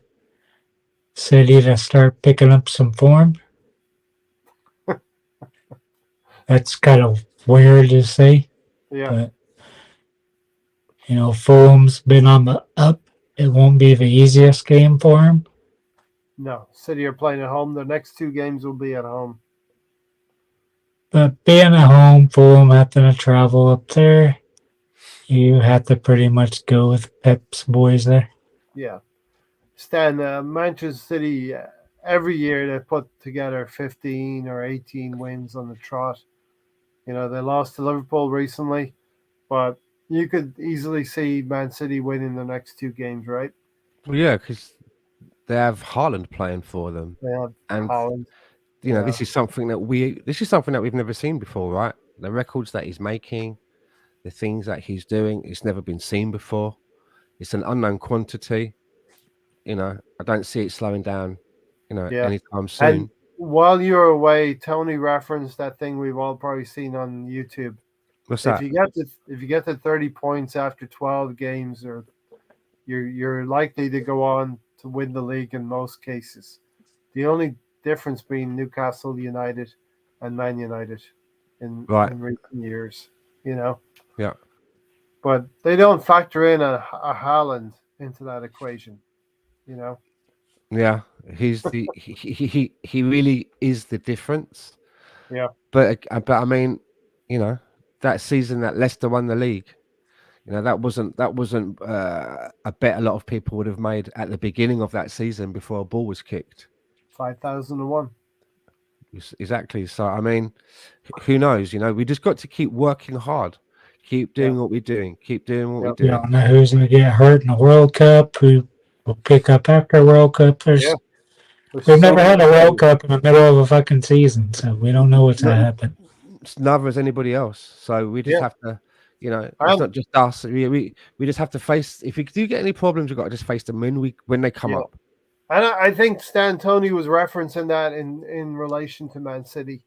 City to start picking up some form. That's kind of weird to say,
Yeah,
but Fulham's been on the up. It won't be the easiest game for him.
no. City are playing at home. The next 2 games will be at home.
But being at home, Fulham having to travel up there, you have to pretty much go with Pep's boys there.
Yeah. Stan, Manchester City, every year they put together 15 or 18 wins on the trot. They lost to Liverpool recently, but you could easily see Man City winning the next 2 games, right?
well, yeah, because they have Haaland playing for them,
They have
and
Holland. Yeah,
this is something that we've never seen before, right? The records that he's making, the things that he's doing, it's never been seen before. It's an unknown quantity. I don't see it slowing down.
yeah.
Anytime
And
soon.
while you're away, Tony referenced that thing we've all probably seen on YouTube.
What's
If
that?
you get to if you get to 30 points after 12 games, or you're likely to go on to win the league in most cases. The only difference being Newcastle United and Man United
Right.
in recent years, you know.
Yeah.
But they don't factor in a Haaland into that equation, you know.
Yeah. He really is the difference.
Yeah,
But I mean, you know, that season that Leicester won the league, that wasn't a bet a lot of people would have made at the beginning of that season before a ball was kicked.
5,001.
Exactly. So I mean, who knows? We just got to keep working hard, keep
Yeah,
doing what we're doing, keep doing what we're
yeah,
You
doing.
don't know who's going to get hurt in the World Cup, who will pick up after World Cup.
yeah. There's
We've
so
never
many
had a World
players.
Cup in the middle of a fucking season, so we don't know what's going to
No,
happen.
neither as anybody else. So we just
Yeah,
have to, it's
and
not just us. We just have to face. If we do get any problems, we've got to just face them when they come
yeah,
up.
and I think Stan Tony was referencing that in relation to Man City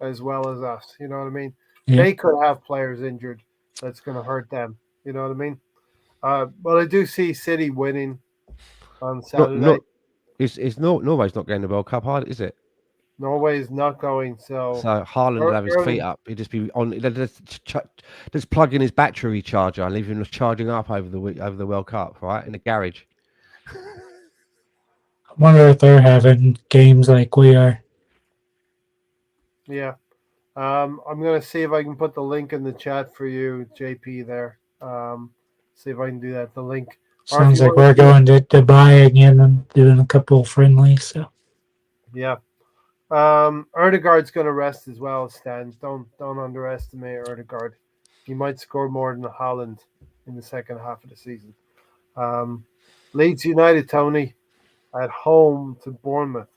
as well as us. You know what I mean?
Yeah.
They could have players injured that's going to hurt them. You know what I mean? But I do see City winning on
Not
Saturday.
not it's Norway's not getting the World Cup, hard is it?
Norway is not going, so
So Haaland will have his feet
early.
up. He'd just be on. Just plug in his battery charger and leave him charging up over the World Cup, right, in the garage.
wonder if they're having games like we are.
Yeah. I'm gonna see if I can put the link in the chat for you, JP. There. See if I can do that. The link, or if
Sounds
you
like
want
we're
to do it,
going to Dubai again and doing a couple of friendlies. So
yeah. Erdegaard's gonna rest as well, Stan. Don't underestimate Erdegaard. He might score more than Haaland in the second half of the season. Um, Leeds United, Tony, at home to Bournemouth.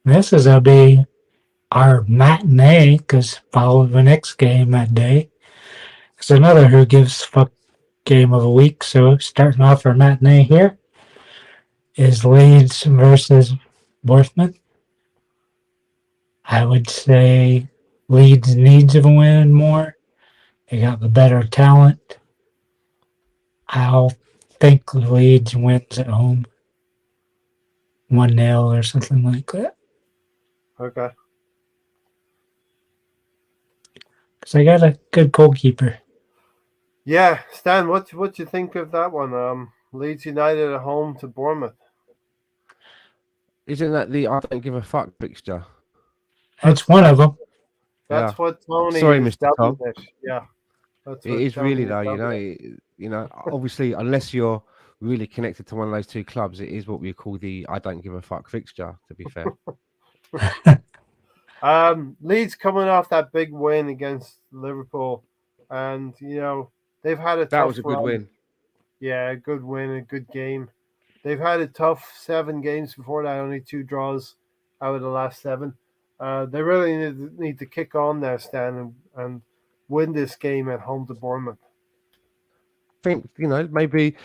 this is gonna be our matinee because follow the next game that day. It's another who gives fuck game of the week. So starting off our matinee here is Leeds versus Bournemouth. I would say Leeds needs a win more. They got the better talent. I'll think Leeds wins at home 1-0 or something like that.
Okay.
Because I got a good goalkeeper.
Yeah, Stan, what you think of that one? Leeds United at home to Bournemouth.
Isn't that the I don't give a fuck fixture?
It's
That's
one of them.
Yeah.
that's what Tony
Sorry,
is
Mr.
dubbing
Tom.
it. Yeah, that's
It
what
is
Tony
really
is
though,
dubbing it.
obviously, unless you're really connected to one of those two clubs, it is what we call the I don't give a fuck fixture. To be fair,
Leeds coming off that big win against Liverpool, and they've had a
that was
tough
a good
run.
win.
Yeah, a good win, a good game. They've had a tough 7 games before that, only 2 draws out of the last 7. They really need to kick on there, Stan, and win this game at home to Bournemouth.
I think maybe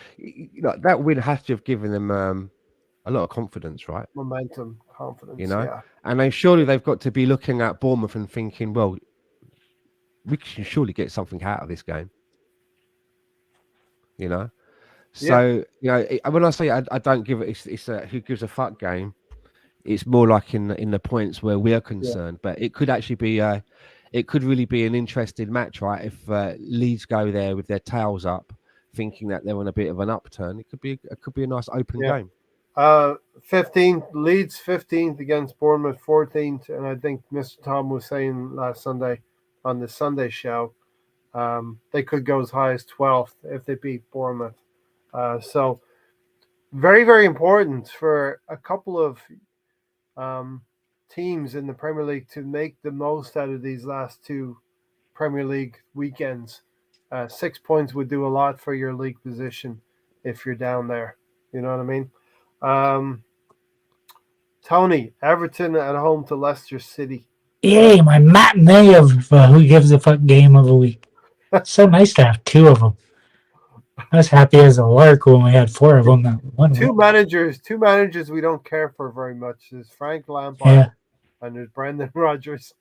that win has to have given them a lot of confidence, right?
Momentum,
You
confidence,
know,
yeah.
and they've got to be looking at Bournemouth and thinking, well, we can surely get something out of this game. You know,
Yeah,
so when I say I don't give it, it's a who gives a fuck game. It's more like in the points where we're
yeah,
concerned, but it could actually be it could really be an interesting match, right? If Leeds go there with their tails up, thinking that they're on a bit of an upturn, it could be a nice open
yeah.
game.
15th, Leeds 15th against Bournemouth 14th, and I think Mr. Tom was saying last Sunday on the Sunday show, they could go as high as 12th if they beat Bournemouth. So very, very important for a couple of um, teams in the Premier League to make the most out of these last 2 Premier League weekends. 6 points would do a lot for your league position if you're down there. You know what I mean? Um, Tony, Everton at home to Leicester City.
Yay, my matinee of who gives a fuck game of the week. So nice to have 2 of them. I was happy as a lark when we had 4 of them that one
Two
week.
managers, two managers we don't care for very much. There's Frank Lampard
Yeah.
and there's Brendan Rodgers.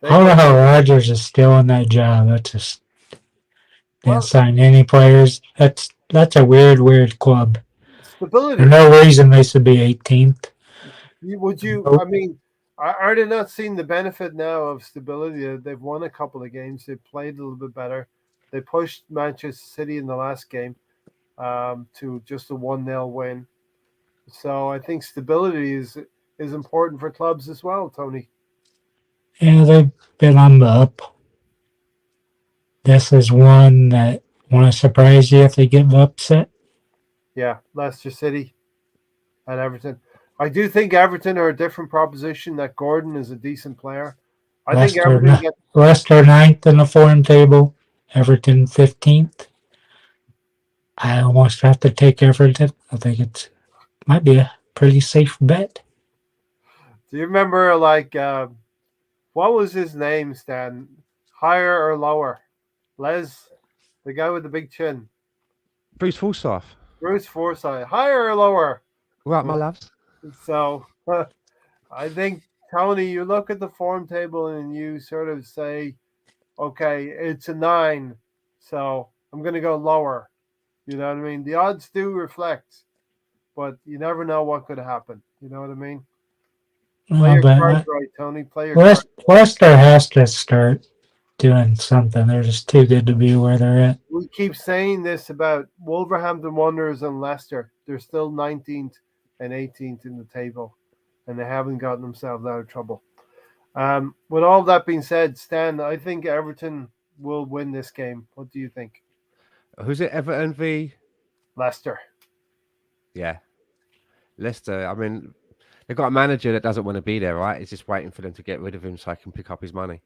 I
They
don't know
both
how Rogers is still in that job. That's just didn't
well
sign any players. That's a weird club. There's
stability.
no reason they should be 18th.
Would you? I
Nope.
mean, are they not seeing the benefit now of stability? They've won a couple of games. They've played a little bit better. They pushed Manchester City in the last game to just a 1-0 win. So I think stability is important for clubs as well, Tony.
Yeah, they've been on the up. This is one that want to surprise you if they get upset.
Yeah, Leicester City and Everton. I do think Everton are a different proposition. That Gordon is a decent player. I think Everton get
Leicester 9th in the form table. Everton 15th. I almost have to take Everton. I think it might be a pretty safe bet.
Do you remember what was his name, Stan? Higher or lower? Les, the guy with the big chin.
Bruce Forsyth,
Bruce Forsyth. Higher or lower?
right, my loves.
So I think Tony, you look at the form table and you sort of say, okay, it's a 9, so I'm going to go lower. You know what I mean? The odds do reflect, but you never know what could happen. You know what I mean? Play
Well,
your cards
but
right, Tony. Play your cards.
Leicester has to start doing something. They're just too good to be where they're at.
We keep saying this about Wolverhampton Wanderers and Leicester. They're still 19th and 18th in the table, and they haven't gotten themselves out of trouble. With all that being said, Stan, I think Everton will win this game. What do you think?
Who's it? Everton v.
Leicester.
Yeah, Leicester. I mean, they've got a manager that doesn't want to be there, right? He's just waiting for them to get rid of him so I can pick up his money.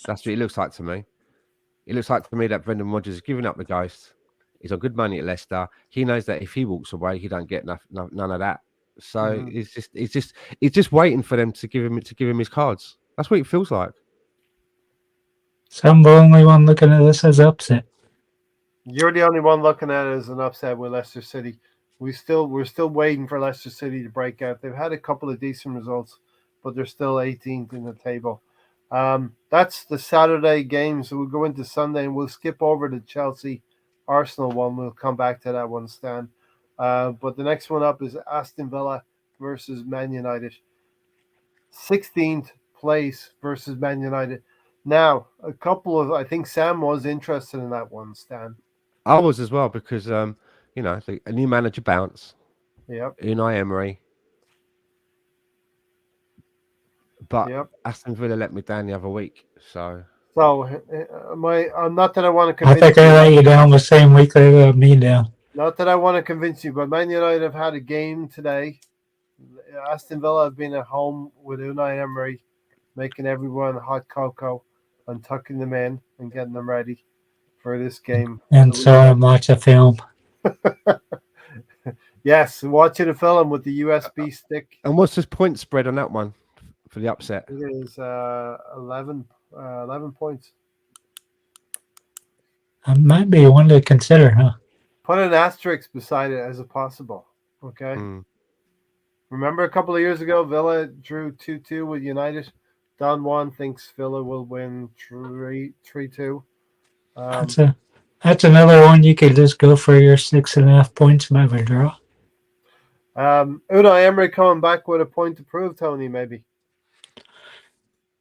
That's what it looks like to me. It looks like to me that Brendan Rodgers is giving up the ghost. He's on good money at Leicester. He knows that if he walks away, he don't get none of that. So
Hmm.
he's just waiting for them to give him his cards. That's what it feels like.
So I'm the only one looking at this as upset.
You're the only one looking at it as an upset with Leicester City. We're still waiting for Leicester City to break out. They've had a couple of decent results, but they're still 18th in the table. That's the Saturday game, so we'll go into Sunday and we'll skip over the Chelsea Arsenal one. We'll come back to that one, Stan. But the next one up is Aston Villa versus Man United. 16th place versus Man United. Now, I think Sam was interested in that one, Stan.
I was as well because a new manager bounce,
Yep,
Unai Emery, but
yep.
Aston Villa let me down the other week. So
So, not that I want to
I think
convince
I
you,
let you down the same week they let me down.
not that I want to convince you, but Man United have had a game today. Aston Villa have been at home with Unai Emery, making everyone hot cocoa and tucking them in and getting them ready for this game.
And so I'm watching a film.
Yes, watching a film with the USB stick.
and what's the point spread on that one for the upset?
It is 11 points.
I might be one to consider, huh?
Put an asterisk beside it as a possible. Okay.
Mm.
Remember a couple of years ago, Villa drew 2-2 with United. Don Juan thinks Villa will win 3-2.
That's another one you could just go for your 6.5 points by a draw.
Unai Emery coming back with a point to prove, Tony, maybe.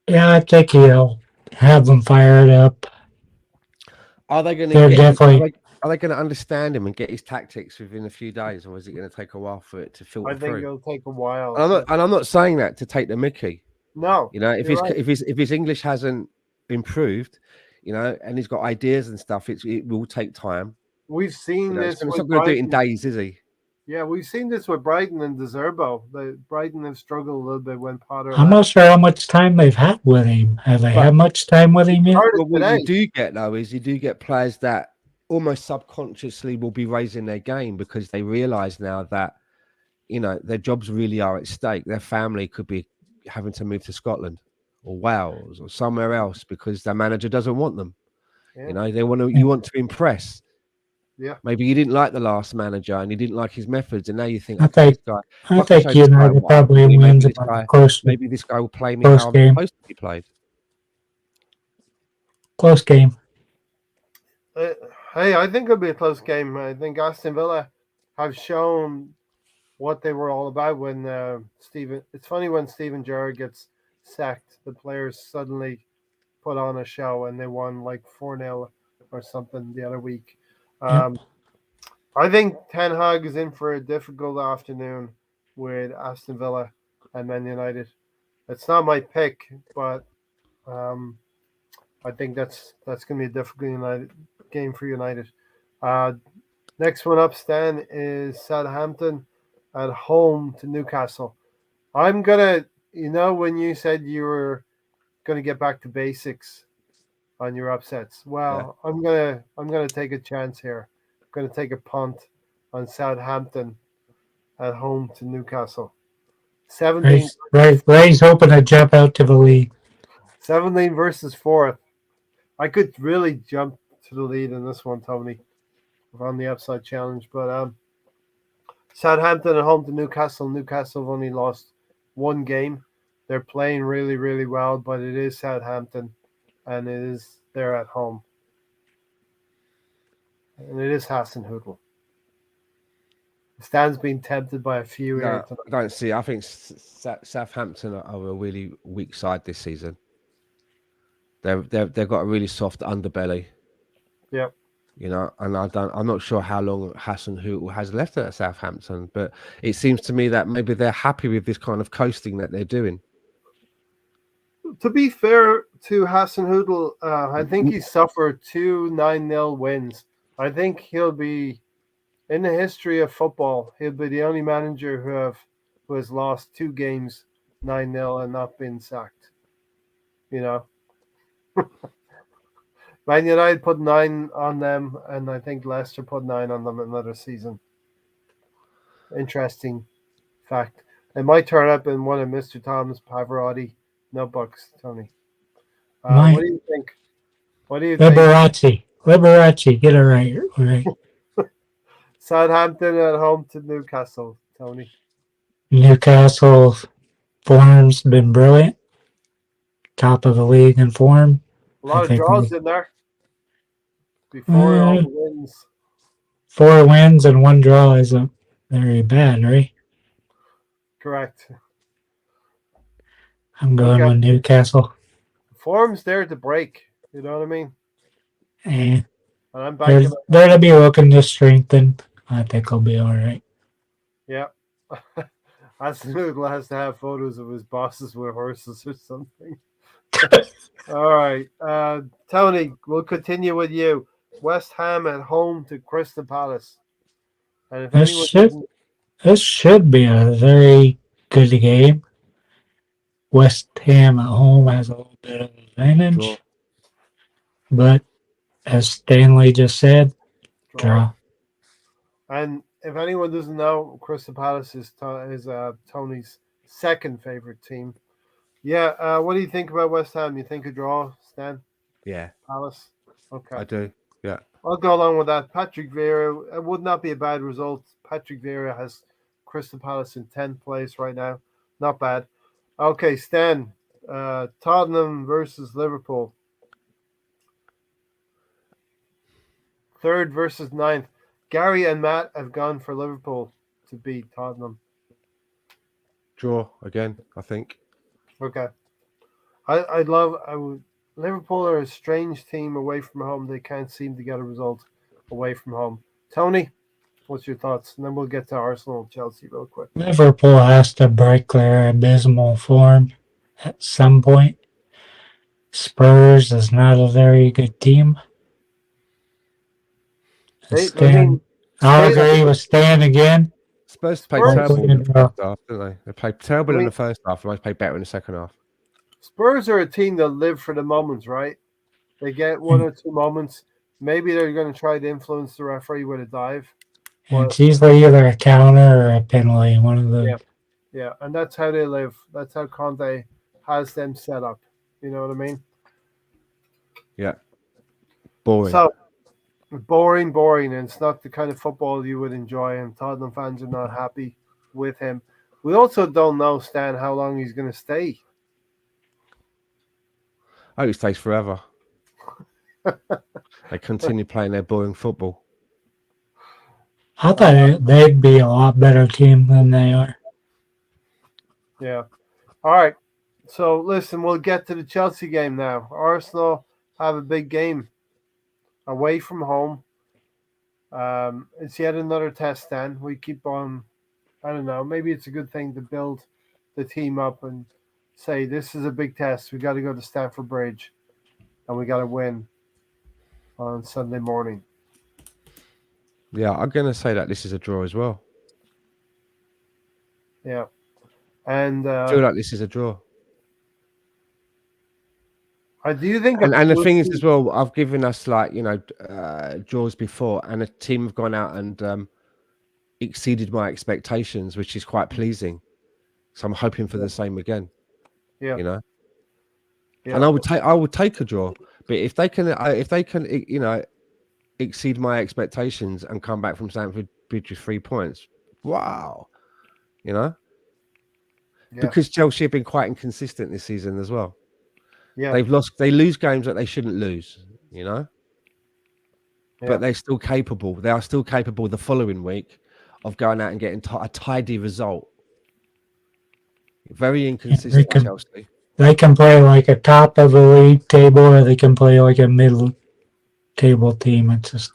Yeah, I think he'll have them fired up.
Are they going
They're
to
definitely.
Are they going to understand him and get his tactics within a few days, or is it going to take a while for it to
I
filter
think
through?
it'll take a while.
And I'm not saying that to take the Mickey.
No,
You know, if
you're right.
if his English hasn't improved, and he's got ideas and stuff, it will take time.
We've seen this
It's
with
not going to do it in
Brighton.
days, is he?
Yeah, we've seen this with Brighton and De Zerbo. Brighton have struggled a little bit when Potter
I'm
left.
not sure how much time they've had with him. Have they had much time with him yet?
Started
Well, what
today.
you do get though is you do get players that almost subconsciously will be raising their game because they realise now that their jobs really are at stake. Their family could be having to move to Scotland or Wales or somewhere else because their manager doesn't want them.
Yeah.
You want to impress.
Yeah.
Maybe you didn't like the last manager and you didn't like his methods, and now you think,
I
okay,
think
this guy.
I
if I can
think
show this guy
United
what I can
probably
do,
wins about
maybe this guy will play me
close
how I'm
game.
supposed to be played.
Close game.
Hey, I think it'll be a close game. I think Aston Villa have shown what they were all about when Steven. It's funny when Steven Gerrard gets sacked, the players suddenly put on a show and they won like 4-0 or something the other week.
Yep.
I think Ten Hag is in for a difficult afternoon with Aston Villa and Man United. It's not my pick, but I think that's going to be a difficult game for United. Next one up, Stan, is Southampton at home to Newcastle. I'm gonna, when you said you were gonna get back to basics on your upsets. Well,
Yeah.
I'm gonna take a chance here. I'm gonna take a punt on Southampton at home to Newcastle. 17,
Ray's hoping to jump out to the lead.
17 versus 4th. I could really jump to the lead in this one, Tony, on the upside challenge. But Southampton at home to Newcastle. Newcastle have only lost one game. They're playing really, really well, but it is Southampton, and they're at home, and it is Hasenhüttl. Stan's been tempted by a few here.
I don't see. I think Southampton are a really weak side this season. They've got a really soft underbelly.
Yep.
And I'm not sure how long Hassan Hootel has left at Southampton, but it seems to me that maybe they're happy with this kind of coasting that they're doing.
To be fair to Hassan Hoodle, I think he suffered 2 9-0 wins. I think he'll be in the history of football. He'll be the only manager who has lost 2 games 9-0 and not been sacked. You know, Man United put 9 on them, and I think Leicester put 9 on them another season. Interesting fact. It might turn up in one of Mr. Tom's Pavarotti notebooks, Tony. What do you think? What do you think?
Liberace, get it right.
Southampton at home to Newcastle, Tony.
Newcastle's form's been brilliant. Top of the league in form.
A lot of draws in there. Before all the wins.
4 wins and 1 draw isn't very bad, right?
Correct.
I'm going with Newcastle.
Form's there to break. You know what I mean?
And
I'm banking.
They're to be looking to strengthen. I think they'll be all right.
Yeah. Hassan has to have photos of his bosses with horses or something. All right. Tony, we'll continue with you. West Ham at home to Crystal Palace. And if
this should be a very good game. West Ham at home has a little bit of advantage.
Draw.
But as Stanley just said, draw.
And if anyone doesn't know, Crystal Palace is Tony's second favorite team. Yeah, what do you think about West Ham? You think a draw, Stan?
Yeah.
Palace? Okay.
I do, yeah.
I'll go along with that. Patrick Vieira, it would not be a bad result. Patrick Vieira has Crystal Palace in 10th place right now. Not bad. Okay, Stan, Tottenham versus Liverpool. 3rd versus 9th. Gary and Matt have gone for Liverpool to beat Tottenham.
Draw again, I think.
Okay. Liverpool are a strange team away from home. They can't seem to get a result away from home. Tony, what's your thoughts? And then we'll get to Arsenal and Chelsea real quick.
Liverpool has to break their abysmal form at some point. Spurs is not a very good team. I'll agree with Stan again.
Spurs played terrible in the first half, didn't they? They played terrible in the first half, and they played better in the second half.
Spurs are a team that live for the moments, right? They get 1 or 2 moments. Maybe they're going to try to influence the referee with a dive.
It's usually either a counter or a penalty, one of the.
Yeah, and that's how they live. That's how Conte has them set up. You know what I mean?
Yeah. Boring.
So, boring, and it's not the kind of football you would enjoy, and Tottenham fans are not happy with him. We also don't know, Stan, how long he's going to stay.
I hope he stays forever. They continue playing their boring football.
I thought they'd be a lot better team than they are.
Yeah. All right. So, listen, we'll get to the Chelsea game now. Arsenal have a big game away from home. It's yet another test, then. We keep on, I don't know, maybe it's a good thing to build the team up and say, this is a big test. We got to go to Stamford Bridge, and we got to win on Sunday morning.
Yeah, I'm going to say that this is a draw as well.
Yeah. And
I feel like this is a draw.
Do you think?
And the thing is, as well, I've given us draws before, and a team have gone out and exceeded my expectations, which is quite pleasing. So I'm hoping for the same again.
Yeah.
You know.
Yeah.
And I would take a draw, but if they can, exceed my expectations and come back from Stamford Bridge with 3 points, wow,
Yeah.
Because Chelsea have been quite inconsistent this season as well.
Yeah.
They lose games that they shouldn't lose,
Yeah.
But they're still capable. They are still capable the following week of going out and getting a tidy result. Very inconsistent, Chelsea.
They can play like a top of the league table, or they can play like a middle table team. It's just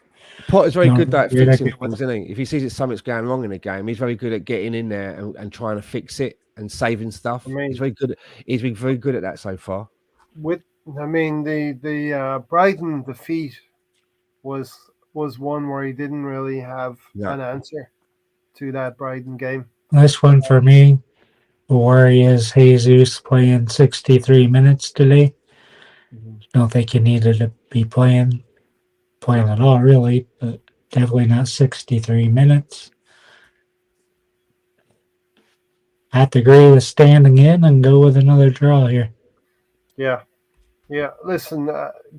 Potter's very good
No,
at
you're that
fixing
good.
things, isn't he? If he sees that something's going wrong in a game, he's very good at getting in there and trying to fix it and saving stuff.
I
He's
mean,
very good. He's been very good at that so far.
with I mean the Brighton defeat was one where he didn't really have
Yeah.
an answer to that Brighton game.
This one for me, worry is Jesus playing 63 minutes today.
Mhm.
Don't think he needed to be playing
No,
at all, really, but definitely not 63 minutes. I have to agree with standing in and go with another draw here.
yeah, yeah. Listen,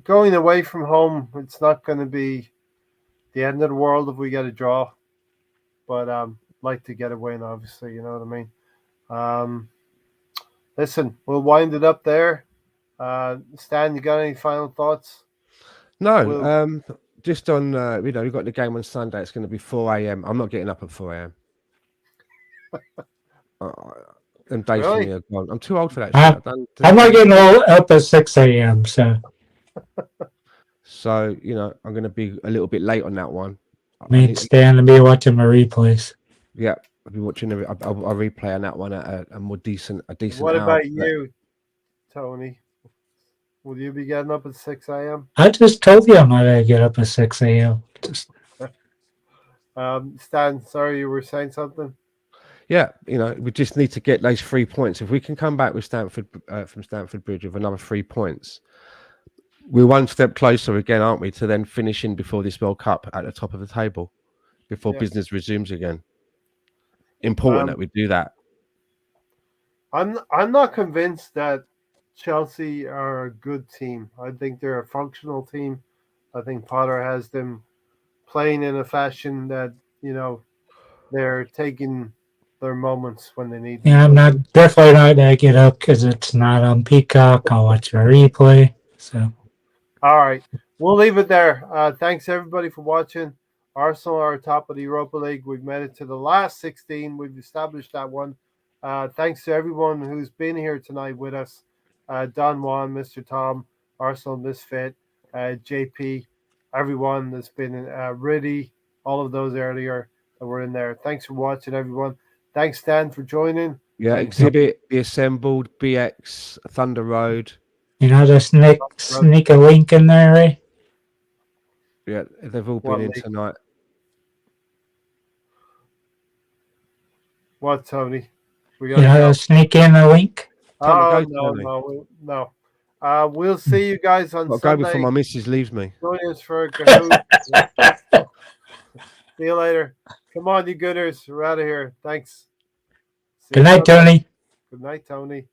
going away from home, it's not going to be the end of the world if we get a draw, but like to get a win, obviously. You know what I mean. Um, listen, we'll wind it up there. Stan, you got any final thoughts?
No,
We'll
just on we've got the game on Sunday. It's going to be 4 a.m. I'm not getting up at 4 a.m. Uh, them days for me
really.
are gone. I'm too old for that shit.
I,
I've done.
I'm not getting up at 6 a.m., so
So I'm going to be a little bit late on that one.
me and Stan will be watching my replays.
Yeah, I'll be watching. I'll replay on that one at a more decent
What
hour.
about you, Tony? Will you be getting up at 6 a.m.?
I just told you I'm not going to get up at 6 a.m. Just,
Stan, sorry, you were saying something?
Yeah, we just need to get those 3 points. If we can come back with Stamford from Stamford Bridge with another 3 points, we're one step closer again, aren't we, to then finishing before this World Cup at the top of the table, before
Yes.
business resumes again. Important that we do that.
I'm not convinced that Chelsea are a good team. I think they're a functional team. I think Potter has them playing in a fashion that, they're taking their moments when they need them
yeah, I'm
to.
not definitely not going to get up because it's not on Peacock. I'll watch a replay. So,
All right. We'll leave it there. Thanks everybody for watching. Arsenal are top of the Europa League. We've made it to the last 16. We've established that one. Thanks to everyone who's been here tonight with us. Don Juan, Mr. Tom, Arsenal Misfit, JP, everyone that's been Riddy, all of those earlier that were in there. Thanks for watching, everyone. Thanks, Stan, for joining.
Yeah,
Thanks,
Exhibit, The Assembled, BX, Thunder Road.
just sneak a link in there, right?
Yeah, they've all
What
been in
league?
tonight.
What, Tony? We gotta go.
Just sneak in a link.
Tom,
Oh
go,
no,
Tony.
no. We'll see you guys on
I'll go before
Sunday.
my missus leaves me.
Join us for a Kahoot. See you later. Come on, you gooders. We're out of here. Thanks. See
Good
you
night,
Sunday.
Tony.
Good night, Tony.